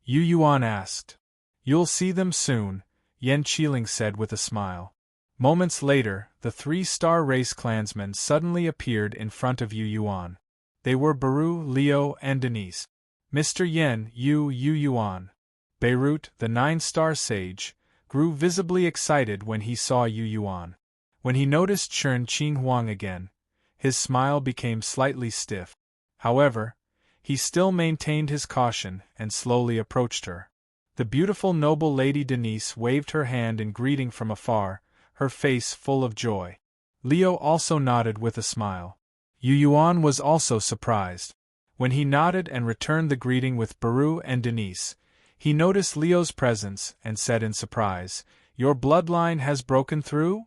Yu Yuan asked. "You'll see them soon," Yen Qiling said with a smile. Moments later, the 3 Star Race clansmen suddenly appeared in front of Yu Yuan. They were Baru, Leo, and Denise. Mr. Yen, Yu Yuan. Beirut, the 9-star sage, grew visibly excited when he saw Yu Yuan. When he noticed Chen Qinghuang again, his smile became slightly stiff. However, he still maintained his caution and slowly approached her. The beautiful noble Lady Denise waved her hand in greeting from afar, her face full of joy. Leo also nodded with a smile. Yu Yuan was also surprised. When he nodded and returned the greeting with Baru and Denise, he noticed Leo's presence and said in surprise, "Your bloodline has broken through?"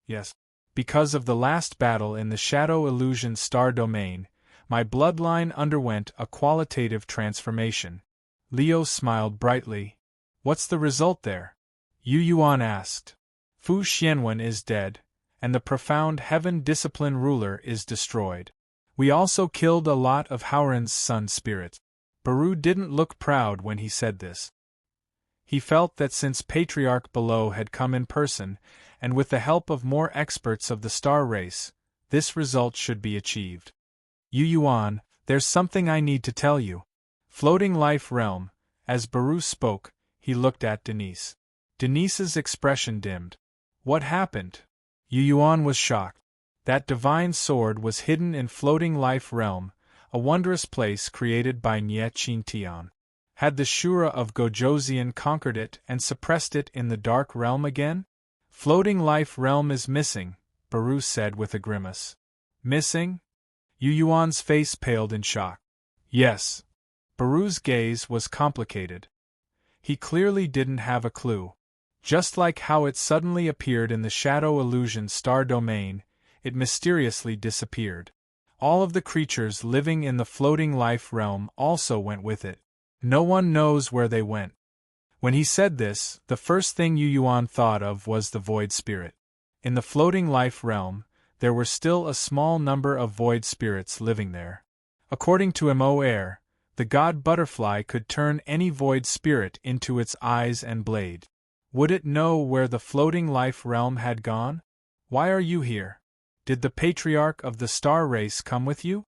"Yes. Because of the last battle in the Shadow Illusion Star Domain, my bloodline underwent a qualitative transformation." Leo smiled brightly. "What's the result there?" Yu Yuan asked. "Fu Xianwen is dead, and the profound heaven discipline ruler is destroyed. We also killed a lot of Howren's sun spirits." Baru didn't look proud when he said this. He felt that since Patriarch Below had come in person, and with the help of more experts of the star race, this result should be achieved. "Yu Yuan, there's something I need to tell you." Floating Life Realm. As Baru spoke, he looked at Denise. Denise's expression dimmed. "What happened?" Yu Yuan was shocked. That divine sword was hidden in Floating Life Realm, a wondrous place created by Nye Qingtian. Had the Shura of Gojoseon conquered it and suppressed it in the Dark Realm again? "Floating Life Realm is missing," Baru said with a grimace. "Missing?" Yu Yuan's face paled in shock. "Yes." Baru's gaze was complicated. He clearly didn't have a clue. Just like how it suddenly appeared in the Shadow Illusion Star Domain, it mysteriously disappeared. All of the creatures living in the Floating Life Realm also went with it. No one knows where they went. When he said this, the first thing Yu Yuan thought of was the Void Spirit. In the Floating Life Realm, there were still a small number of Void Spirits living there. According to Moer, the god butterfly could turn any void spirit into its eyes and blade. Would it know where the floating life realm had gone? Why are you here? Did the patriarch of the star race come with you?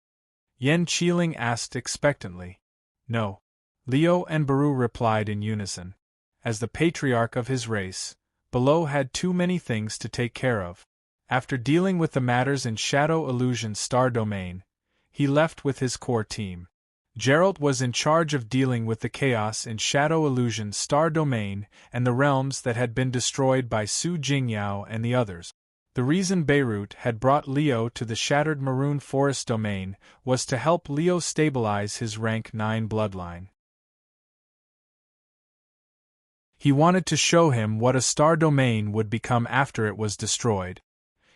Yen Qiling asked expectantly. No. Leo and Baru replied in unison. As the patriarch of his race, Below had too many things to take care of. After dealing with the matters in Shadow Illusion's star domain, he left with his core team. Gerald was in charge of dealing with the chaos in Shadow Illusion's star domain and the realms that had been destroyed by Su Jingyao and the others. The reason Beirut had brought Leo to the Shattered Maroon Forest domain was to help Leo stabilize his rank 9 bloodline. He wanted to show him what a star domain would become after it was destroyed.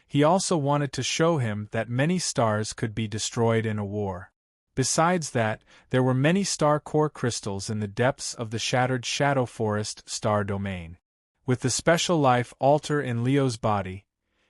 He also wanted to show him that many stars could be destroyed in a war. Besides that, there were many star core crystals in the depths of the shattered Shadow Forest star domain. With the special life altar in Leo's body,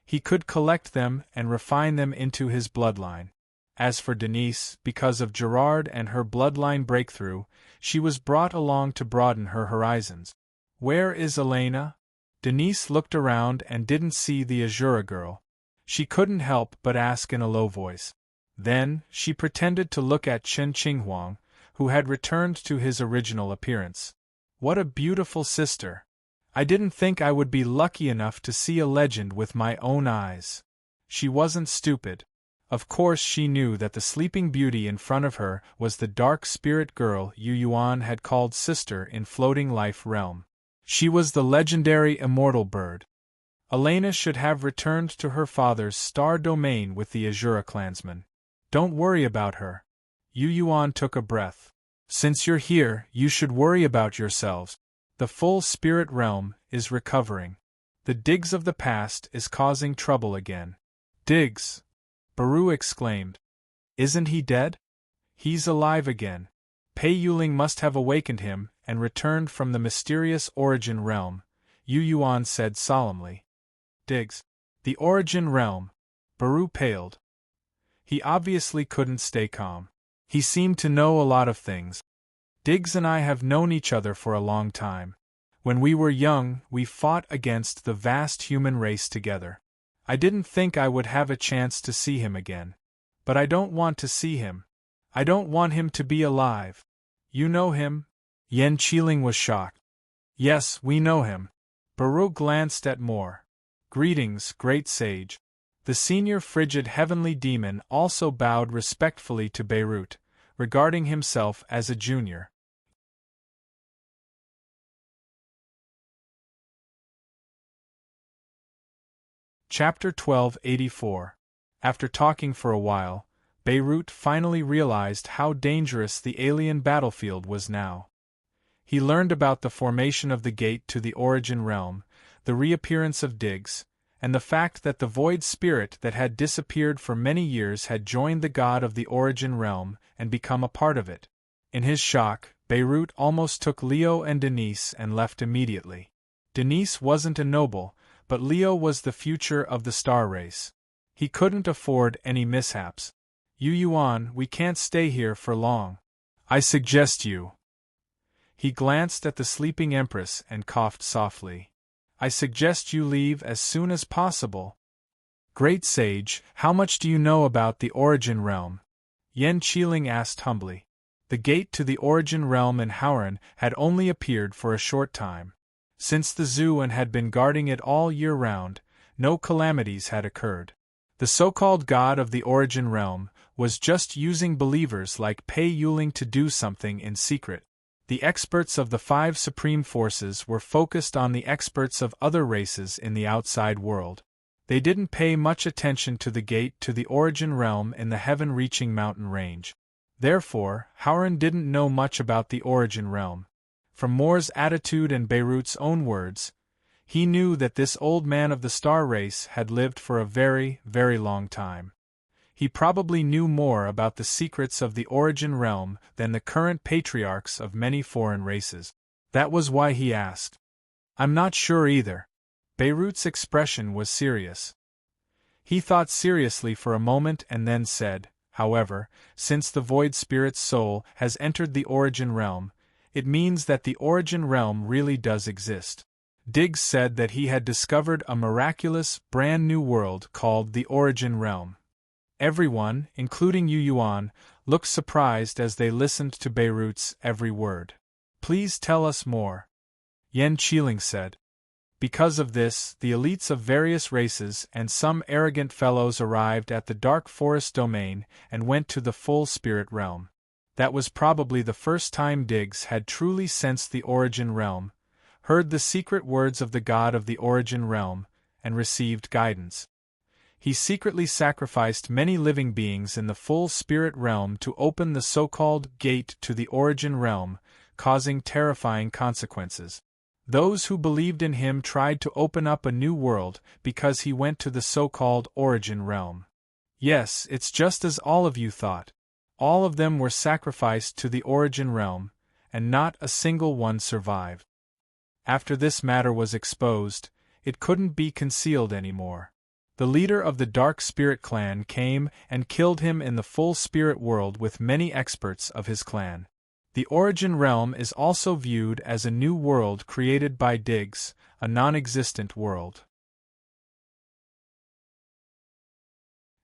he could collect them and refine them into his bloodline. As for Denise, because of Gerard and her bloodline breakthrough, she was brought along to broaden her horizons. Where is Elena? Denise looked around and didn't see the Azura girl. She couldn't help but ask in a low voice. Then, she pretended to look at Chen Qinghuang, who had returned to his original appearance. What a beautiful sister! I didn't think I would be lucky enough to see a legend with my own eyes. She wasn't stupid. Of course she knew that the sleeping beauty in front of her was the dark spirit girl Yu Yuan had called sister in Floating Life Realm. She was the legendary immortal bird. Elena should have returned to her father's star domain with the Azura clansmen. Don't worry about her. Yu Yuan took a breath. Since you're here, you should worry about yourselves. The full spirit realm is recovering. The Diggs of the past is causing trouble again. Diggs! Baru exclaimed. Isn't he dead? He's alive again. Pei Yuling must have awakened him and returned from the mysterious origin realm, Yu Yuan said solemnly. Diggs. The origin realm. Baru paled. He obviously couldn't stay calm. He seemed to know a lot of things. Diggs and I have known each other for a long time. When we were young, we fought against the vast human race together. I didn't think I would have a chance to see him again. But I don't want to see him. I don't want him to be alive. You know him? Yen Qiling was shocked. Yes, we know him. Baru glanced at Moore. Greetings, great sage. The senior frigid heavenly demon also bowed respectfully to Beirut, regarding himself as a junior. Chapter 1284. After talking for a while, Beirut finally realized how dangerous the alien battlefield was now. He learned about the formation of the gate to the origin realm, the reappearance of Diggs, and the fact that the void spirit that had disappeared for many years had joined the god of the origin realm and become a part of it. In his shock, Beirut almost took Leo and Denise and left immediately. Denise wasn't a noble, but Leo was the future of the star race. He couldn't afford any mishaps. Yu Yuan, we can't stay here for long. I suggest you. He glanced at the sleeping empress and coughed softly. I suggest you leave as soon as possible. Great sage, how much do you know about the origin realm? Yen Qiling asked humbly. The gate to the origin realm in Howran had only appeared for a short time. Since the Zuan had been guarding it all year round, no calamities had occurred. The so-called god of the origin realm was just using believers like Pei Yuling to do something in secret. The experts of the 5 supreme forces were focused on the experts of other races in the outside world. They didn't pay much attention to the gate to the origin realm in the heaven-reaching mountain range. Therefore, Howran didn't know much about the origin realm. From Moore's attitude and Beirut's own words, he knew that this old man of the star race had lived for a very, very long time. He probably knew more about the secrets of the origin realm than the current patriarchs of many foreign races. That was why he asked. I'm not sure either. Beirut's expression was serious. He thought seriously for a moment and then said, However, since the Void Spirit's soul has entered the Origin Realm, it means that the Origin Realm really does exist. Diggs said that he had discovered a miraculous, brand new world called the Origin Realm. Everyone, including Yu Yuan, looked surprised as they listened to Beirut's every word. "Please tell us more," Yen Qiling said. Because of this, the elites of various races and some arrogant fellows arrived at the Dark Forest domain and went to the Full Spirit Realm. That was probably the first time Diggs had truly sensed the Origin Realm, heard the secret words of the God of the Origin Realm, and received guidance. He secretly sacrificed many living beings in the Full Spirit Realm to open the so-called gate to the Origin Realm, causing terrifying consequences. Those who believed in him tried to open up a new world because he went to the so-called Origin Realm. Yes, it's just as all of you thought. All of them were sacrificed to the Origin Realm, and not a single one survived. After this matter was exposed, it couldn't be concealed anymore. The leader of the Dark Spirit clan came and killed him in the Full Spirit world with many experts of his clan. The Origin Realm is also viewed as a new world created by Diggs, a non-existent world.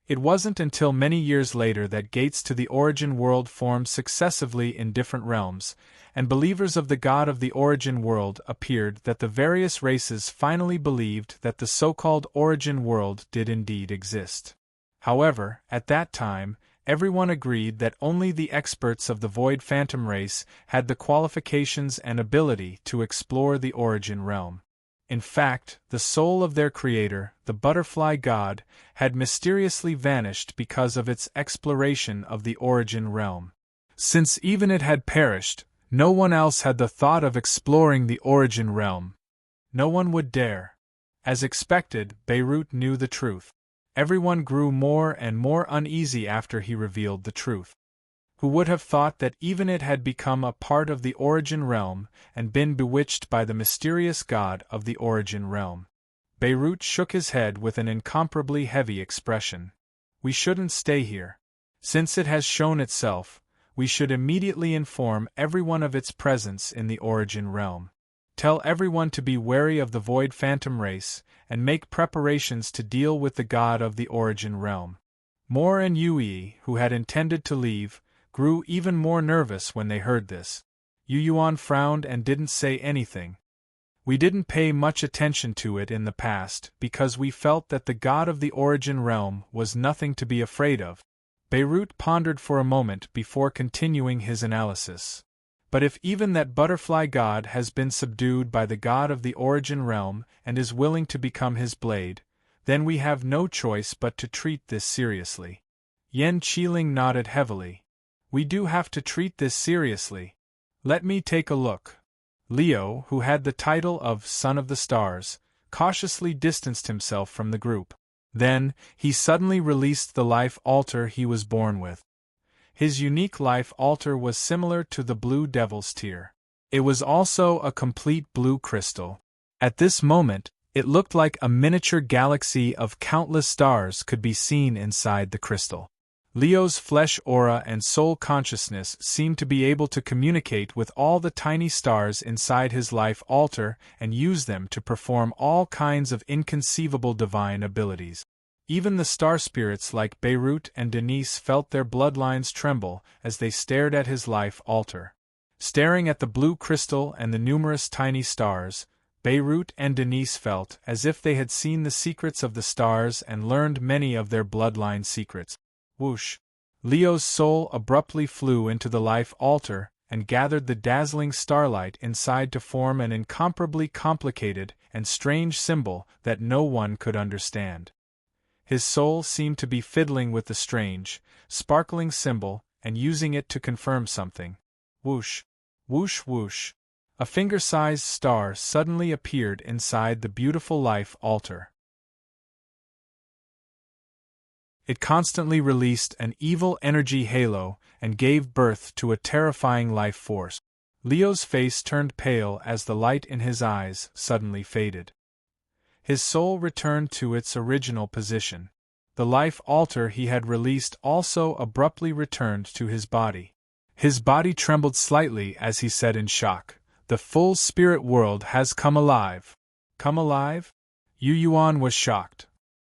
It wasn't until many years later that gates to the Origin world formed successively in different realms, and believers of the God of the Origin world appeared that the various races finally believed that the so-called Origin world did indeed exist. However, at that time, everyone agreed that only the experts of the Void Phantom race had the qualifications and ability to explore the Origin realm. In fact, the soul of their creator, the Butterfly God, had mysteriously vanished because of its exploration of the Origin realm. Since even it had perished, no one else had the thought of exploring the Origin realm. No one would dare. As expected, Beirut knew the truth. Everyone grew more and more uneasy after he revealed the truth. Who would have thought that even it had become a part of the Origin realm and been bewitched by the mysterious God of the Origin realm? Beirut shook his head with an incomparably heavy expression. "We shouldn't stay here. Since it has shown itself, we should immediately inform everyone of its presence in the Origin realm. Tell everyone to be wary of the Void Phantom race, and make preparations to deal with the God of the Origin realm." Moore and Yui, who had intended to leave, grew even more nervous when they heard this. Yu Yuan frowned and didn't say anything. "We didn't pay much attention to it in the past because we felt that the God of the Origin realm was nothing to be afraid of." Beirut pondered for a moment before continuing his analysis. "But if even that Butterfly God has been subdued by the God of the Origin realm and is willing to become his blade, then we have no choice but to treat this seriously." Yen Qiling nodded heavily. "We do have to treat this seriously. Let me take a look." Leo, who had the title of Son of the Stars, cautiously distanced himself from the group. Then, he suddenly released the life altar he was born with. His unique life altar was similar to the Blue Devil's Tear. It was also a complete blue crystal. At this moment, it looked like a miniature galaxy of countless stars could be seen inside the crystal. Leo's flesh aura and soul consciousness seemed to be able to communicate with all the tiny stars inside his life altar and use them to perform all kinds of inconceivable divine abilities. Even the star spirits like Beirut and Denise felt their bloodlines tremble as they stared at his life altar. Staring at the blue crystal and the numerous tiny stars, Beirut and Denise felt as if they had seen the secrets of the stars and learned many of their bloodline secrets. Whoosh! Leo's soul abruptly flew into the life altar and gathered the dazzling starlight inside to form an incomparably complicated and strange symbol that no one could understand. His soul seemed to be fiddling with the strange, sparkling symbol and using it to confirm something. Whoosh! Whoosh whoosh! A finger-sized star suddenly appeared inside the beautiful life altar. It constantly released an evil energy halo and gave birth to a terrifying life force. Leo's face turned pale as the light in his eyes suddenly faded. His soul returned to its original position. The life altar he had released also abruptly returned to his body. His body trembled slightly as he said in shock, "The full spirit world has come alive." Come alive? Yu Yuan was shocked.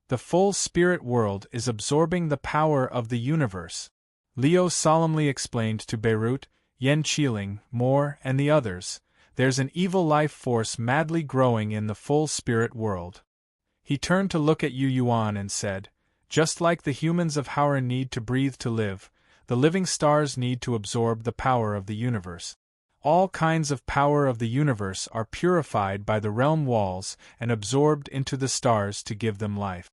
The full spirit world is absorbing the power of the universe. Liu solemnly explained to Beirut, Yan Qiling, Moore, and the others, there's an evil life force madly growing in the full spirit world. He turned to look at Yu Yuan and said, just like the humans of Howren need to breathe to live, the living stars need to absorb the power of the universe. All kinds of power of the universe are purified by the realm walls and absorbed into the stars to give them life.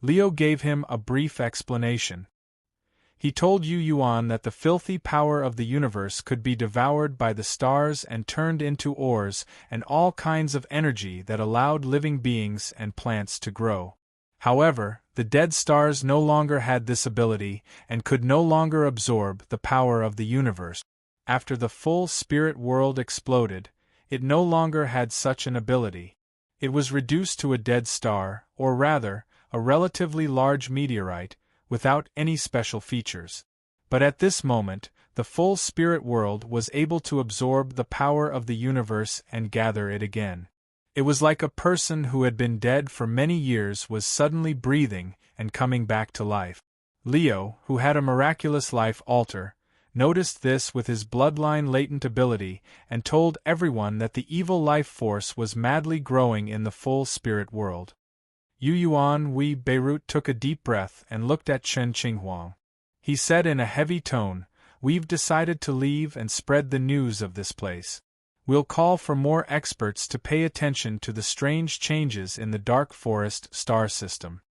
Liu gave him a brief explanation. He told Yu Yuan that the filthy power of the universe could be devoured by the stars and turned into ores and all kinds of energy that allowed living beings and plants to grow. However, the dead stars no longer had this ability and could no longer absorb the power of the universe. After the full spirit world exploded, it no longer had such an ability. It was reduced to a dead star, or rather, a relatively large meteorite, without any special features. But at this moment, the full spirit world was able to absorb the power of the universe and gather it again. It was like a person who had been dead for many years was suddenly breathing and coming back to life. Leo, who had a miraculous life altar, noticed this with his bloodline latent ability and told everyone that the evil life force was madly growing in the full spirit world. Yu Yuan Beirut took a deep breath and looked at Chen Qinghuang. He said in a heavy tone, "We've decided to leave and spread the news of this place. We'll call for more experts to pay attention to the strange changes in the dark forest star system."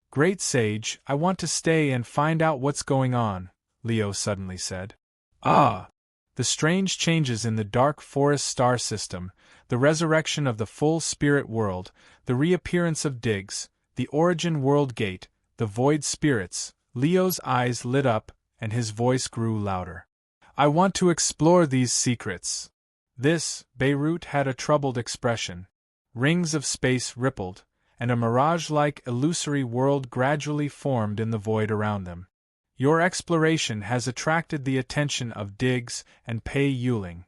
"Great sage, I want to stay and find out what's going on," Leo suddenly said. "Ah! The strange changes in the dark forest star system, the resurrection of the full spirit world, the reappearance of Diggs, the origin world gate, the void spirits." Leo's eyes lit up, and his voice grew louder. "I want to explore these secrets." This, Beirut had a troubled expression. Rings of space rippled, and a mirage-like illusory world gradually formed in the void around them. "Your exploration has attracted the attention of Diggs and Pei Yuling."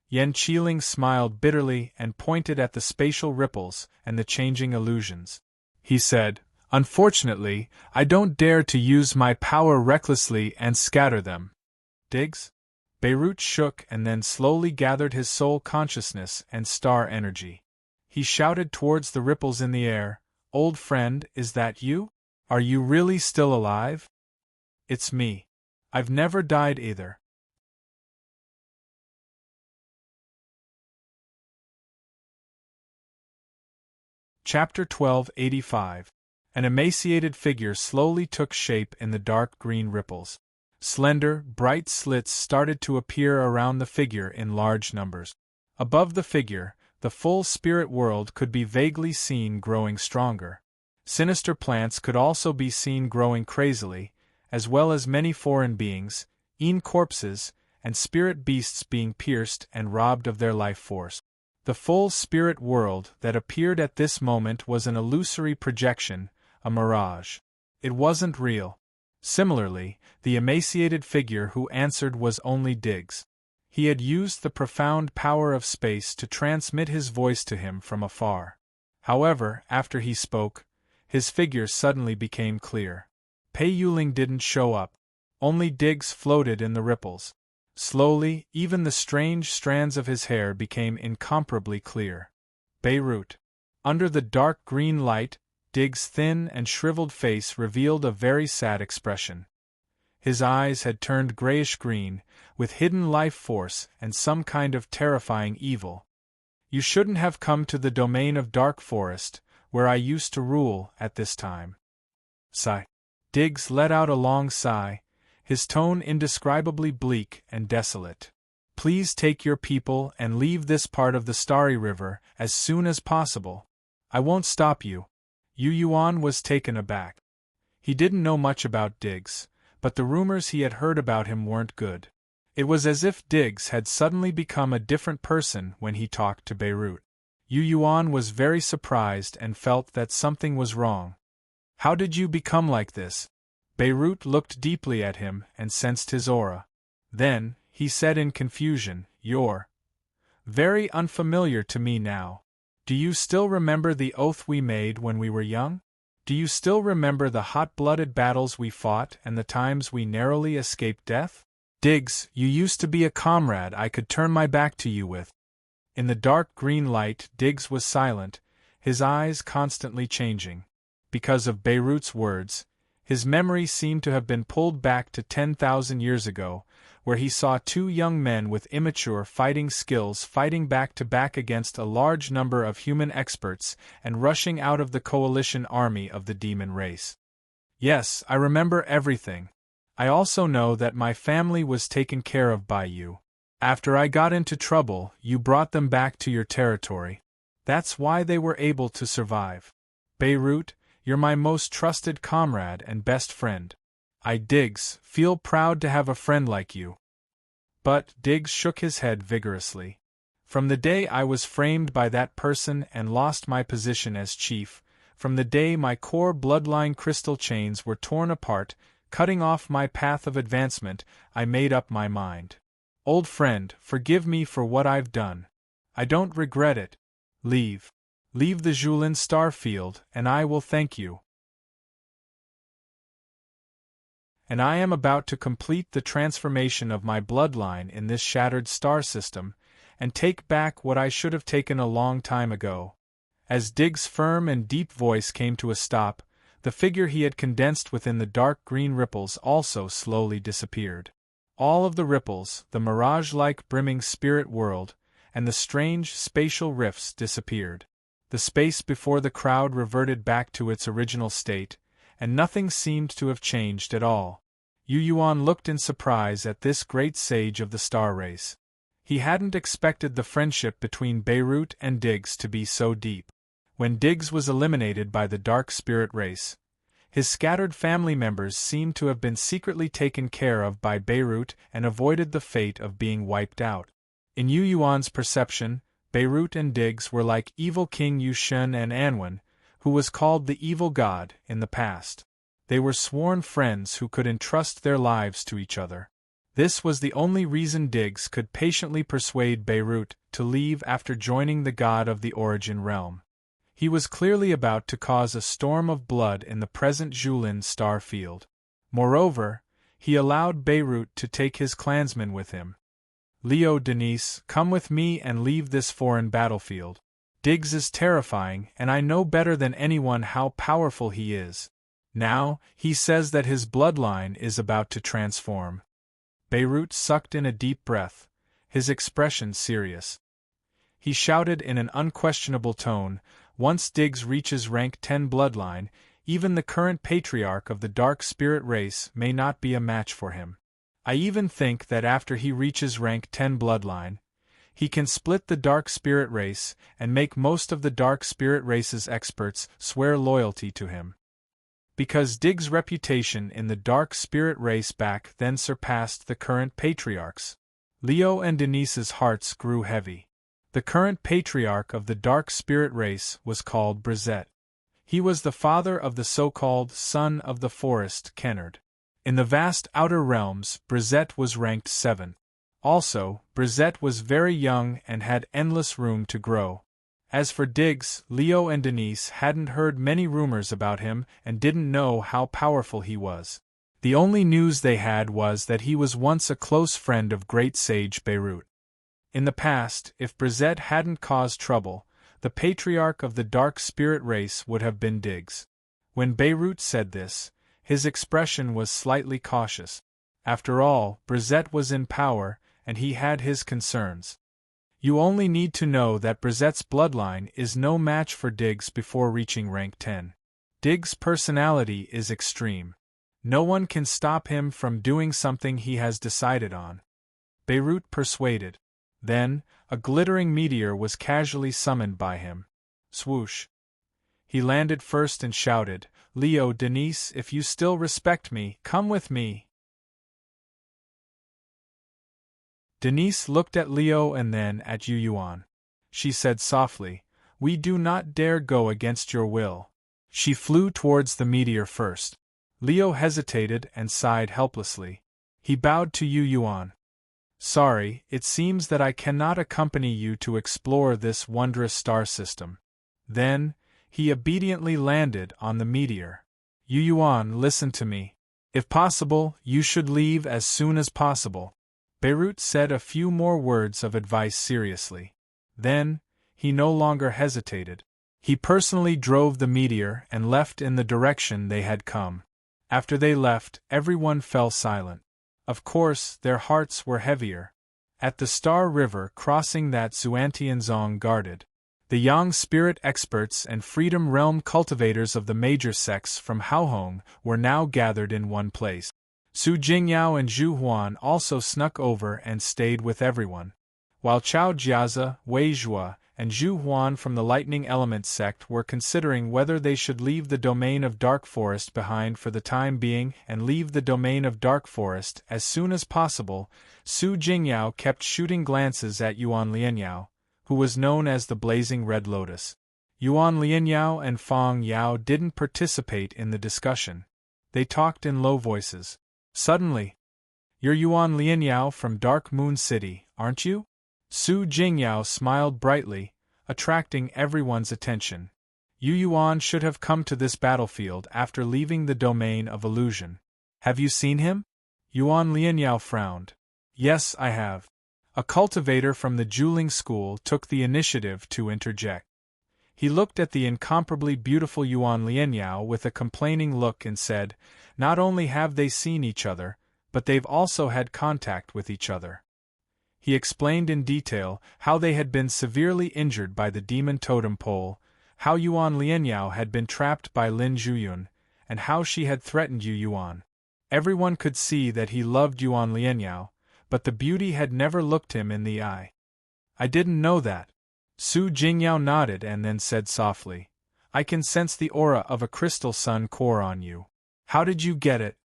Yan Qiling smiled bitterly and pointed at the spatial ripples and the changing illusions. He said, "Unfortunately, I don't dare to use my power recklessly and scatter them." "Diggs?" Beirut shook and then slowly gathered his soul consciousness and star energy. He shouted towards the ripples in the air, "Old friend, is that you? Are you really still alive?" "It's me. I've never died either." Chapter 1285. An emaciated figure slowly took shape in the dark green ripples. Slender, bright slits started to appear around the figure in large numbers. Above the figure, the full spirit world could be vaguely seen growing stronger. Sinister plants could also be seen growing crazily, as well as many foreign beings, corpses, and spirit beasts being pierced and robbed of their life force. The full spirit world that appeared at this moment was an illusory projection, a mirage. It wasn't real. Similarly, the emaciated figure who answered was only Diggs. He had used the profound power of space to transmit his voice to him from afar. However, after he spoke, his figure suddenly became clear. Pei Yuling didn't show up. Only Diggs floated in the ripples. Slowly, even the strange strands of his hair became incomparably clear. Beirut. Under the dark green light, Diggs' thin and shriveled face revealed a very sad expression. His eyes had turned grayish-green, with hidden life force and some kind of terrifying evil. "You shouldn't have come to the domain of dark forest, where I used to rule at this time." Sigh. Diggs let out a long sigh, his tone indescribably bleak and desolate. "Please take your people and leave this part of the Starry River as soon as possible. I won't stop you." Yu Yuan was taken aback. He didn't know much about Diggs, but the rumors he had heard about him weren't good. It was as if Diggs had suddenly become a different person when he talked to Beirut. Yu Yuan was very surprised and felt that something was wrong. How did you become like this? Beirut looked deeply at him and sensed his aura. Then, he said in confusion, You're very unfamiliar to me now. Do you still remember the oath we made when we were young? Do you still remember the hot-blooded battles we fought and the times we narrowly escaped death? Diggs, you used to be a comrade I could turn my back to you with. In the dark green light, Diggs was silent, his eyes constantly changing. Because of Beirut's words, his memory seemed to have been pulled back to 10,000 years ago, where he saw two young men with immature fighting skills fighting back to back against a large number of human experts and rushing out of the coalition army of the demon race. Yes, I remember everything. I also know that my family was taken care of by you. After I got into trouble, you brought them back to your territory. That's why they were able to survive. Beirut, you're my most trusted comrade and best friend. I, Diggs, feel proud to have a friend like you. But Diggs shook his head vigorously. From the day I was framed by that person and lost my position as chief, from the day my core bloodline crystal chains were torn apart, cutting off my path of advancement, I made up my mind. Old friend, forgive me for what I've done. I don't regret it. Leave. Leave the Julin star field, and I will thank you. And I am about to complete the transformation of my bloodline in this shattered star system, and take back what I should have taken a long time ago. As Diggs' firm and deep voice came to a stop, the figure he had condensed within the dark green ripples also slowly disappeared. All of the ripples, the mirage-like brimming spirit world, and the strange spatial rifts disappeared. The space before the crowd reverted back to its original state, and nothing seemed to have changed at all. Yu Yuan looked in surprise at this great sage of the star race. He hadn't expected the friendship between Beirut and Diggs to be so deep. When Diggs was eliminated by the dark spirit race, his scattered family members seemed to have been secretly taken care of by Beirut and avoided the fate of being wiped out. In Yu Yuan's perception, Beirut and Diggs were like evil King Yushun and Anwen, who was called the Evil God in the past. They were sworn friends who could entrust their lives to each other. This was the only reason Diggs could patiently persuade Beirut to leave after joining the god of the Origin realm. He was clearly about to cause a storm of blood in the present Julin star field. Moreover, he allowed Beirut to take his clansmen with him. Leo, Denise, come with me and leave this foreign battlefield. Diggs is terrifying, and I know better than anyone how powerful he is. Now, he says that his bloodline is about to transform. Beirut sucked in a deep breath, his expression serious. He shouted in an unquestionable tone, once Diggs reaches rank 10 bloodline, even the current patriarch of the dark spirit race may not be a match for him. I even think that after he reaches rank 10 bloodline, he can split the dark spirit race and make most of the dark spirit race's experts swear loyalty to him. Because Diggs' reputation in the dark spirit race back then surpassed the current patriarchs. Leo and Denise's hearts grew heavy. The current patriarch of the dark spirit race was called Brizet. He was the father of the so-called son of the forest, Kennard. In the vast outer realms, Brizet was ranked 7. Also, Brizet was very young and had endless room to grow. As for Diggs, Leo and Denise hadn't heard many rumors about him and didn't know how powerful he was. The only news they had was that he was once a close friend of great sage Beirut. In the past, if Brizet hadn't caused trouble, the patriarch of the dark spirit race would have been Diggs. When Beirut said this, his expression was slightly cautious. After all, Brizet was in power, and he had his concerns. You only need to know that Brizet's bloodline is no match for Diggs before reaching rank 10. Diggs' personality is extreme. No one can stop him from doing something he has decided on. Beirut persuaded. Then, a glittering meteor was casually summoned by him. Swoosh. He landed first and shouted, Leo, Denise, if you still respect me, come with me. Denise looked at Leo and then at Yu Yuan. She said softly, We do not dare go against your will. She flew towards the meteor first. Leo hesitated and sighed helplessly. He bowed to Yu Yuan. Sorry, it seems that I cannot accompany you to explore this wondrous star system. Then, he obediently landed on the meteor. Yu Yuan, listen to me. If possible, you should leave as soon as possible. Beirut said a few more words of advice seriously. Then, he no longer hesitated. He personally drove the meteor and left in the direction they had come. After they left, everyone fell silent. Of course, their hearts were heavier. At the Star River crossing that Xuantianzong guarded, the Yang spirit experts and Freedom Realm cultivators of the major sects from Haohong were now gathered in one place. Su Jingyao and Zhu Huan also snuck over and stayed with everyone, while Chao Jiazi, Wei Zhua, and Zhu Huan from the Lightning Element sect were considering whether they should leave the domain of Dark Forest behind for the time being and leave the domain of Dark Forest as soon as possible. Su Jingyao kept shooting glances at Yuan Lianyao, who was known as the Blazing Red Lotus. Yuan Lianyao and Fang Yao didn't participate in the discussion. They talked in low voices. Suddenly, "You're Yuan Lianyao from Dark Moon City, aren't you?" Su Jingyao smiled brightly, attracting everyone's attention. Yu Yuan should have come to this battlefield after leaving the domain of illusion. Have you seen him? Yuan Lianyao frowned. Yes, I have. A cultivator from the Juling school took the initiative to interject. He looked at the incomparably beautiful Yuan Lianyao with a complaining look and said, "Not only have they seen each other, but they've also had contact with each other." He explained in detail how they had been severely injured by the demon totem pole, how Yuan Lianyao had been trapped by Lin Zhuyun, and how she had threatened Yu Yuan. Everyone could see that he loved Yuan Lianyao, but the beauty had never looked him in the eye. "I didn't know that." Su Jingyao nodded and then said softly, "I can sense the aura of a crystal sun core on you. How did you get it?"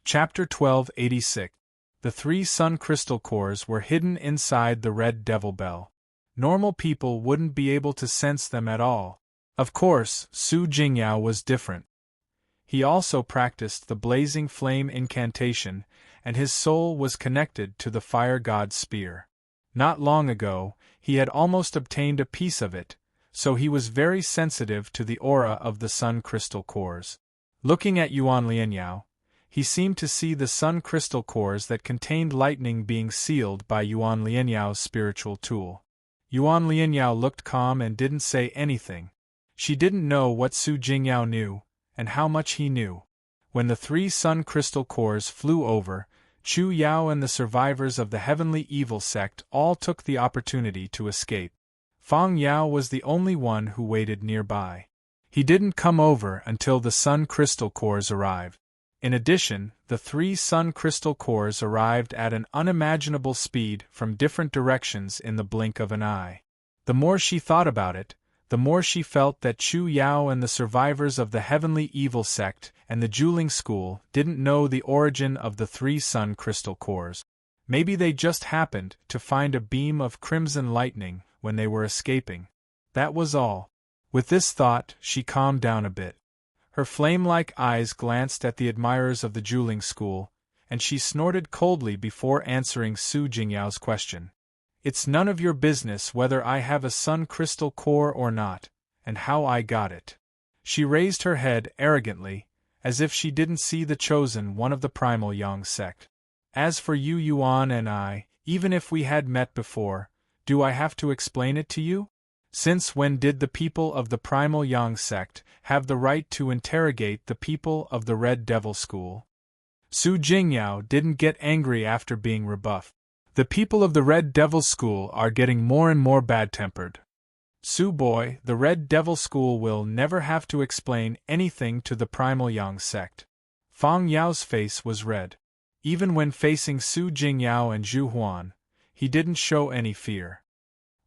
Chapter 1286. The 3 sun crystal cores were hidden inside the red devil bell. Normal people wouldn't be able to sense them at all. Of course, Su Jingyao was different. He also practiced the blazing flame incantation, and his soul was connected to the fire god's spear. Not long ago, he had almost obtained a piece of it, so he was very sensitive to the aura of the sun crystal cores. Looking at Yuan Lianyao, he seemed to see the sun crystal cores that contained lightning being sealed by Yuan Lianyao's spiritual tool. Yuan Lianyao looked calm and didn't say anything. She didn't know what Su Jingyao knew, and how much he knew. When the 3 sun crystal cores flew over, Chu Yao and the survivors of the Heavenly Evil sect all took the opportunity to escape. Fang Yao was the only one who waited nearby. He didn't come over until the sun crystal cores arrived. In addition, the 3 sun crystal cores arrived at an unimaginable speed from different directions in the blink of an eye. The more she thought about it, the more she felt that Chu Yao and the survivors of the Heavenly Evil sect and the Juling school didn't know the origin of the 3 sun crystal cores. Maybe they just happened to find a beam of crimson lightning when they were escaping. That was all. With this thought, she calmed down a bit. Her flame-like eyes glanced at the admirers of the Juling school, and she snorted coldly before answering Su Jingyao's question. "It's none of your business whether I have a sun crystal core or not, and how I got it." She raised her head arrogantly, as if she didn't see the chosen one of the primal Yang sect. "As for you Yuan and I, even if we had met before, do I have to explain it to you? Since when did the people of the primal Yang sect have the right to interrogate the people of the Red Devil school?" Su Jingyao didn't get angry after being rebuffed. "The people of the Red Devil school are getting more and more bad-tempered. Su boy, the Red Devil school will never have to explain anything to the primal Yang sect." Fang Yao's face was red. Even when facing Su Jingyao and Zhu Huan, he didn't show any fear.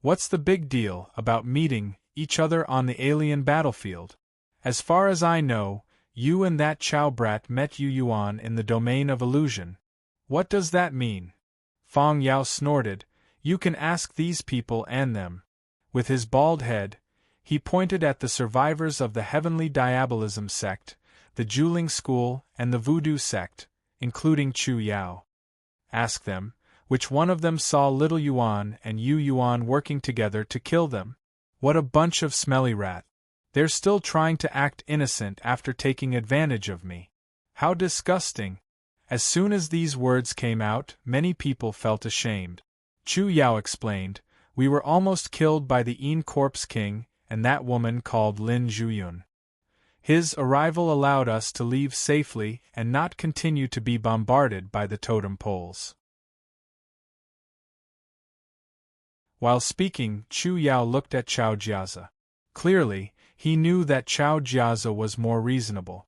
"What's the big deal about meeting each other on the alien battlefield? As far as I know, you and that Chao brat met Yu Yuan in the domain of illusion. What does that mean?" Fang Yao snorted. You can ask these people and them. With his bald head, he pointed at the survivors of the Heavenly Diabolism sect, the Juling school, and the Voodoo sect, including Chu Yao. Ask them, which one of them saw Little Yuan and Yu Yuan working together to kill them? What a bunch of smelly rat. They're still trying to act innocent after taking advantage of me. How disgusting! As soon as these words came out, many people felt ashamed. Chu Yao explained, we were almost killed by the Een Corpse King and that woman called Lin Zhuyun. His arrival allowed us to leave safely and not continue to be bombarded by the totem poles. While speaking, Chu Yao looked at Chao Jiazi. Clearly, he knew that Chao Jiazi was more reasonable.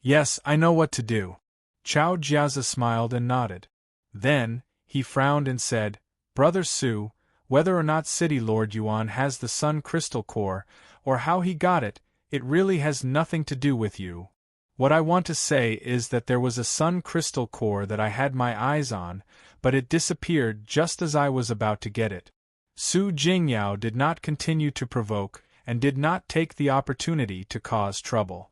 Yes, I know what to do. Chao Jiazi smiled and nodded. Then, he frowned and said, Brother Su, whether or not City Lord Yuan has the Sun Crystal Core, or how he got it, it really has nothing to do with you. What I want to say is that there was a Sun Crystal Core that I had my eyes on, but it disappeared just as I was about to get it. Su Jingyao did not continue to provoke, and did not take the opportunity to cause trouble.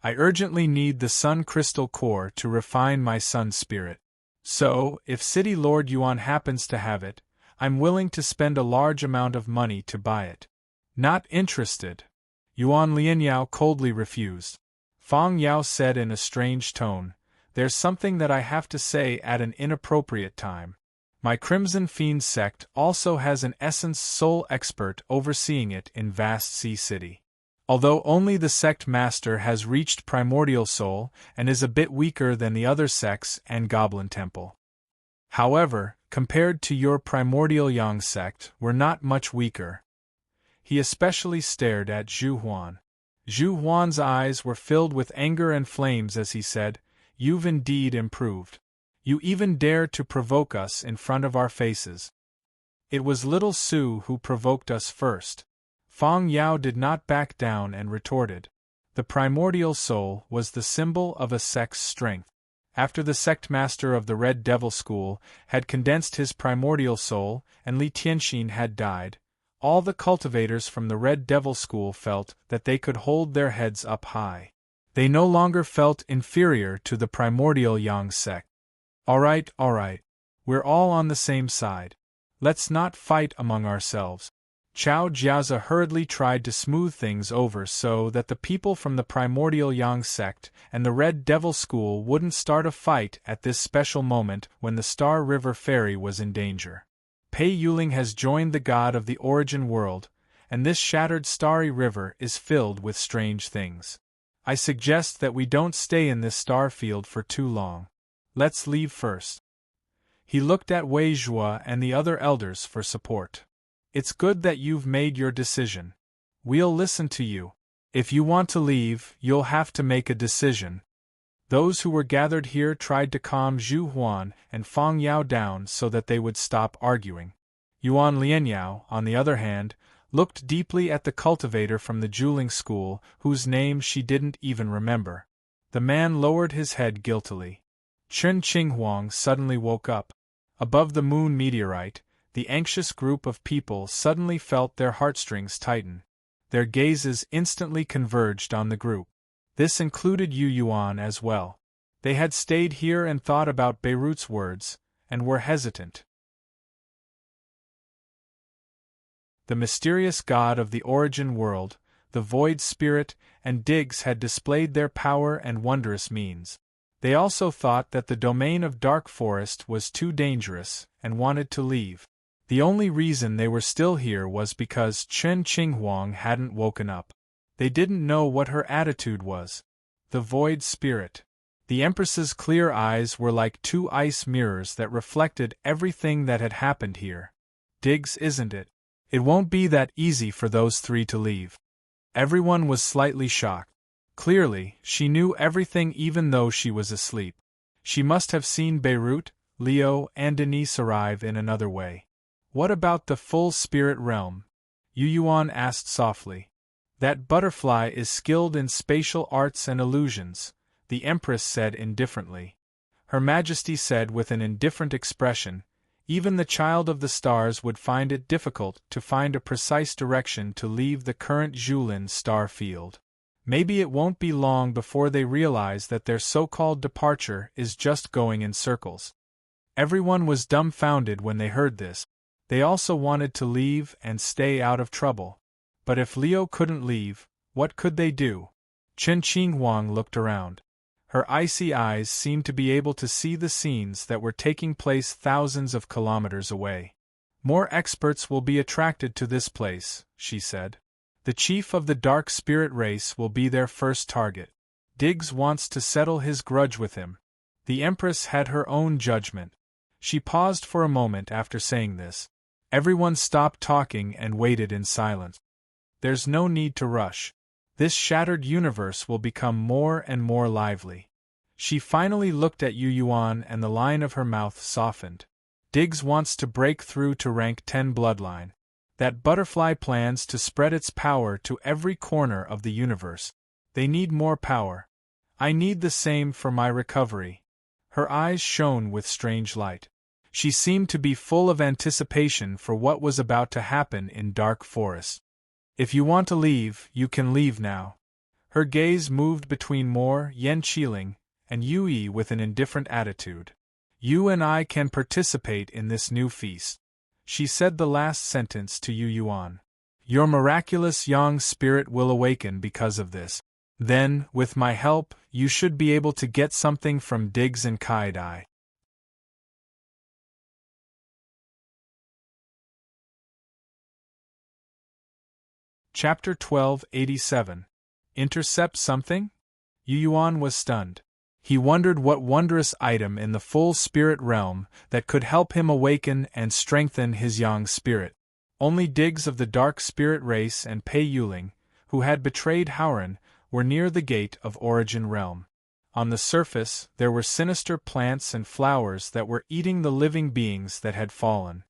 I urgently need the Sun Crystal Core to refine my Sun Spirit. So, if City Lord Yuan happens to have it, I'm willing to spend a large amount of money to buy it. Not interested. Yuan Lianyao coldly refused. Fang Yao said in a strange tone, There's something that I have to say at an inappropriate time. My Crimson Fiend sect also has an Essence Soul expert overseeing it in Vast Sea City. Although only the sect master has reached Primordial Soul and is a bit weaker than the other sects and Goblin Temple. However, compared to your Primordial Yang sect, we're not much weaker. He especially stared at Zhu Huan. Zhu Huan's eyes were filled with anger and flames as he said, You've indeed improved. You even dare to provoke us in front of our faces. It was little Su who provoked us first. Fang Yao did not back down and retorted. The primordial soul was the symbol of a sect's strength. After the sect master of the Red Devil School had condensed his primordial soul and Li Tianxin had died, all the cultivators from the Red Devil School felt that they could hold their heads up high. They no longer felt inferior to the primordial Yang sect. All right, we're all on the same side. Let's not fight among ourselves. Chao Jiazi hurriedly tried to smooth things over so that the people from the primordial Yang sect and the Red Devil School wouldn't start a fight at this special moment when the Star River Ferry was in danger. Pei Yuling has joined the god of the origin world, and this shattered starry river is filled with strange things. I suggest that we don't stay in this star field for too long. Let's leave first. He looked at Wei Zhuo and the other elders for support. It's good that you've made your decision. We'll listen to you. If you want to leave, you'll have to make a decision. Those who were gathered here tried to calm Zhu Huan and Fang Yao down so that they would stop arguing. Yuan Lianyao, on the other hand, looked deeply at the cultivator from the Juling school, whose name she didn't even remember. The man lowered his head guiltily. Chen Qinghuang suddenly woke up. Above the moon meteorite, the anxious group of people suddenly felt their heartstrings tighten. Their gazes instantly converged on the group. This included Yu Yuan as well. They had stayed here and thought about Beirut's words, and were hesitant. The mysterious god of the origin world, the void spirit, and Diggs had displayed their power and wondrous means. They also thought that the domain of Dark Forest was too dangerous, and wanted to leave. The only reason they were still here was because Chen Qinghuang hadn't woken up. They didn't know what her attitude was. The void spirit. The Empress's clear eyes were like two ice mirrors that reflected everything that had happened here. Diggs, isn't it? It won't be that easy for those three to leave. Everyone was slightly shocked. Clearly, she knew everything even though she was asleep. She must have seen Beirut, Leo, and Denise arrive in another way. What about the full spirit realm? Yu Yuan asked softly. That butterfly is skilled in spatial arts and illusions, the Empress said indifferently. Her Majesty said with an indifferent expression, Even the child of the stars would find it difficult to find a precise direction to leave the current Julin star field. Maybe it won't be long before they realize that their so-called departure is just going in circles. Everyone was dumbfounded when they heard this. They also wanted to leave and stay out of trouble. But if Leo couldn't leave, what could they do? Chen Qinghuang looked around. Her icy eyes seemed to be able to see the scenes that were taking place thousands of kilometers away. More experts will be attracted to this place, she said. The chief of the dark spirit race will be their first target. Diggs wants to settle his grudge with him. The Empress had her own judgment. She paused for a moment after saying this. Everyone stopped talking and waited in silence. There's no need to rush. This shattered universe will become more and more lively. She finally looked at Yu Yuan and the line of her mouth softened. Diggs wants to break through to rank 10 bloodline. That butterfly plans to spread its power to every corner of the universe. They need more power. I need the same for my recovery. Her eyes shone with strange light. She seemed to be full of anticipation for what was about to happen in Dark Forest. If you want to leave, you can leave now. Her gaze moved between Moore, Yen Qiling, and Yui with an indifferent attitude. You and I can participate in this new feast. She said the last sentence to Yu Yuan. Your miraculous young spirit will awaken because of this. Then, with my help, you should be able to get something from Diggs and Kaidai. Chapter 1287. Intercept something? Yu Yuan was stunned. He wondered what wondrous item in the full spirit realm that could help him awaken and strengthen his young spirit. Only Diggs of the dark spirit race and Pei Yuling, who had betrayed Howren, were near the gate of Origin Realm. On the surface, there were sinister plants and flowers that were eating the living beings that had fallen.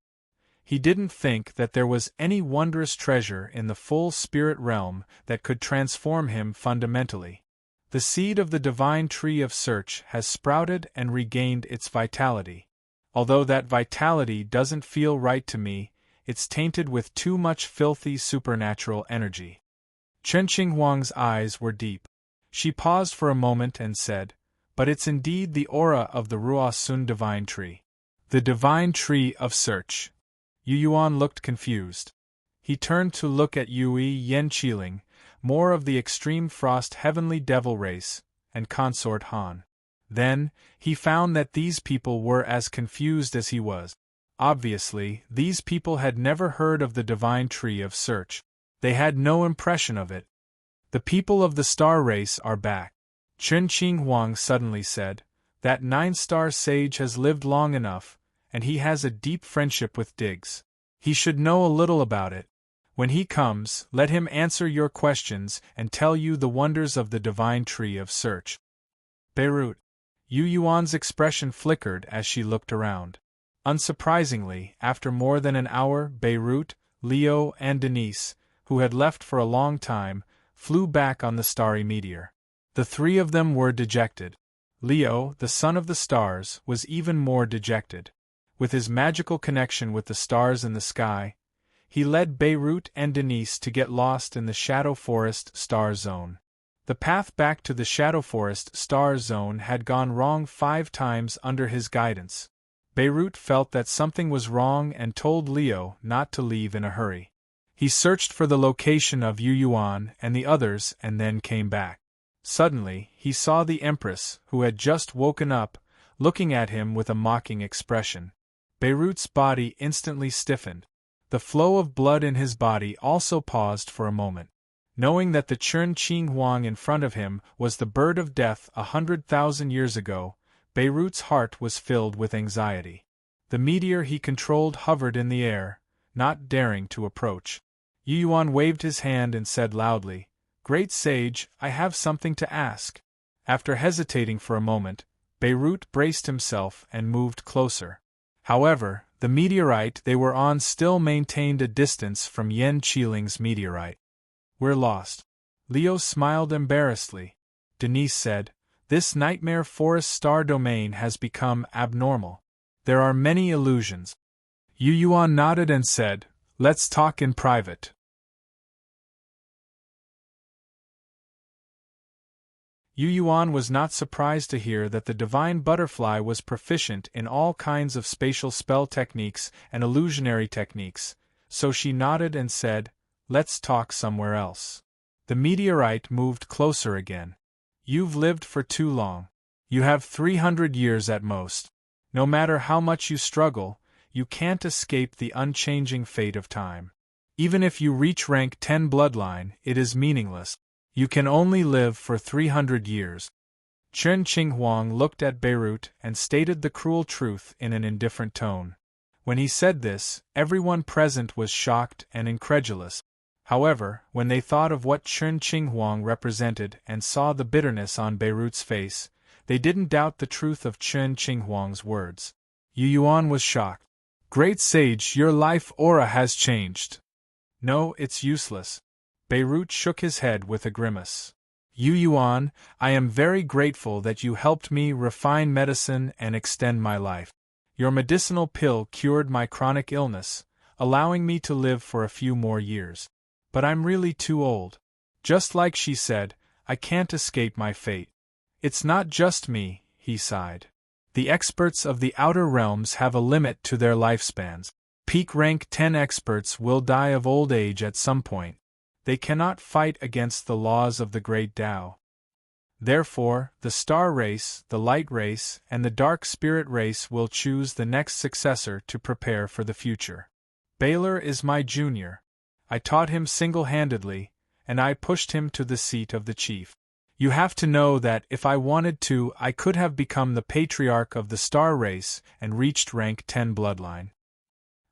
He didn't think that there was any wondrous treasure in the full spirit realm that could transform him fundamentally. The seed of the divine tree of search has sprouted and regained its vitality. Although that vitality doesn't feel right to me, it's tainted with too much filthy supernatural energy. Chen Qinghuang's eyes were deep. She paused for a moment and said, but it's indeed the aura of the Ruosun divine tree. The divine tree of search. Yu Yuan looked confused. He turned to look at Yui Yen Qiling, more of the extreme frost heavenly devil race, and consort Han. Then, he found that these people were as confused as he was. Obviously, these people had never heard of the divine tree of search. They had no impression of it. The people of the star race are back. Chen Qinghuang suddenly said, that 9-star sage has lived long enough, and he has a deep friendship with Diggs. He should know a little about it. When he comes, let him answer your questions and tell you the wonders of the divine tree of search. Beirut. Yu Yuan's expression flickered as she looked around. Unsurprisingly, after more than an hour, Beirut, Leo, and Denise, who had left for a long time, flew back on the starry meteor. The three of them were dejected. Leo, the son of the stars, was even more dejected. With his magical connection with the stars in the sky, he led Beirut and Denise to get lost in the Shadow Forest Star Zone. The path back to the Shadow Forest Star Zone had gone wrong 5 times under his guidance. Beirut felt that something was wrong and told Leo not to leave in a hurry. He searched for the location of Yu Yuan and the others and then came back. Suddenly, he saw the Empress, who had just woken up, looking at him with a mocking expression. Beirut's body instantly stiffened. The flow of blood in his body also paused for a moment. Knowing that the Chen Qinghuang in front of him was the bird of death 100,000 years ago, Beirut's heart was filled with anxiety. The meteor he controlled hovered in the air, not daring to approach. Yu Yuan waved his hand and said loudly, Great Sage, I have something to ask. After hesitating for a moment, Beirut braced himself and moved closer. However, the meteorite they were on still maintained a distance from Yen Qiling's meteorite. We're lost. Leo smiled embarrassedly. Denise said, This nightmare forest star domain has become abnormal. There are many illusions. Yu Yuan nodded and said, "Let's talk in private." Yu Yuan was not surprised to hear that the divine butterfly was proficient in all kinds of spatial spell techniques and illusionary techniques, so she nodded and said, "Let's talk somewhere else." The meteorite moved closer again. "You've lived for too long. You have 300 years at most. No matter how much you struggle, you can't escape the unchanging fate of time. Even if you reach rank 10 bloodline, it is meaningless. You can only live for 300 years. Chen Qinghuang looked at Beirut and stated the cruel truth in an indifferent tone. When he said this, everyone present was shocked and incredulous. However, when they thought of what Chen Qinghuang represented and saw the bitterness on Beirut's face, they didn't doubt the truth of Chen Qinghuang's words. Yu Yuan was shocked. "Great sage, your life aura has changed." "No, it's useless." Beirut shook his head with a grimace. "Yu Yuan, I am very grateful that you helped me refine medicine and extend my life. Your medicinal pill cured my chronic illness, allowing me to live for a few more years. But I'm really too old. Just like she said, I can't escape my fate." "It's not just me," he sighed. "The experts of the outer realms have a limit to their lifespans. Peak rank 10 experts will die of old age at some point. They cannot fight against the laws of the great Tao. Therefore, the star race, the light race, and the dark spirit race will choose the next successor to prepare for the future. Baylor is my junior. I taught him single-handedly, and I pushed him to the seat of the chief. You have to know that if I wanted to, I could have become the patriarch of the star race and reached rank 10 bloodline.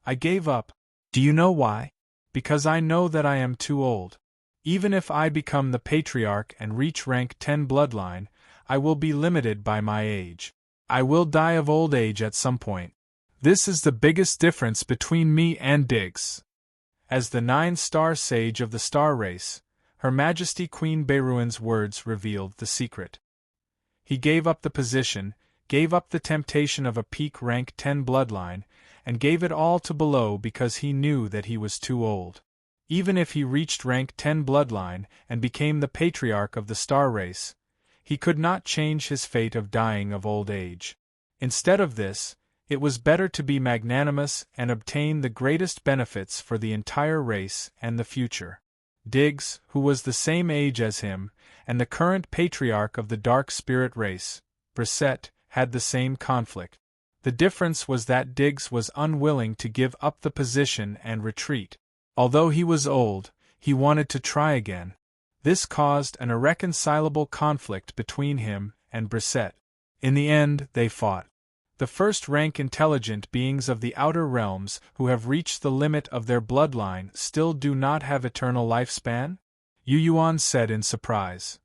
I gave up. Do you know why? Because I know that I am too old. Even if I become the patriarch and reach rank 10 bloodline, I will be limited by my age. I will die of old age at some point. This is the biggest difference between me and Diggs." As the 9-star sage of the star race, Her Majesty Queen Beiruan's words revealed the secret. He gave up the position, gave up the temptation of a peak rank 10 bloodline, and gave it all to below because he knew that he was too old. Even if he reached rank 10 bloodline and became the patriarch of the star race, he could not change his fate of dying of old age. Instead of this, it was better to be magnanimous and obtain the greatest benefits for the entire race and the future. Diggs, who was the same age as him, and the current patriarch of the dark spirit race, Brissette, had the same conflict. The difference was that Diggs was unwilling to give up the position and retreat. Although he was old, he wanted to try again. This caused an irreconcilable conflict between him and Brissette. In the end, they fought. The first-rank intelligent beings of the outer realms who have reached the limit of their bloodline still do not have eternal lifespan? Yu Yuan said in surprise.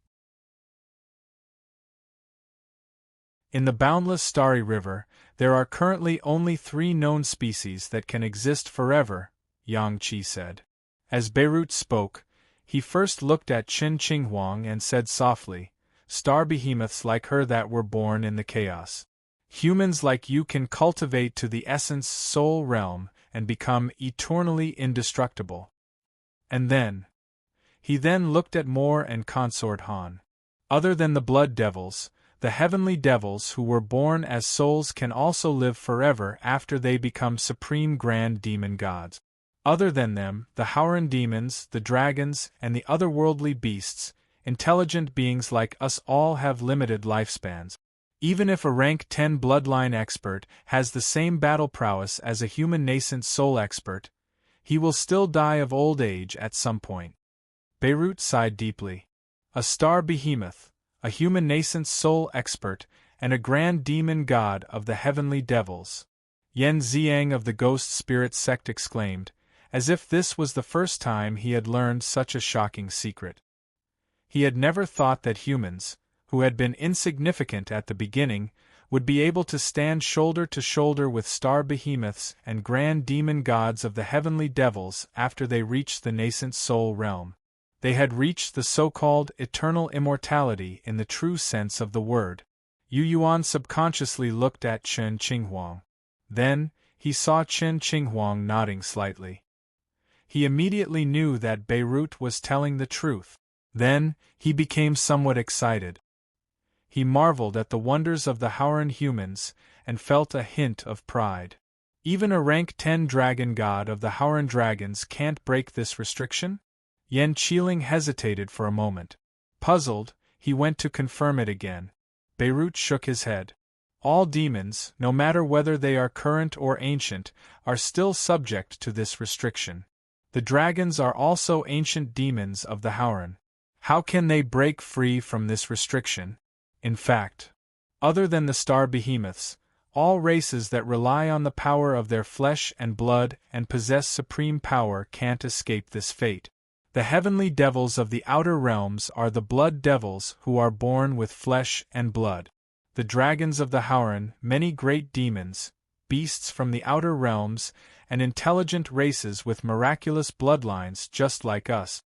In the boundless starry river, there are currently only 3 known species that can exist forever, Yang Qi said. As Beirut spoke, he first looked at Chen Qinghuang and said softly, "Star behemoths like her that were born in the chaos. Humans like you can cultivate to the essence soul realm and become eternally indestructible." And then, he looked at Moore and Consort Han. Other than the blood devils, the heavenly devils who were born as souls can also live forever after they become supreme grand demon gods. Other than them, the Howran demons, the dragons, and the otherworldly beasts, intelligent beings like us all have limited lifespans. Even if a rank 10 bloodline expert has the same battle prowess as a human nascent soul expert, he will still die of old age at some point. Beirut sighed deeply. A star behemoth, a human nascent soul expert, and a grand demon god of the heavenly devils. Yen Xiang of the Ghost Spirit sect exclaimed, as if this was the first time he had learned such a shocking secret. He had never thought that humans, who had been insignificant at the beginning, would be able to stand shoulder to shoulder with star behemoths and grand demon gods of the heavenly devils after they reached the nascent soul realm. They had reached the so-called eternal immortality in the true sense of the word. Yu Yuan subconsciously looked at Chen Qinghuang. Then, he saw Chen Qinghuang nodding slightly. He immediately knew that Beirut was telling the truth. Then, he became somewhat excited. He marveled at the wonders of the Howran humans, and felt a hint of pride. Even a rank 10 dragon god of the Howran dragons can't break this restriction? Yan Qiling hesitated for a moment. Puzzled, he went to confirm it again. Beirut shook his head. All demons, no matter whether they are current or ancient, are still subject to this restriction. The dragons are also ancient demons of the Howran. How can they break free from this restriction? In fact, other than the star behemoths, all races that rely on the power of their flesh and blood and possess supreme power can't escape this fate. The heavenly devils of the outer realms are the blood devils who are born with flesh and blood. The dragons of the Howran, many great demons, beasts from the outer realms, and intelligent races with miraculous bloodlines just like us.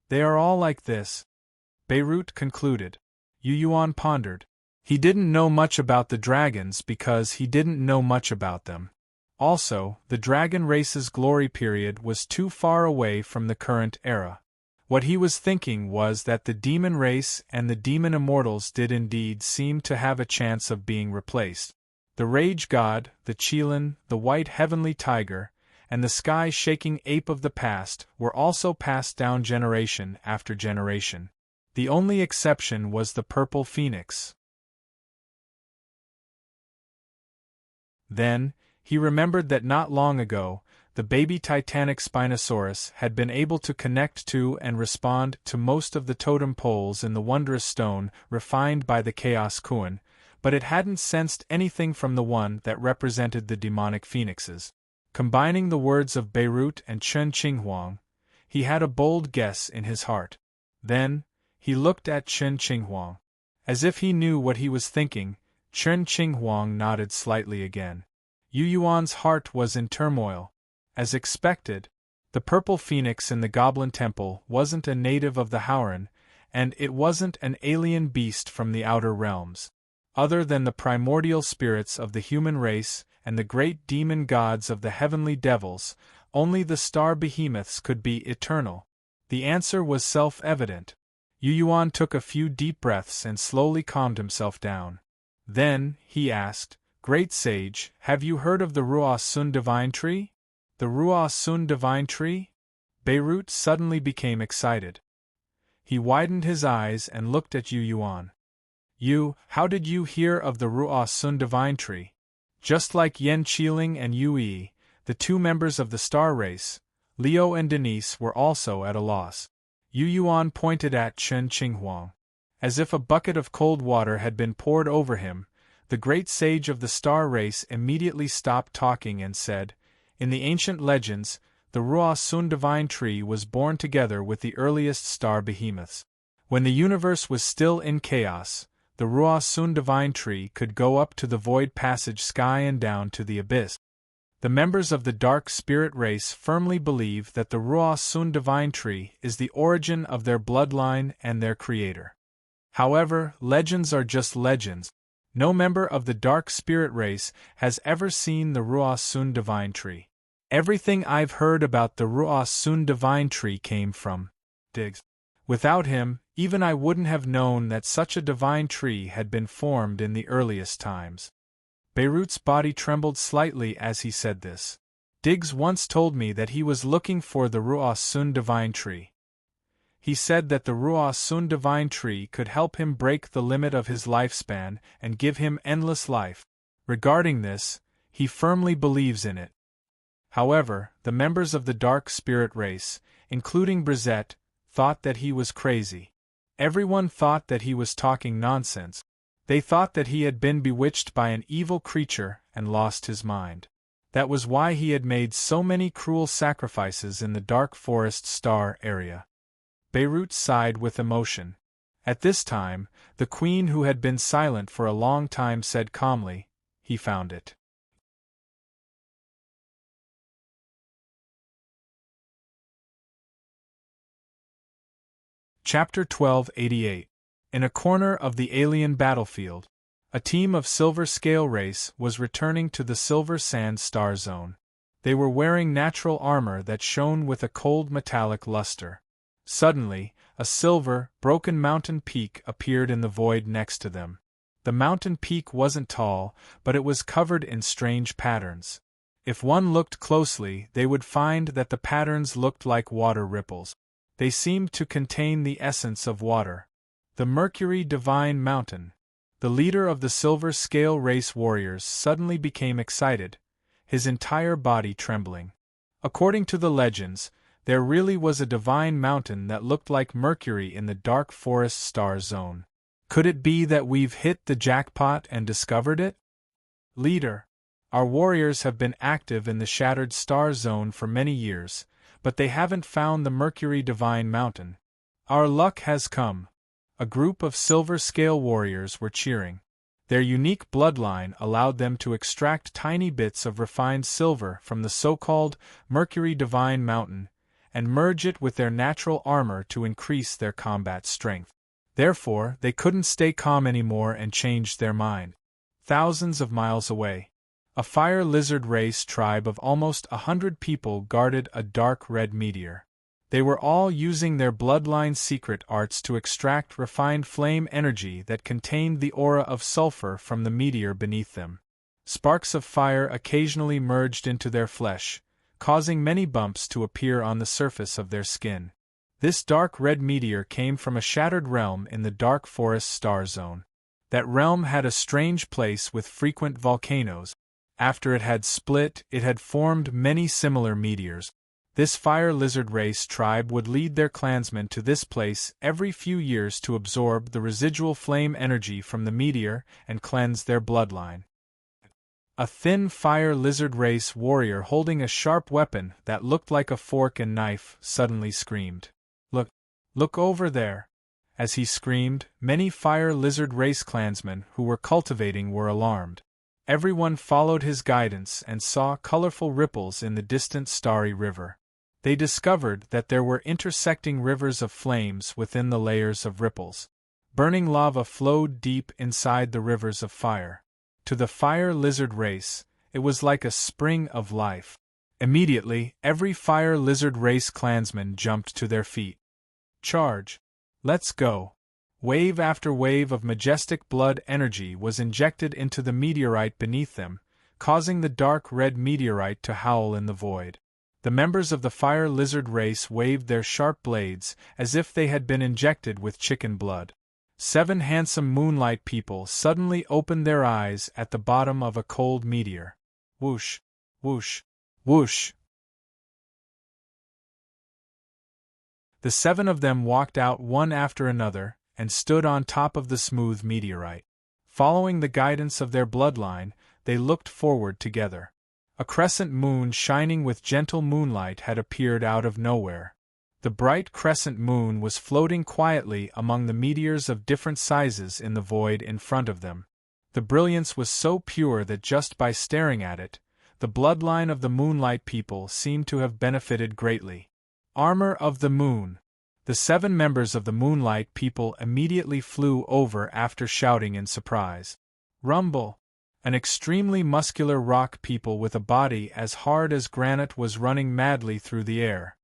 They are all like this, Beirut concluded. Yu Yuan pondered. He didn't know much about the dragons because he didn't know much about them. Also, the dragon race's glory period was too far away from the current era. What he was thinking was that the demon race and the demon immortals did indeed seem to have a chance of being replaced. The rage god, the Qilin, the white heavenly tiger, and the sky-shaking ape of the past were also passed down generation after generation. The only exception was the purple phoenix. Then, he remembered that not long ago, the baby Titanic Spinosaurus had been able to connect to and respond to most of the totem poles in the wondrous stone refined by the Chaos Kuan, but it hadn't sensed anything from the one that represented the demonic phoenixes. Combining the words of Beirut and Chen Qinghuang, he had a bold guess in his heart. Then, he looked at Chen Qinghuang. As if he knew what he was thinking, Chen Qinghuang nodded slightly again. Yu Yuan's heart was in turmoil. As expected, the purple phoenix in the Goblin Temple wasn't a native of the Howran, and it wasn't an alien beast from the outer realms. Other than the primordial spirits of the human race and the great demon gods of the heavenly devils, only the star behemoths could be eternal. The answer was self-evident. Yu Yuan took a few deep breaths and slowly calmed himself down. Then, he asked, Great Sage, have you heard of the Ruo Sun Divine Tree? The Ruo Sun Divine Tree? Beirut suddenly became excited. He widened his eyes and looked at Yu Yuan. How did you hear of the Ruo Sun Divine Tree? Just like Yan Qiling and Yu Yi, the two members of the star race, Leo and Denise were also at a loss. Yu Yuan pointed at Chen Qinghuang. As if a bucket of cold water had been poured over him, the great sage of the star race immediately stopped talking and said, In the ancient legends, the Ruo Sun Divine Tree was born together with the earliest star behemoths. When the universe was still in chaos, the Ruo Sun Divine Tree could go up to the void passage sky and down to the abyss. The members of the dark spirit race firmly believe that the Ruo Sun Divine Tree is the origin of their bloodline and their creator. However, legends are just legends. No member of the dark spirit race has ever seen the Ruo Sun Divine Tree. Everything I've heard about the Ruo Sun Divine Tree came from Diggs. Without him, even I wouldn't have known that such a divine tree had been formed in the earliest times. Beirut's body trembled slightly as he said this. Diggs once told me that he was looking for the Ruo Sun Divine Tree. He said that the Ruo Sun Divine Tree could help him break the limit of his lifespan and give him endless life. Regarding this, he firmly believes in it. However, the members of the dark spirit race, including Brizette, thought that he was crazy. Everyone thought that he was talking nonsense. They thought that he had been bewitched by an evil creature and lost his mind. That was why he had made so many cruel sacrifices in the dark forest star area. Beirut sighed with emotion. At this time, the queen who had been silent for a long time said calmly, He found it. Chapter 1288. In a corner of the alien battlefield. A team of Silver Scale Race was returning to the Silver Sand Star Zone. They were wearing natural armor that shone with a cold metallic luster. Suddenly, a silver, broken mountain peak appeared in the void next to them. The mountain peak wasn't tall, but it was covered in strange patterns. If one looked closely, they would find that the patterns looked like water ripples. They seemed to contain the essence of water. The Mercury Divine Mountain. The leader of the Silver Scale Race warriors suddenly became excited, his entire body trembling. According to the legends, there really was a divine mountain that looked like Mercury in the dark forest star zone. Could it be that we've hit the jackpot and discovered it? Leader. Our warriors have been active in the Shattered Star Zone for many years, but they haven't found the Mercury Divine Mountain. Our luck has come. A group of Silver Scale warriors were cheering. Their unique bloodline allowed them to extract tiny bits of refined silver from the so-called Mercury Divine Mountain and merge it with their natural armor to increase their combat strength. Therefore, they couldn't stay calm anymore and changed their mind. Thousands of miles away, a fire lizard race tribe of almost 100 people guarded a dark red meteor. They were all using their bloodline secret arts to extract refined flame energy that contained the aura of sulfur from the meteor beneath them. Sparks of fire occasionally merged into their flesh, causing many bumps to appear on the surface of their skin. This dark red meteor came from a shattered realm in the dark forest star zone. That realm had a strange place with frequent volcanoes. After it had split, it had formed many similar meteors. This fire lizard race tribe would lead their clansmen to this place every few years to absorb the residual flame energy from the meteor and cleanse their bloodline. A thin fire lizard race warrior holding a sharp weapon that looked like a fork and knife suddenly screamed. Look over there. As he screamed, many fire lizard race clansmen who were cultivating were alarmed. Everyone followed his guidance and saw colorful ripples in the distant starry river. They discovered that there were intersecting rivers of flames within the layers of ripples. Burning lava flowed deep inside the rivers of fire. To the fire lizard race, it was like a spring of life. Immediately, every fire lizard race clansman jumped to their feet. Charge! Let's go! Wave after wave of majestic blood energy was injected into the meteorite beneath them, causing the dark red meteorite to howl in the void. The members of the fire lizard race waved their sharp blades as if they had been injected with chicken blood. 7 handsome moonlight people suddenly opened their eyes at the bottom of a cold meteor. Whoosh! Whoosh! Whoosh! The 7 of them walked out one after another and stood on top of the smooth meteorite. Following the guidance of their bloodline, they looked forward together. A crescent moon shining with gentle moonlight had appeared out of nowhere. The bright crescent moon was floating quietly among the meteors of different sizes in the void in front of them. The brilliance was so pure that just by staring at it, the bloodline of the moonlight people seemed to have benefited greatly. Armor of the Moon. The 7 members of the moonlight people immediately flew over after shouting in surprise. Rumble! An extremely muscular rock people with a body as hard as granite was running madly through the air.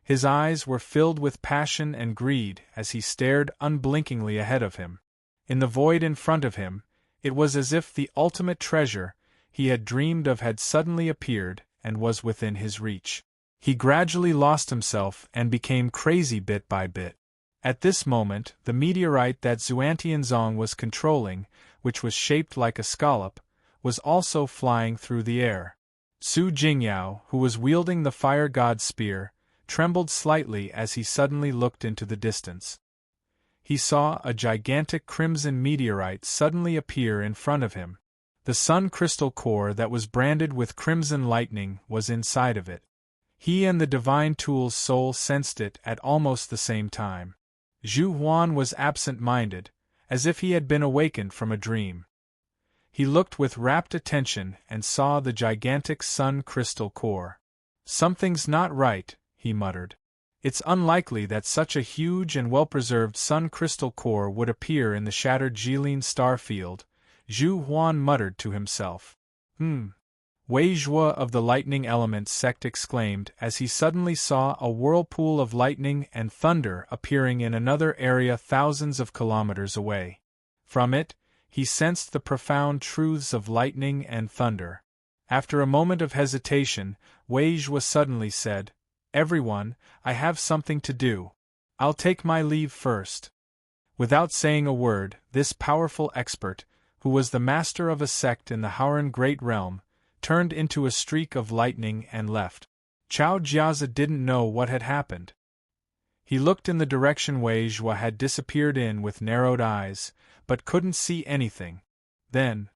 His eyes were filled with passion and greed as he stared unblinkingly ahead of him. In the void in front of him, it was as if the ultimate treasure he had dreamed of had suddenly appeared and was within his reach. He gradually lost himself and became crazy bit by bit. At this moment, the meteorite that Xuantianzong was controlling, which was shaped like a scallop, was also flying through the air. Su Jingyao, who was wielding the fire god's spear, trembled slightly as he suddenly looked into the distance. He saw a gigantic crimson meteorite suddenly appear in front of him. The sun crystal core that was branded with crimson lightning was inside of it. He and the divine tool's soul sensed it at almost the same time. Zhu Huan was absent-minded, as if he had been awakened from a dream. He looked with rapt attention and saw the gigantic sun crystal core. "Something's not right," he muttered. "It's unlikely that such a huge and well-preserved sun crystal core would appear in the shattered Jilin star field, Zhu Huan muttered to himself. Wei Zhuo of the lightning element sect exclaimed as he suddenly saw a whirlpool of lightning and thunder appearing in another area thousands of kilometers away. From it, he sensed the profound truths of lightning and thunder. After a moment of hesitation, Wei Zhuo suddenly said, "Everyone, I have something to do. I'll take my leave first." Without saying a word, this powerful expert, who was the master of a sect in the Hauran Great Realm, turned into a streak of lightning and left. Chao Jiazi didn't know what had happened. He looked in the direction Wei Zhuo had disappeared in with narrowed eyes, but couldn't see anything. Then,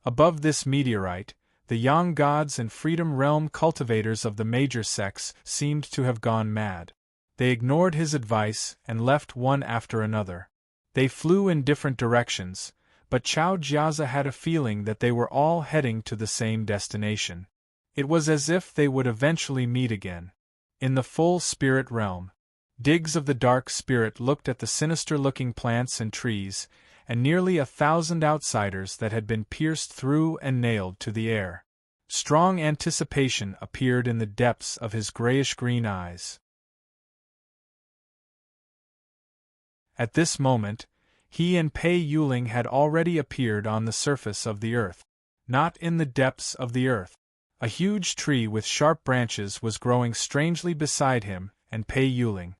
above this meteorite, the Yang gods and Freedom Realm cultivators of the major sects seemed to have gone mad. They ignored his advice and left one after another. They flew in different directions, but Chao Jiazi had a feeling that they were all heading to the same destination. It was as if they would eventually meet again. In the full spirit realm, Diggs of the Dark Spirit looked at the sinister-looking plants and trees, and nearly 1,000 outsiders that had been pierced through and nailed to the air. Strong anticipation appeared in the depths of his grayish-green eyes. At this moment, he and Pei Yuling had already appeared on the surface of the earth. Not in the depths of the earth. A huge tree with sharp branches was growing strangely beside him and Pei Yuling.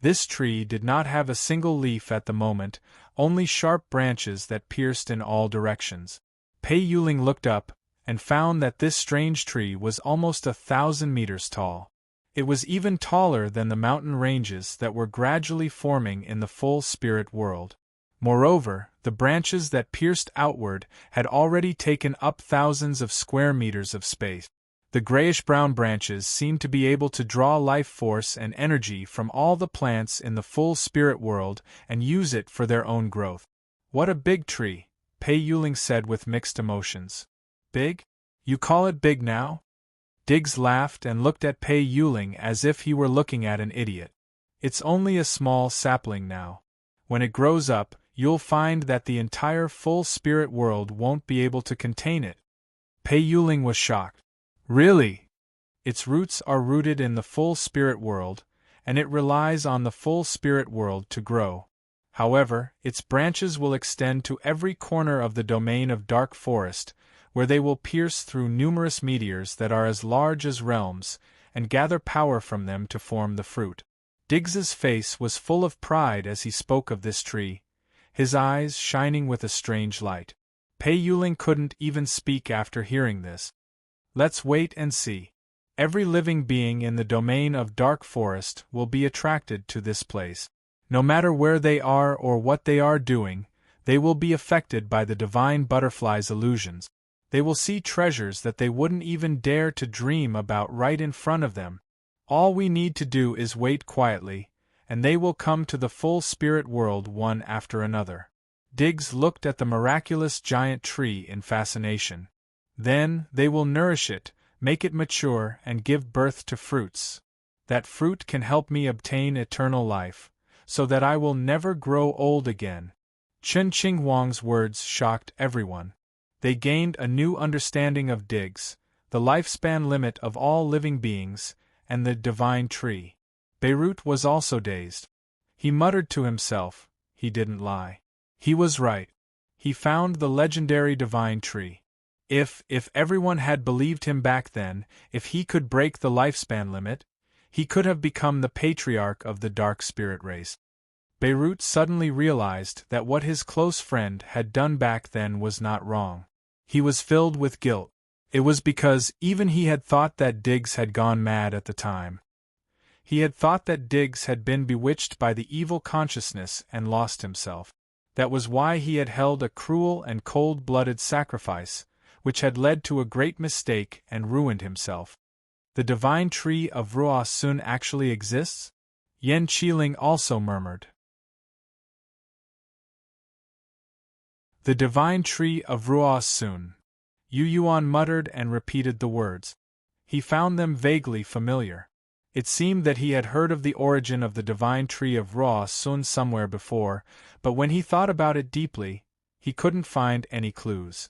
This tree did not have a single leaf at the moment, only sharp branches that pierced in all directions. Pei Yuling looked up, and found that this strange tree was almost 1,000 meters tall. It was even taller than the mountain ranges that were gradually forming in the full spirit world. Moreover, the branches that pierced outward had already taken up thousands of square meters of space. The grayish-brown branches seemed to be able to draw life force and energy from all the plants in the full spirit world and use it for their own growth. "What a big tree," Pei Yuling said with mixed emotions. "Big? You call it big now?" Diggs laughed and looked at Pei Yuling as if he were looking at an idiot. "It's only a small sapling now. When it grows up, you'll find that the entire full spirit world won't be able to contain it." Pei Yuling was shocked. "Really? Its roots are rooted in the full spirit world, and it relies on the full spirit world to grow. However, its branches will extend to every corner of the domain of Dark Forest, where they will pierce through numerous meteors that are as large as realms, and gather power from them to form the fruit." Diggs's face was full of pride as he spoke of this tree, his eyes shining with a strange light. Pei Yuling couldn't even speak after hearing this. "Let's wait and see. Every living being in the domain of Dark Forest will be attracted to this place. No matter where they are or what they are doing, they will be affected by the divine butterfly's illusions. They will see treasures that they wouldn't even dare to dream about right in front of them. All we need to do is wait quietly, and they will come to the full spirit world one after another." Diggs looked at the miraculous giant tree in fascination. "Then, they will nourish it, make it mature, and give birth to fruits. That fruit can help me obtain eternal life, so that I will never grow old again." Chen Qinghuang's words shocked everyone. They gained a new understanding of Diggs, the lifespan limit of all living beings, and the divine tree. Beirut was also dazed. He muttered to himself, he didn't lie. He was right. He found the legendary divine tree. If everyone had believed him back then, if he could break the lifespan limit, he could have become the patriarch of the dark spirit race. Beirut suddenly realized that what his close friend had done back then was not wrong. He was filled with guilt. It was because even he had thought that Diggs had gone mad at the time. He had thought that Diggs had been bewitched by the evil consciousness and lost himself. That was why he had held a cruel and cold-blooded sacrifice, which had led to a great mistake and ruined himself. The divine tree of Ruo Sun actually exists? Yan Qiling also murmured. The divine tree of Ruo Sun. Yu Yuan muttered and repeated the words. He found them vaguely familiar. It seemed that he had heard of the origin of the divine tree of Ruo Sun somewhere before, but when he thought about it deeply, he couldn't find any clues.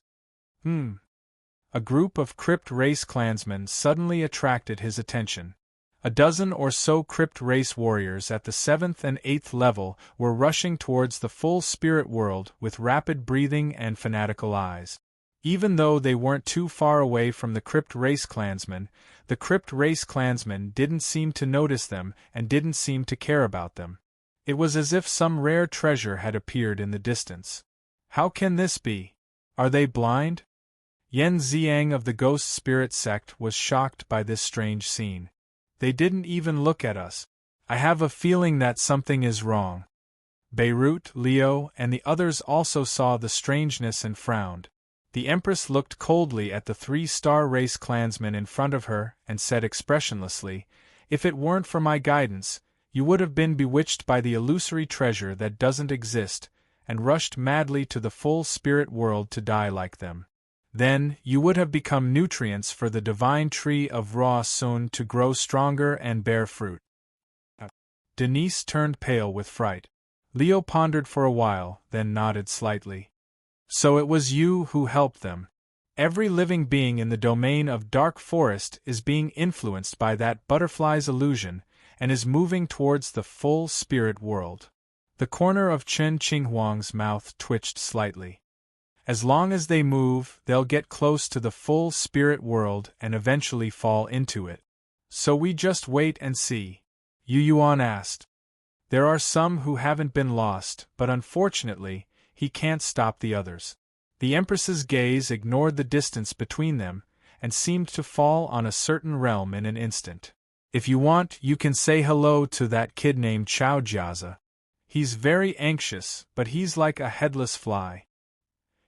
A group of Crypt Race clansmen suddenly attracted his attention. A dozen or so Crypt Race warriors at the 7th and 8th level were rushing towards the full spirit world with rapid breathing and fanatical eyes. Even though they weren't too far away from the Crypt Race clansmen, the Crypt Race clansmen didn't seem to notice them and didn't seem to care about them. It was as if some rare treasure had appeared in the distance. How can this be? Are they blind? Yen Xiang of the Ghost Spirit sect was shocked by this strange scene. They didn't even look at us. I have a feeling that something is wrong. Beirut, Leo, and the others also saw the strangeness and frowned. The Empress looked coldly at the 3-star race clansmen in front of her and said expressionlessly, "If it weren't for my guidance, you would have been bewitched by the illusory treasure that doesn't exist, and rushed madly to the full spirit world to die like them. Then, you would have become nutrients for the divine tree of Ra Sun to grow stronger and bear fruit." Denise turned pale with fright. Leo pondered for a while, then nodded slightly. "So it was you who helped them. Every living being in the domain of Dark Forest is being influenced by that butterfly's illusion, and is moving towards the full spirit world." The corner of Chen Qinghuang's mouth twitched slightly. "As long as they move, they'll get close to the full spirit world and eventually fall into it. So we just wait and see," Yu Yuan asked. "There are some who haven't been lost, but unfortunately, he can't stop the others." The Empress's gaze ignored the distance between them, and seemed to fall on a certain realm in an instant. "If you want, you can say hello to that kid named Chao Jiaza. He's very anxious, but he's like a headless fly.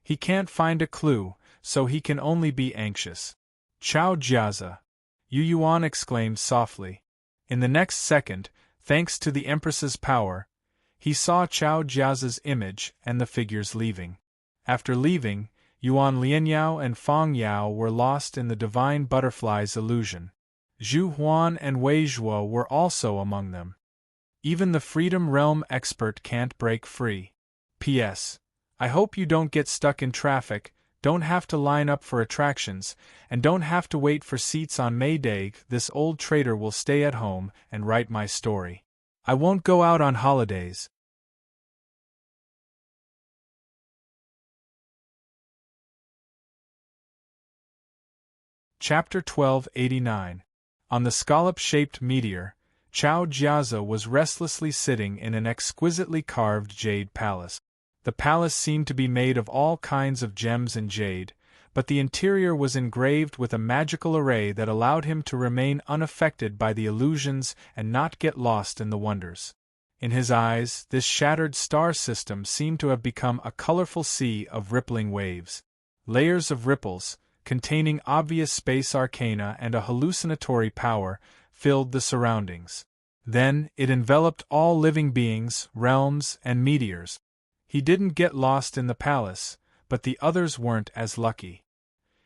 He can't find a clue, so he can only be anxious." "Chao Jiaza!" Yu Yuan exclaimed softly. In the next second, thanks to the Empress's power, he saw Chao Jiaza's image and the figures leaving. After leaving, Yuan Lianyao and Fang Yao were lost in the divine butterfly's illusion. Zhu Huan and Wei Zhuo were also among them. Even the Freedom Realm expert can't break free. P.S. I hope you don't get stuck in traffic, don't have to line up for attractions, and don't have to wait for seats on May Day. This old traitor will stay at home and write my story. I won't go out on holidays. Chapter 1289. On the scallop-shaped meteor, Chao Jiaza was restlessly sitting in an exquisitely carved jade palace. The palace seemed to be made of all kinds of gems and jade, but the interior was engraved with a magical array that allowed him to remain unaffected by the illusions and not get lost in the wonders. In his eyes, this shattered star system seemed to have become a colorful sea of rippling waves. Layers of ripples, containing obvious space arcana and a hallucinatory power, filled the surroundings. Then, it enveloped all living beings, realms, and meteors. He didn't get lost in the palace, but the others weren't as lucky.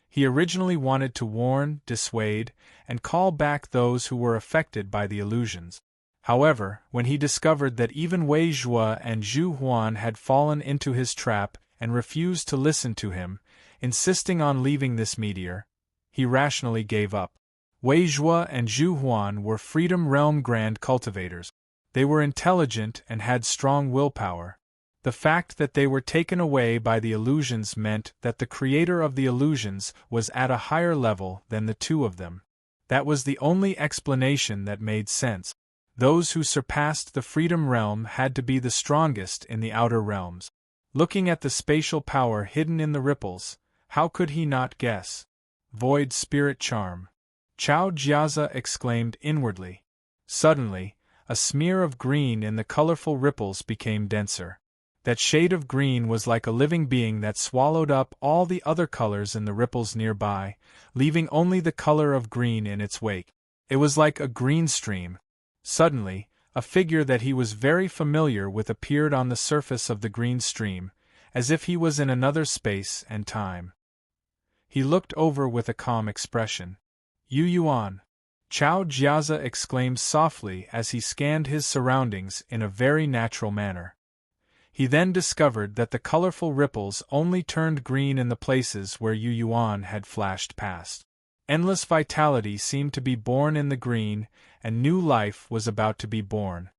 He originally wanted to warn, dissuade, and call back those who were affected by the illusions. However, when he discovered that even Wei Zhuo and Zhu Huan had fallen into his trap and refused to listen to him, insisting on leaving this meteor, he rationally gave up. Wei Zhuo and Zhu Huan were Freedom Realm Grand Cultivators. They were intelligent and had strong willpower. The fact that they were taken away by the illusions meant that the creator of the illusions was at a higher level than the two of them. That was the only explanation that made sense. Those who surpassed the Freedom Realm had to be the strongest in the outer realms. Looking at the spatial power hidden in the ripples, how could he not guess? Void Spirit Charm. Chao Jiaza exclaimed inwardly. Suddenly, a smear of green in the colorful ripples became denser. That shade of green was like a living being that swallowed up all the other colors in the ripples nearby, leaving only the color of green in its wake. It was like a green stream. Suddenly, a figure that he was very familiar with appeared on the surface of the green stream, as if he was in another space and time. He looked over with a calm expression. "Yu Yuan!" Chao Jiaza exclaimed softly as he scanned his surroundings in a very natural manner. He then discovered that the colorful ripples only turned green in the places where Yu Yuan had flashed past. Endless vitality seemed to be born in the green, and new life was about to be born.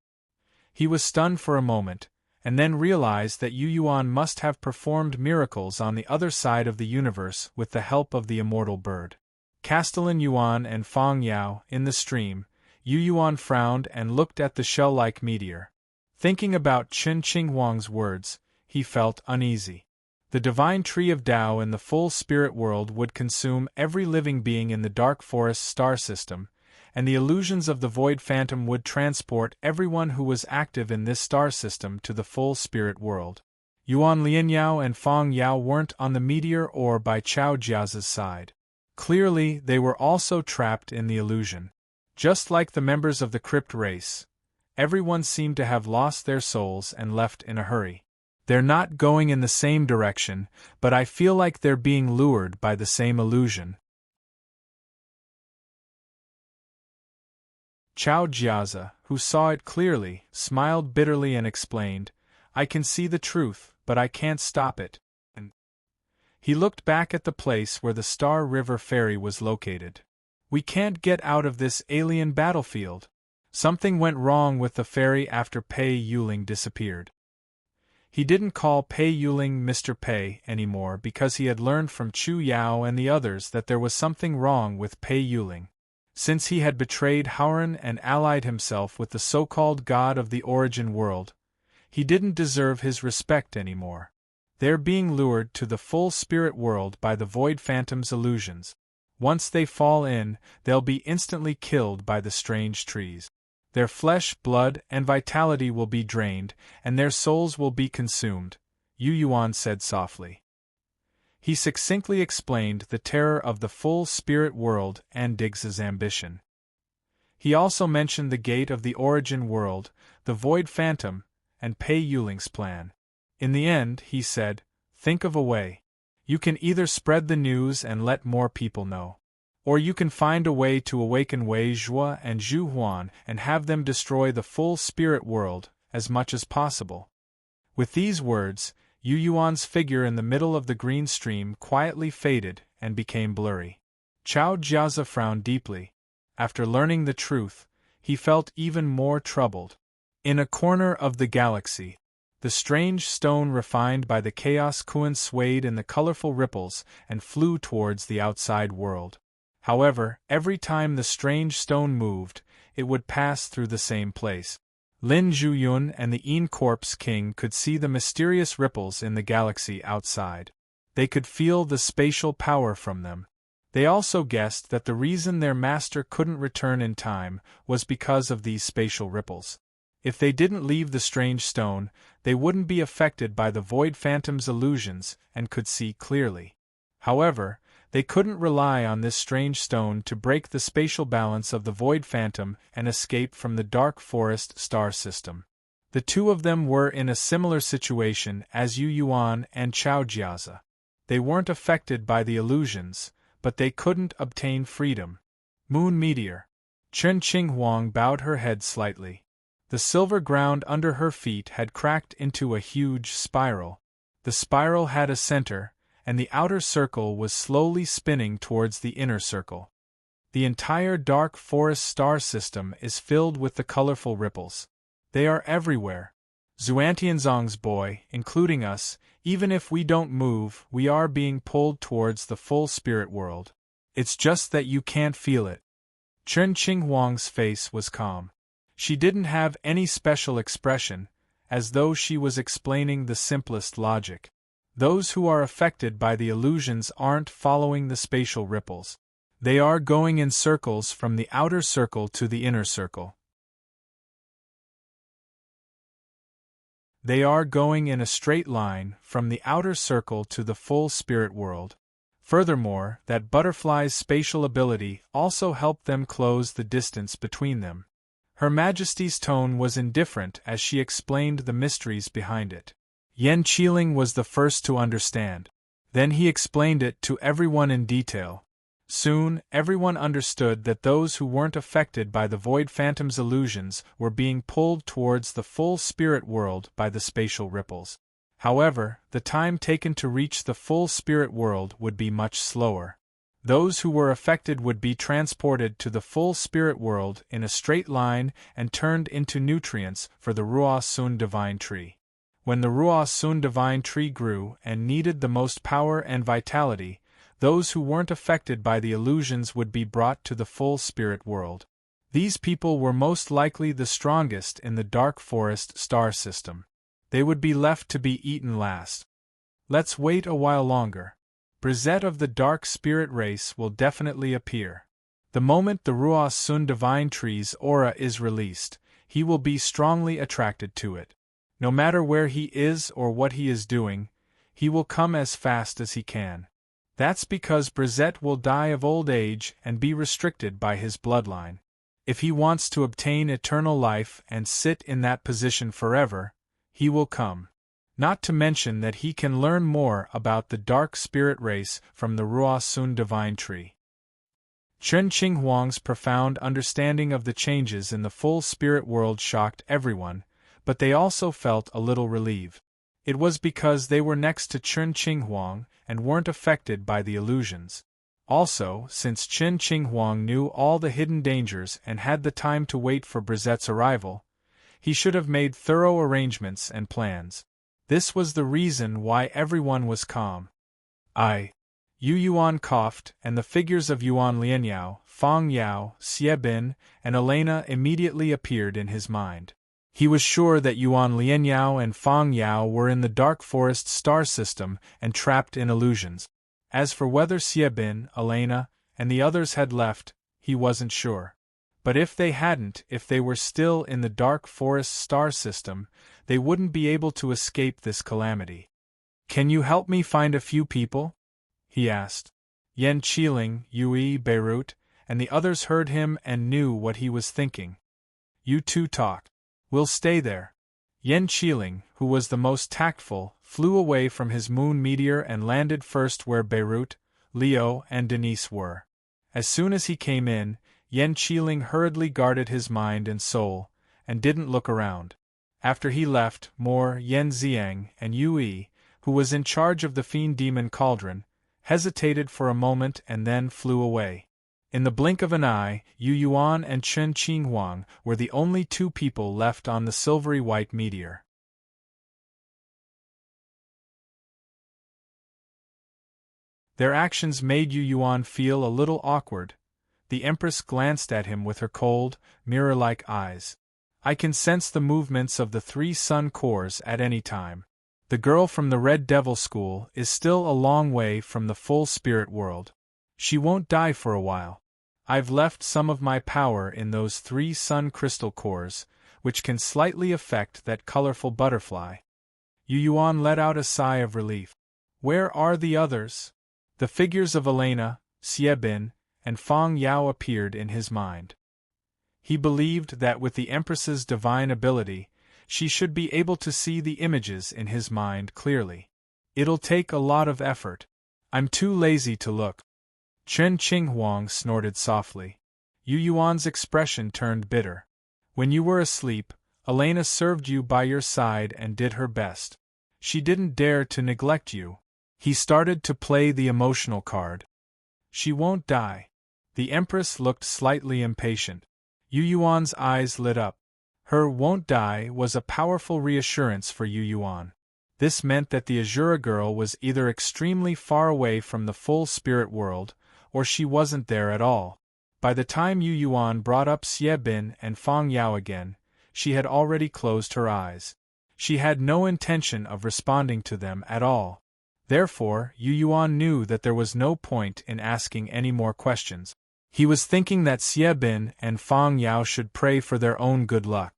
He was stunned for a moment, and then realized that Yu Yuan must have performed miracles on the other side of the universe with the help of the immortal bird. Castellan Yuan and Fang Yao in the stream, Yu Yuan frowned and looked at the shell-like meteor. Thinking about Chen Qinghuang's words, he felt uneasy. The divine tree of Tao in the full spirit world would consume every living being in the dark forest star system, and the illusions of the void phantom would transport everyone who was active in this star system to the full spirit world. Yuan Lianyao and Fang Yao weren't on the meteor or by Chao Jia's side. Clearly, they were also trapped in the illusion. Just like the members of the crypt race, everyone seemed to have lost their souls and left in a hurry. They're not going in the same direction, but I feel like they're being lured by the same illusion. Chao Jiaza, who saw it clearly, smiled bitterly and explained, "I can see the truth, but I can't stop it." And he looked back at the place where the Star River Ferry was located. "We can't get out of this alien battlefield. Something went wrong with the ferry after Pei Yuling disappeared." He didn't call Pei Yuling Mr. Pei anymore because he had learned from Chu Yao and the others that there was something wrong with Pei Yuling. Since he had betrayed Hauran and allied himself with the so-called god of the origin world, he didn't deserve his respect anymore. They're being lured to the full spirit world by the void phantom's illusions. Once they fall in, they'll be instantly killed by the strange trees. Their flesh, blood, and vitality will be drained, and their souls will be consumed, Yu Yuan said softly. He succinctly explained the terror of the full spirit world and Diggs's ambition. He also mentioned the gate of the origin world, the void phantom, and Pei Yuling's plan. In the end, he said, "Think of a way. You can either spread the news and let more people know, or you can find a way to awaken Wei Zhuo and Zhu Huan and have them destroy the full spirit world as much as possible." With these words, Yu Yuan's figure in the middle of the green stream quietly faded and became blurry. Chao Jiaza frowned deeply. After learning the truth, he felt even more troubled. In a corner of the galaxy, the strange stone refined by the chaos Kuan swayed in the colorful ripples and flew towards the outside world. However, every time the strange stone moved, it would pass through the same place. Lin Zhuyun and the Yin Corpse King could see the mysterious ripples in the galaxy outside. They could feel the spatial power from them. They also guessed that the reason their master couldn't return in time was because of these spatial ripples. If they didn't leave the strange stone, they wouldn't be affected by the void phantom's illusions and could see clearly. However, they couldn't rely on this strange stone to break the spatial balance of the void phantom and escape from the dark forest star system. The two of them were in a similar situation as Yu Yuan and Chao Jiaza. They weren't affected by the illusions, but they couldn't obtain freedom. Moon Meteor. Chen Qinghuang bowed her head slightly. The silver ground under her feet had cracked into a huge spiral. The spiral had a center, and the outer circle was slowly spinning towards the inner circle. The entire dark forest star system is filled with the colorful ripples. They are everywhere. Xuantianzong's boy, including us, even if we don't move, we are being pulled towards the full spirit world. It's just that you can't feel it. Chen Qinghuang's face was calm. She didn't have any special expression, as though she was explaining the simplest logic. Those who are affected by the illusions aren't following the spatial ripples. They are going in circles from the outer circle to the inner circle. They are going in a straight line from the outer circle to the full spirit world. Furthermore, that butterfly's spatial ability also helped them close the distance between them. Her Majesty's tone was indifferent as she explained the mysteries behind it. Yan Qiling was the first to understand. Then he explained it to everyone in detail. Soon, everyone understood that those who weren't affected by the Void Phantom's illusions were being pulled towards the full spirit world by the spatial ripples. However, the time taken to reach the full spirit world would be much slower. Those who were affected would be transported to the full spirit world in a straight line and turned into nutrients for the Ruah Sun divine tree. When the Ruah Sun divine tree grew and needed the most power and vitality, those who weren't affected by the illusions would be brought to the full spirit world. These people were most likely the strongest in the dark forest star system. They would be left to be eaten last. Let's wait a while longer. Brizet of the dark spirit race will definitely appear. The moment the Ruah Sun divine tree's aura is released, he will be strongly attracted to it. No matter where he is or what he is doing, he will come as fast as he can. That's because Brizet will die of old age and be restricted by his bloodline. If he wants to obtain eternal life and sit in that position forever, he will come. Not to mention that he can learn more about the dark spirit race from the Ruah Sun divine tree. Chen Qinghuang's profound understanding of the changes in the full spirit world shocked everyone, but they also felt a little relieved. It was because they were next to Chen Qinghuang and weren't affected by the illusions. Also, since Chen Qinghuang knew all the hidden dangers and had the time to wait for Brizet's arrival, he should have made thorough arrangements and plans. This was the reason why everyone was calm. Yu Yuan coughed, and the figures of Yuan Lianyao, Fang Yao, Xie Bin, and Elena immediately appeared in his mind. He was sure that Yuan Lianyao and Fang Yao were in the dark forest star system and trapped in illusions. As for whether Xie Bin, Elena, and the others had left, he wasn't sure. But if they hadn't, if they were still in the dark forest star system, they wouldn't be able to escape this calamity. "Can you help me find a few people?" he asked. Yan Qiling, Yui, Beirut, and the others heard him and knew what he was thinking. "You two talk. We'll stay there." Yan Qiling, who was the most tactful, flew away from his moon meteor and landed first where Beirut, Leo, and Denise were. As soon as he came in, Yan Qiling hurriedly guarded his mind and soul, and didn't look around. After he left, Yan Xiang and Yui, who was in charge of the Fiend Demon Cauldron, hesitated for a moment and then flew away. In the blink of an eye, Yu Yuan and Chen Qinghuang were the only two people left on the silvery white meteor. Their actions made Yu Yuan feel a little awkward. The Empress glanced at him with her cold, mirror-like eyes. "I can sense the movements of the 3 sun cores at any time. The girl from the Red Devil School is still a long way from the full spirit world. She won't die for a while. I've left some of my power in those 3 sun crystal cores, which can slightly affect that colorful butterfly." Yu Yuan let out a sigh of relief. Where are the others? The figures of Elena, Xie Bin, and Fang Yao appeared in his mind. He believed that with the Empress's divine ability, she should be able to see the images in his mind clearly. "It'll take a lot of effort. I'm too lazy to look." Chen Qinghuang snorted softly. Yu Yuan's expression turned bitter. "When you were asleep, Elena served you by your side and did her best. She didn't dare to neglect you." He started to play the emotional card. "She won't die." The Empress looked slightly impatient. Yu Yuan's eyes lit up. Her "won't die" was a powerful reassurance for Yu Yuan. This meant that the Azura girl was either extremely far away from the full spirit world, or she wasn't there at all. By the time Yu Yuan brought up Xie Bin and Fang Yao again, she had already closed her eyes. She had no intention of responding to them at all. Therefore, Yu Yuan knew that there was no point in asking any more questions. He was thinking that Xie Bin and Fang Yao should pray for their own good luck.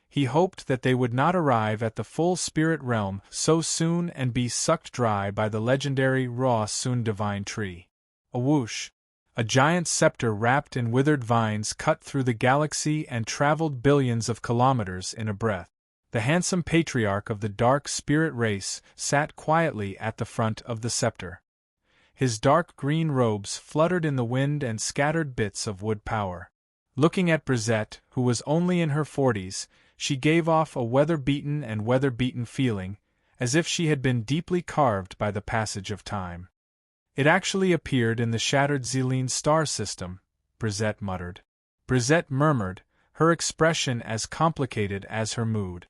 He hoped that they would not arrive at the full spirit realm so soon and be sucked dry by the legendary Ruah Sun divine tree. A whoosh! A giant scepter wrapped in withered vines cut through the galaxy and traveled billions of kilometers in a breath. The handsome patriarch of the dark spirit race sat quietly at the front of the scepter. His dark green robes fluttered in the wind and scattered bits of wood power. Looking at Brisette, who was only in her 40s, she gave off a weather-beaten and weather-beaten feeling, as if she had been deeply carved by the passage of time. It actually appeared in the shattered Zelene star system, Brisette muttered. Brisette murmured, her expression as complicated as her mood.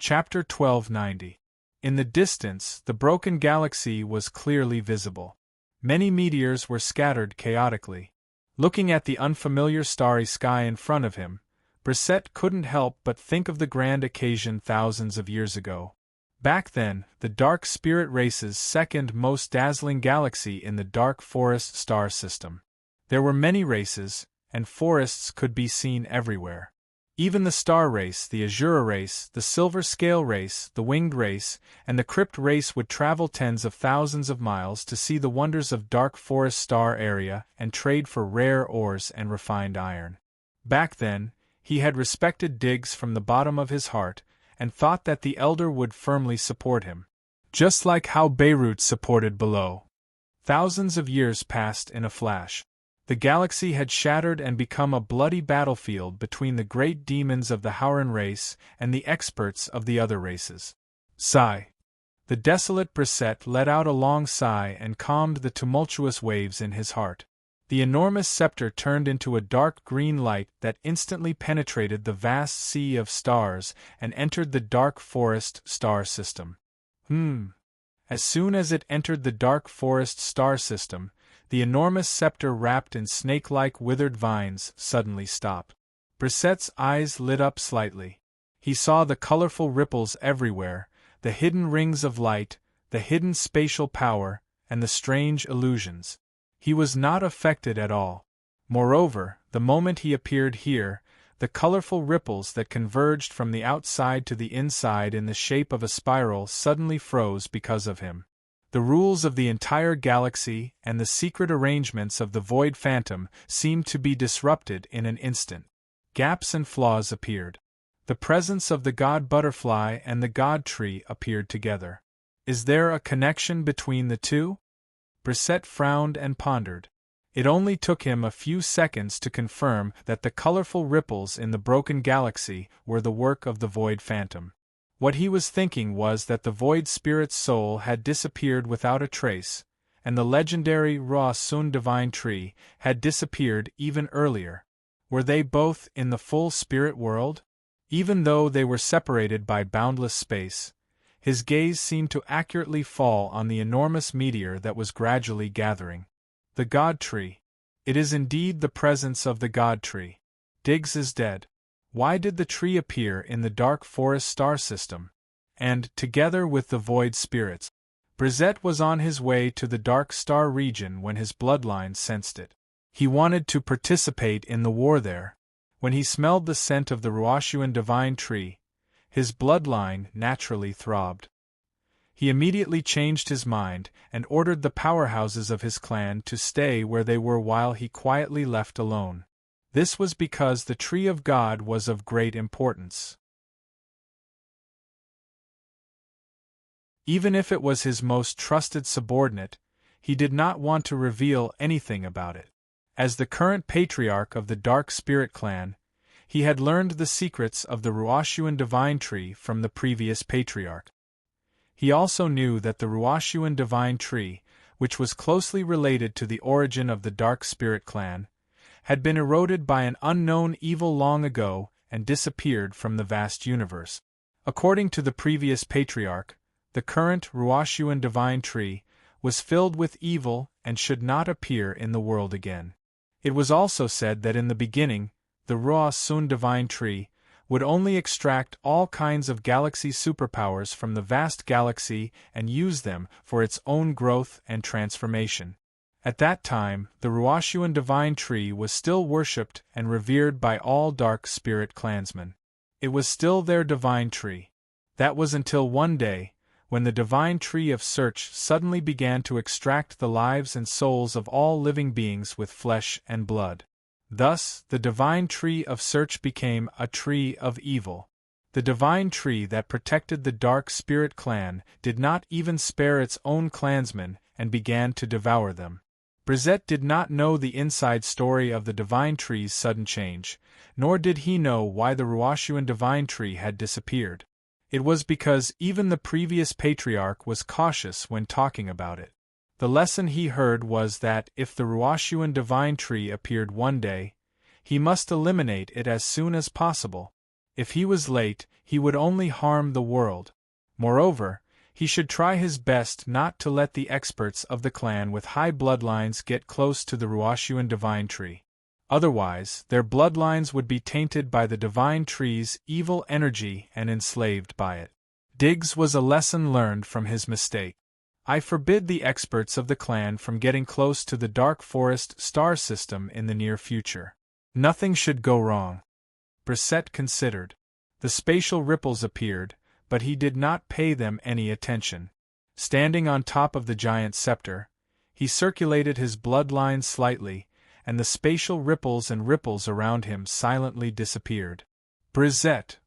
Chapter 1290. In the distance, the broken galaxy was clearly visible. Many meteors were scattered chaotically. Looking at the unfamiliar starry sky in front of him, Brisette couldn't help but think of the grand occasion thousands of years ago. Back then, the dark spirit race's second most dazzling galaxy in the dark forest star system. There were many races, and forests could be seen everywhere. Even the star race, the azure race, the silver scale race, the winged race, and the crypt race would travel tens of thousands of miles to see the wonders of dark forest star area and trade for rare ores and refined iron. Back then, he had respected Diggs from the bottom of his heart, and thought that the elder would firmly support him. Just like how Beirut supported Below. Thousands of years passed in a flash. The galaxy had shattered and become a bloody battlefield between the great demons of the Hauran race and the experts of the other races. Sigh. The desolate Brisette let out a long sigh and calmed the tumultuous waves in his heart. The enormous scepter turned into a dark green light that instantly penetrated the vast sea of stars and entered the dark forest star system. As soon as it entered the dark forest star system, the enormous scepter wrapped in snake-like withered vines suddenly stopped. Brisette's eyes lit up slightly. He saw the colorful ripples everywhere, the hidden rings of light, the hidden spatial power, and the strange illusions. He was not affected at all. Moreover, the moment he appeared here, the colorful ripples that converged from the outside to the inside in the shape of a spiral suddenly froze because of him. The rules of the entire galaxy and the secret arrangements of the Void Phantom seemed to be disrupted in an instant. Gaps and flaws appeared. The presence of the god butterfly and the god tree appeared together. Is there a connection between the two? Brisette frowned and pondered. It only took him a few seconds to confirm that the colorful ripples in the broken galaxy were the work of the Void Phantom. What he was thinking was that the Void Spirit's soul had disappeared without a trace, and the legendary Ra Sun Divine Tree had disappeared even earlier. Were they both in the full spirit world? Even though they were separated by boundless space, his gaze seemed to accurately fall on the enormous meteor that was gradually gathering. The God Tree. It is indeed the presence of the God Tree. Diggs is dead. Why did the tree appear in the dark forest star system? And, together with the void spirits, Brisette was on his way to the dark star region when his bloodline sensed it. He wanted to participate in the war there. When he smelled the scent of the Ruashuan divine tree, his bloodline naturally throbbed. He immediately changed his mind and ordered the powerhouses of his clan to stay where they were while he quietly left alone. This was because the Tree of God was of great importance. Even if it was his most trusted subordinate, he did not want to reveal anything about it. As the current patriarch of the Dark Spirit clan, he had learned the secrets of the Ruashuan divine tree from the previous patriarch. He also knew that the Ruashuan divine tree, which was closely related to the origin of the Dark Spirit clan, had been eroded by an unknown evil long ago and disappeared from the vast universe. According to the previous patriarch, the current Ruashuan divine tree was filled with evil and should not appear in the world again. It was also said that in the beginning, the Ra Sun divine tree would only extract all kinds of galaxy superpowers from the vast galaxy and use them for its own growth and transformation. At that time, the Ruashuan divine tree was still worshipped and revered by all Dark Spirit clansmen. It was still their divine tree. That was until one day, when the divine tree of search suddenly began to extract the lives and souls of all living beings with flesh and blood. Thus, the divine tree of search became a tree of evil. The divine tree that protected the dark spirit clan did not even spare its own clansmen and began to devour them. Brizet did not know the inside story of the divine tree's sudden change, nor did he know why the Ruashuan divine tree had disappeared. It was because even the previous patriarch was cautious when talking about it. The lesson he heard was that if the Ruashuan divine tree appeared one day, he must eliminate it as soon as possible. If he was late, he would only harm the world. Moreover, he should try his best not to let the experts of the clan with high bloodlines get close to the Ruashuan divine tree. Otherwise, their bloodlines would be tainted by the divine tree's evil energy and enslaved by it. Diggs was a lesson learned from his mistake. I forbid the experts of the clan from getting close to the dark forest star system in the near future. Nothing should go wrong. Brizet considered. The spatial ripples appeared, but he did not pay them any attention. Standing on top of the giant scepter, he circulated his bloodline slightly, and the spatial ripples and ripples around him silently disappeared. Brizet!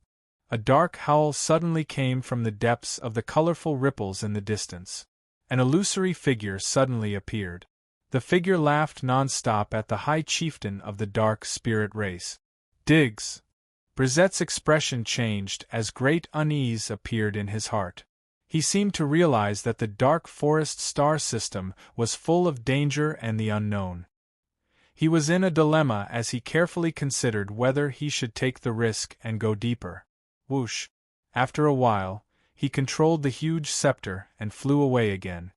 A dark howl suddenly came from the depths of the colorful ripples in the distance. An illusory figure suddenly appeared. The figure laughed non-stop at the high chieftain of the dark spirit race. Diggs! Brizet's expression changed as great unease appeared in his heart. He seemed to realize that the dark forest star system was full of danger and the unknown. He was in a dilemma as he carefully considered whether he should take the risk and go deeper. Whoosh! After a while, he controlled the huge scepter and flew away again.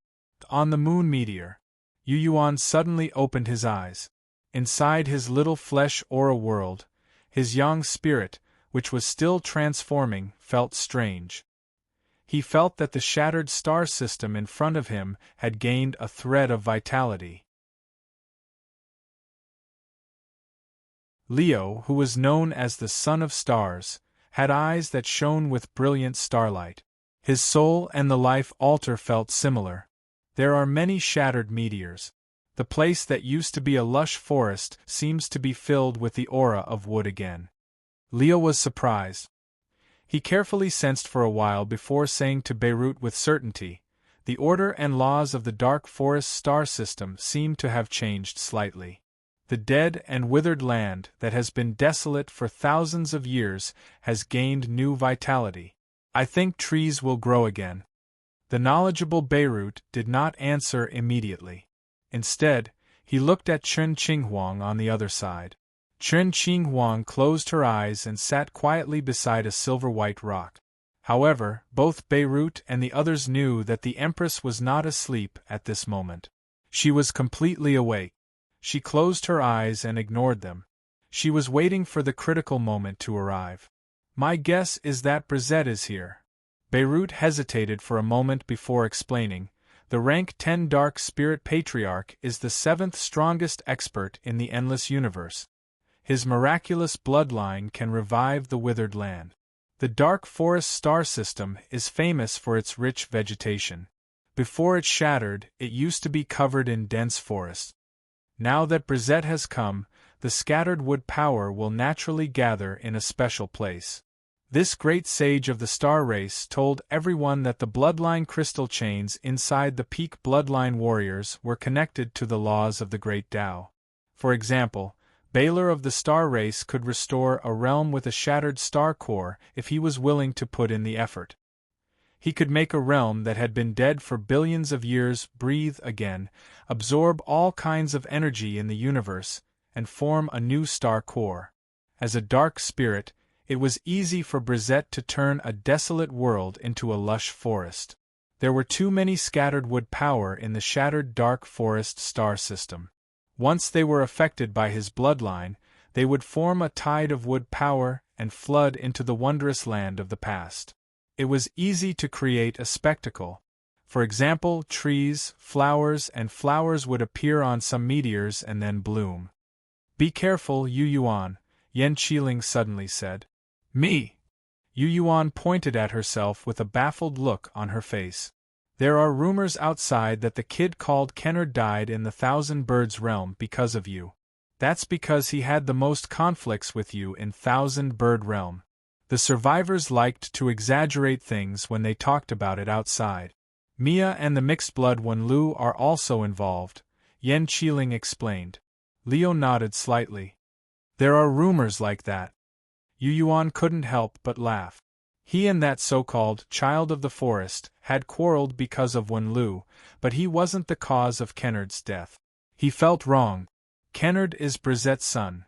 On the moon meteor, Yuyuan suddenly opened his eyes. Inside his little flesh aura world, his young spirit, which was still transforming, felt strange. He felt that the shattered star system in front of him had gained a thread of vitality. Leo, who was known as the Son of Stars, had eyes that shone with brilliant starlight. His soul and the life altar felt similar. There are many shattered meteors. The place that used to be a lush forest seems to be filled with the aura of wood again. Leo was surprised. He carefully sensed for a while before saying to Beirut with certainty, the order and laws of the dark forest star system seem to have changed slightly. The dead and withered land that has been desolate for thousands of years has gained new vitality. I think trees will grow again. The knowledgeable Beirut did not answer immediately. Instead, he looked at Chen Qinghuang on the other side. Chen Qinghuang closed her eyes and sat quietly beside a silver-white rock. However, both Beirut and the others knew that the Empress was not asleep at this moment. She was completely awake. She closed her eyes and ignored them. She was waiting for the critical moment to arrive. My guess is that Brizet is here. Beirut hesitated for a moment before explaining. The rank 10 Dark Spirit Patriarch is the 7th strongest expert in the endless universe. His miraculous bloodline can revive the withered land. The dark forest star system is famous for its rich vegetation. Before it shattered, it used to be covered in dense forests. Now that Brizet has come, the scattered wood power will naturally gather in a special place. This great sage of the star race told everyone that the bloodline crystal chains inside the peak bloodline warriors were connected to the laws of the great Tao. For example, Baylor of the star race could restore a realm with a shattered star core if he was willing to put in the effort. He could make a realm that had been dead for billions of years breathe again, absorb all kinds of energy in the universe, and form a new star core. As a dark spirit, it was easy for Brizet to turn a desolate world into a lush forest. There were too many scattered wood power in the shattered dark forest star system. Once they were affected by his bloodline, they would form a tide of wood power and flood into the wondrous land of the past. It was easy to create a spectacle. For example, trees, flowers, and flowers would appear on some meteors and then bloom. Be careful, Yuyuan, Yan Qiling suddenly said. Me! Yuyuan pointed at herself with a baffled look on her face. There are rumors outside that the kid called Kenner died in the Thousand Birds realm because of you. That's because he had the most conflicts with you in Thousand Bird Realm. The survivors liked to exaggerate things when they talked about it outside. Mia and the mixed blood Wenlu are also involved, Yen Qiling explained. Leo nodded slightly. There are rumors like that. Yu Yuan couldn't help but laugh. He and that so-called child of the forest had quarreled because of Wenlu, but he wasn't the cause of Kennard's death. He felt wrong. Kennard is Brisette's son.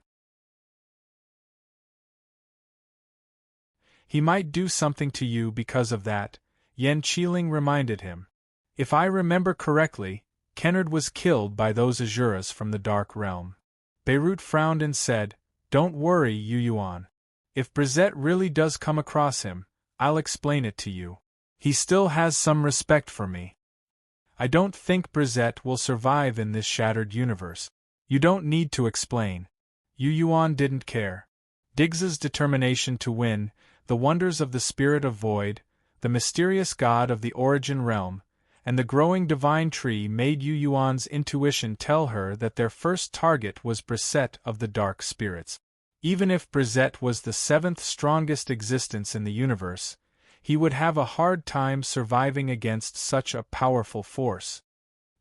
He might do something to you because of that, Yen Qiling reminded him. If I remember correctly, Kennard was killed by those Azuras from the Dark Realm. Beirut frowned and said, Don't worry, Yu Yuan. If Brisette really does come across him, I'll explain it to you. He still has some respect for me. I don't think Brisette will survive in this shattered universe. You don't need to explain. Yu Yuan didn't care. Diggs's determination to win, the wonders of the Spirit of Void, the mysterious god of the Origin Realm, and the growing divine tree made Yu Yuan's intuition tell her that their first target was Brisette of the Dark Spirits. Even if Brisette was the seventh strongest existence in the universe, he would have a hard time surviving against such a powerful force.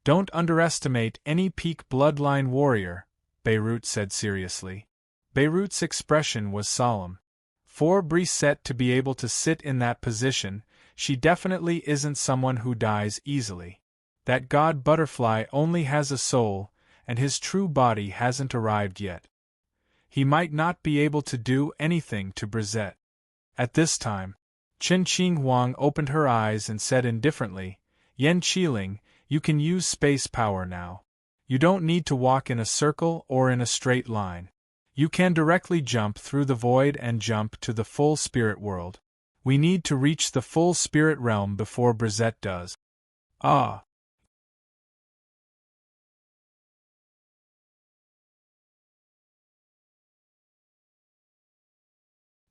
Don't underestimate any peak bloodline warrior, Beirut said seriously. Beirut's expression was solemn. For Brisette to be able to sit in that position, she definitely isn't someone who dies easily. That god butterfly only has a soul, and his true body hasn't arrived yet. He might not be able to do anything to Brisette. At this time, Chen Qing Huang opened her eyes and said indifferently, Yen Qiling, you can use space power now. You don't need to walk in a circle or in a straight line. You can directly jump through the void and jump to the full spirit world. We need to reach the full spirit realm before Brisette does. Ah.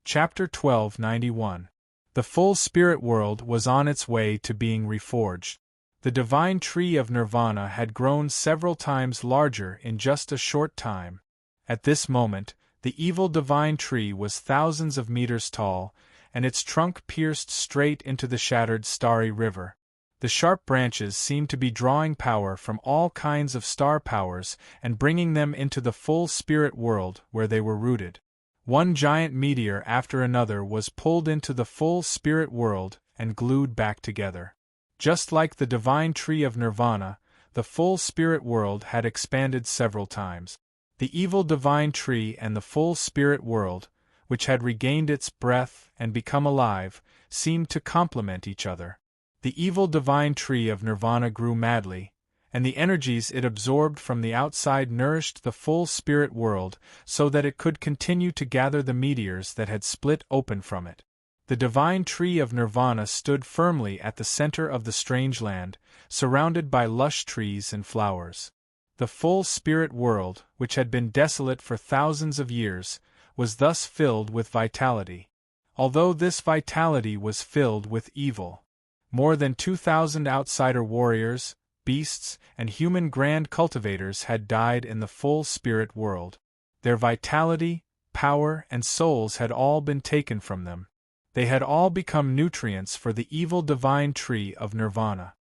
Chapter 1291. The full spirit world was on its way to being reforged. The divine tree of nirvana had grown several times larger in just a short time. At this moment, the evil divine tree was thousands of meters tall, and its trunk pierced straight into the shattered starry river. The sharp branches seemed to be drawing power from all kinds of star powers and bringing them into the full spirit world where they were rooted. One giant meteor after another was pulled into the full spirit world and glued back together. Just like the divine tree of nirvana, the full spirit world had expanded several times. The evil divine tree and the full spirit world, which had regained its breath and become alive, seemed to complement each other. The evil divine tree of nirvana grew madly, and the energies it absorbed from the outside nourished the full spirit world so that it could continue to gather the meteors that had split open from it. The divine tree of nirvana stood firmly at the center of the strange land, surrounded by lush trees and flowers. The full spirit world, which had been desolate for thousands of years, was thus filled with vitality. Although this vitality was filled with evil. More than 2,000 outsider warriors, beasts, and human grand cultivators had died in the full spirit world. Their vitality, power, and souls had all been taken from them. They had all become nutrients for the evil divine tree of nirvana.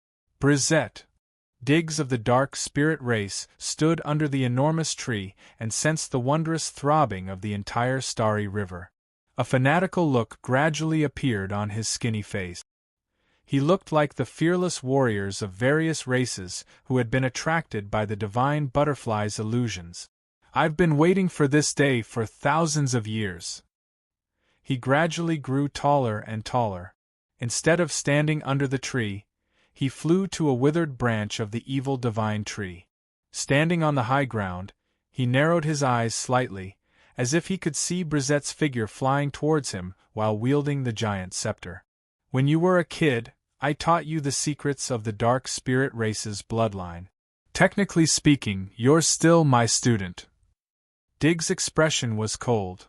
Brisette, Diggs of the dark spirit race, stood under the enormous tree and sensed the wondrous throbbing of the entire starry river. A fanatical look gradually appeared on his skinny face. He looked like the fearless warriors of various races who had been attracted by the divine butterfly's illusions. I've been waiting for this day for thousands of years. He gradually grew taller and taller. Instead of standing under the tree, he flew to a withered branch of the evil divine tree. Standing on the high ground, he narrowed his eyes slightly, as if he could see Brisette's figure flying towards him while wielding the giant scepter. When you were a kid, I taught you the secrets of the dark spirit race's bloodline. Technically speaking, you're still my student. Diggs' expression was cold.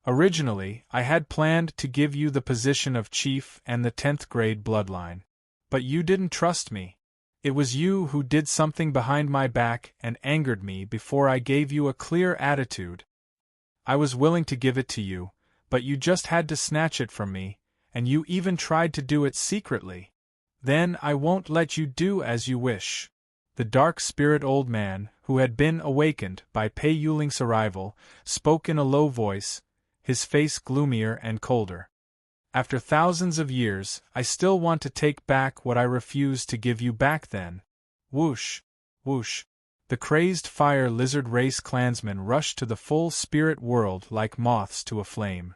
Originally, I had planned to give you the position of chief and the 10th grade bloodline. But you didn't trust me. It was you who did something behind my back and angered me before I gave you a clear attitude. I was willing to give it to you, but you just had to snatch it from me, and you even tried to do it secretly. Then I won't let you do as you wish." The dark spirit old man, who had been awakened by Pei Yuling's arrival, spoke in a low voice, his face gloomier and colder. "After thousands of years, I still want to take back what I refused to give you back then." Whoosh! Whoosh! The crazed fire lizard race clansmen rushed to the full spirit world like moths to a flame.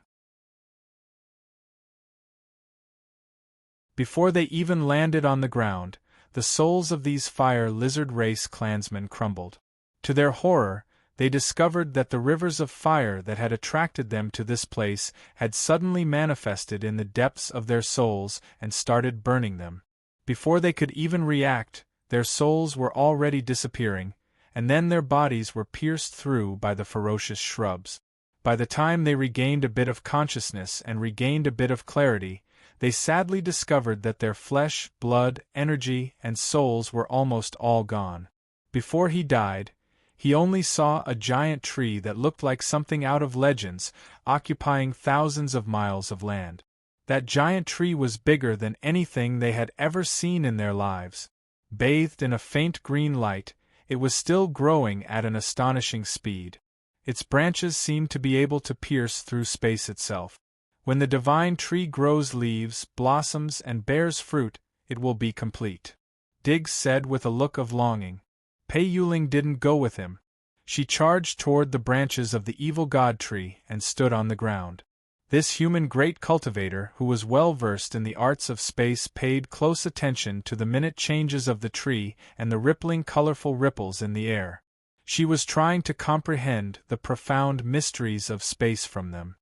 Before they even landed on the ground, the souls of these fire lizard race clansmen crumbled. To their horror, they discovered that the rivers of fire that had attracted them to this place had suddenly manifested in the depths of their souls and started burning them. Before they could even react, their souls were already disappearing, and then their bodies were pierced through by the ferocious shrubs. By the time they regained a bit of consciousness and regained a bit of clarity, they sadly discovered that their flesh, blood, energy, and souls were almost all gone. Before he died, he only saw a giant tree that looked like something out of legends, occupying thousands of miles of land. That giant tree was bigger than anything they had ever seen in their lives. Bathed in a faint green light, it was still growing at an astonishing speed. Its branches seemed to be able to pierce through space itself. When the divine tree grows leaves, blossoms, and bears fruit, it will be complete, Diggs said with a look of longing. Pei Yuling didn't go with him. She charged toward the branches of the evil god tree and stood on the ground. This human great cultivator, who was well versed in the arts of space, paid close attention to the minute changes of the tree and the rippling colorful ripples in the air. She was trying to comprehend the profound mysteries of space from them.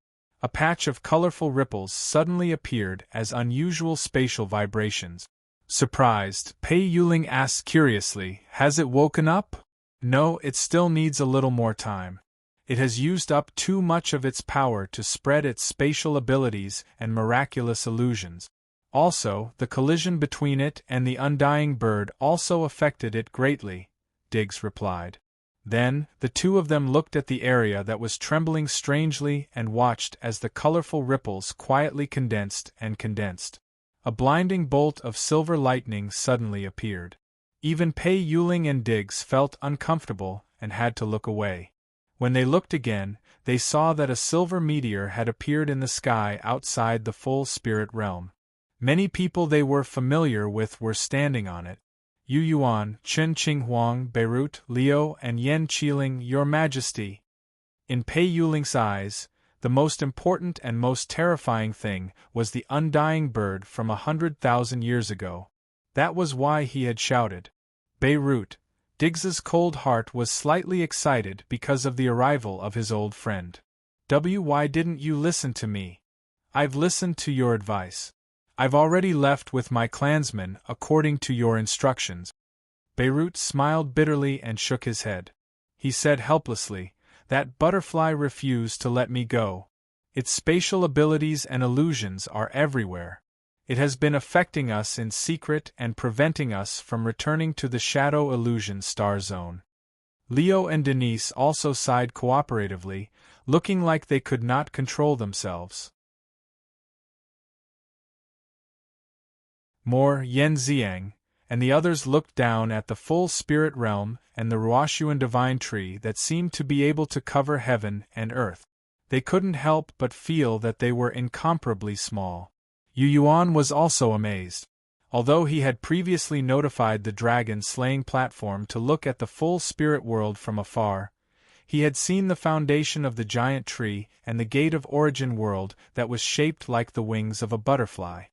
A patch of colorful ripples suddenly appeared as unusual spatial vibrations. Surprised, Pei Yuling asked curiously, "Has it woken up?" "No, it still needs a little more time. It has used up too much of its power to spread its spatial abilities and miraculous illusions. Also, the collision between it and the undying bird also affected it greatly," Diggs replied. Then, the two of them looked at the area that was trembling strangely and watched as the colorful ripples quietly condensed and condensed. A blinding bolt of silver lightning suddenly appeared. Even Pei Yuling and Diggs felt uncomfortable and had to look away. When they looked again, they saw that a silver meteor had appeared in the sky outside the full spirit realm. Many people they were familiar with were standing on it. Yu Yuan, Chen Qinghuang, Beirut, Liu, and Yan Qiling, Your Majesty. In Pei Yuling's eyes, the most important and most terrifying thing was the undying bird from 100,000 years ago. That was why he had shouted. Beirut. Diggs's cold heart was slightly excited because of the arrival of his old friend. Why didn't you listen to me? I've listened to your advice. I've already left with my clansmen according to your instructions. Beirut smiled bitterly and shook his head. He said helplessly, "That butterfly refused to let me go. Its spatial abilities and illusions are everywhere. It has been affecting us in secret and preventing us from returning to the Shadow Illusion Star Zone." Leo and Denise also sighed cooperatively, looking like they could not control themselves. More Yen Xiang, and the others looked down at the full spirit realm and the Ruoshuan divine tree that seemed to be able to cover heaven and earth. They couldn't help but feel that they were incomparably small. Yu Yuan was also amazed. Although he had previously notified the dragon-slaying platform to look at the full spirit world from afar, he had seen the foundation of the giant tree and the gate of origin world that was shaped like the wings of a butterfly.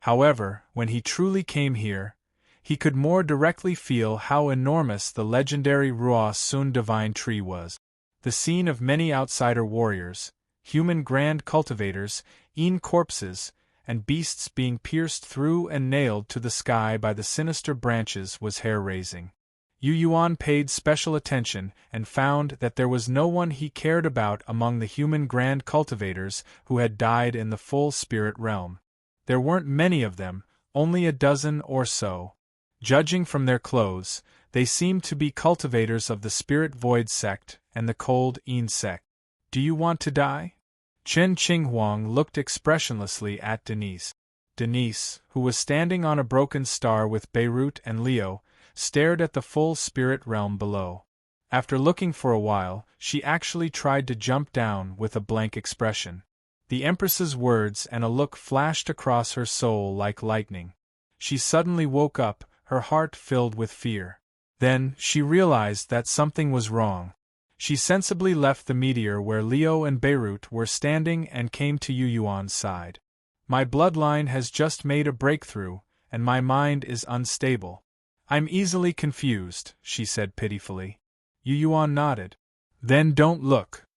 However, when he truly came here, he could more directly feel how enormous the legendary Ruosun divine tree was. The scene of many outsider warriors, human grand cultivators, e'en corpses, and beasts being pierced through and nailed to the sky by the sinister branches was hair-raising. Yu Yuan paid special attention and found that there was no one he cared about among the human grand cultivators who had died in the full spirit realm. There weren't many of them, only a dozen or so. Judging from their clothes, they seemed to be cultivators of the Spirit Void sect and the Cold Een sect. Do you want to die? Chen Qinghuang looked expressionlessly at Denise. Denise, who was standing on a broken star with Beirut and Leo, stared at the full spirit realm below. After looking for a while, she actually tried to jump down with a blank expression. The Empress's words and a look flashed across her soul like lightning. She suddenly woke up, her heart filled with fear. Then, she realized that something was wrong. She sensibly left the meteor where Leo and Beirut were standing and came to Yu Yuan's side. My bloodline has just made a breakthrough, and my mind is unstable. I'm easily confused, she said pitifully. Yu Yuan nodded. Then don't look.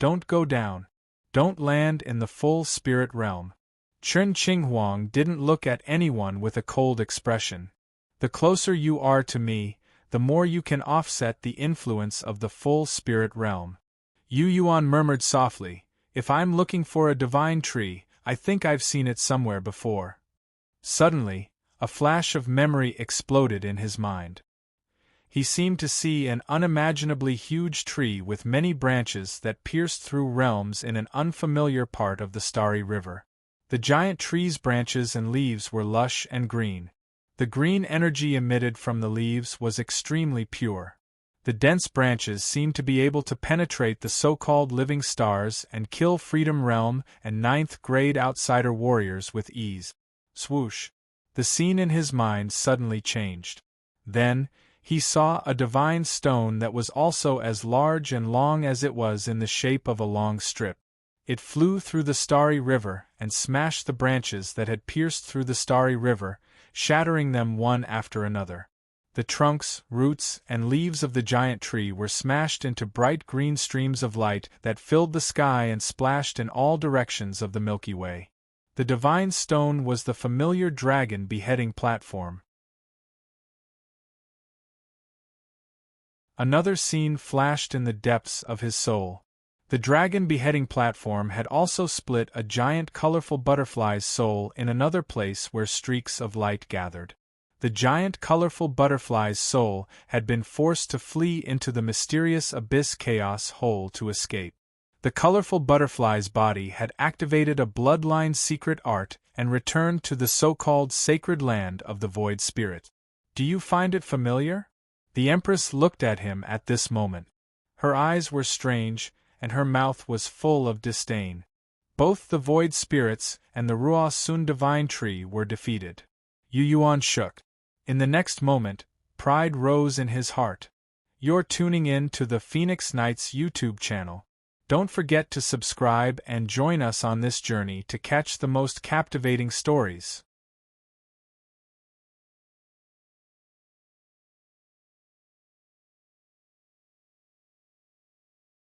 Don't go down. Don't land in the full spirit realm. Chen Qinghuang didn't look at anyone with a cold expression. The closer you are to me, the more you can offset the influence of the full spirit realm. Yu Yuan murmured softly, if I'm looking for a divine tree, I think I've seen it somewhere before. Suddenly, a flash of memory exploded in his mind. He seemed to see an unimaginably huge tree with many branches that pierced through realms in an unfamiliar part of the starry river. The giant tree's branches and leaves were lush and green. The green energy emitted from the leaves was extremely pure. The dense branches seemed to be able to penetrate the so-called living stars and kill Freedom Realm and ninth-grade outsider warriors with ease. Swoosh! The scene in his mind suddenly changed. Then, he saw a divine stone that was also as large and long as it was in the shape of a long strip. It flew through the starry river and smashed the branches that had pierced through the starry river, shattering them one after another. The trunks, roots, and leaves of the giant tree were smashed into bright green streams of light that filled the sky and splashed in all directions of the Milky Way. The divine stone was the familiar dragon beheading platform. Another scene flashed in the depths of his soul. The dragon beheading platform had also split a giant colorful butterfly's soul in another place where streaks of light gathered. The giant colorful butterfly's soul had been forced to flee into the mysterious abyss chaos hole to escape. The colorful butterfly's body had activated a bloodline secret art and returned to the so-called sacred land of the void spirit. Do you find it familiar? The Empress looked at him at this moment. Her eyes were strange, and her mouth was full of disdain. Both the void spirits and the Ruo Sun divine tree were defeated. Yu Yuan shook. In the next moment, pride rose in his heart. You're tuning in to the Phoenix Knights YouTube channel. Don't forget to subscribe and join us on this journey to catch the most captivating stories.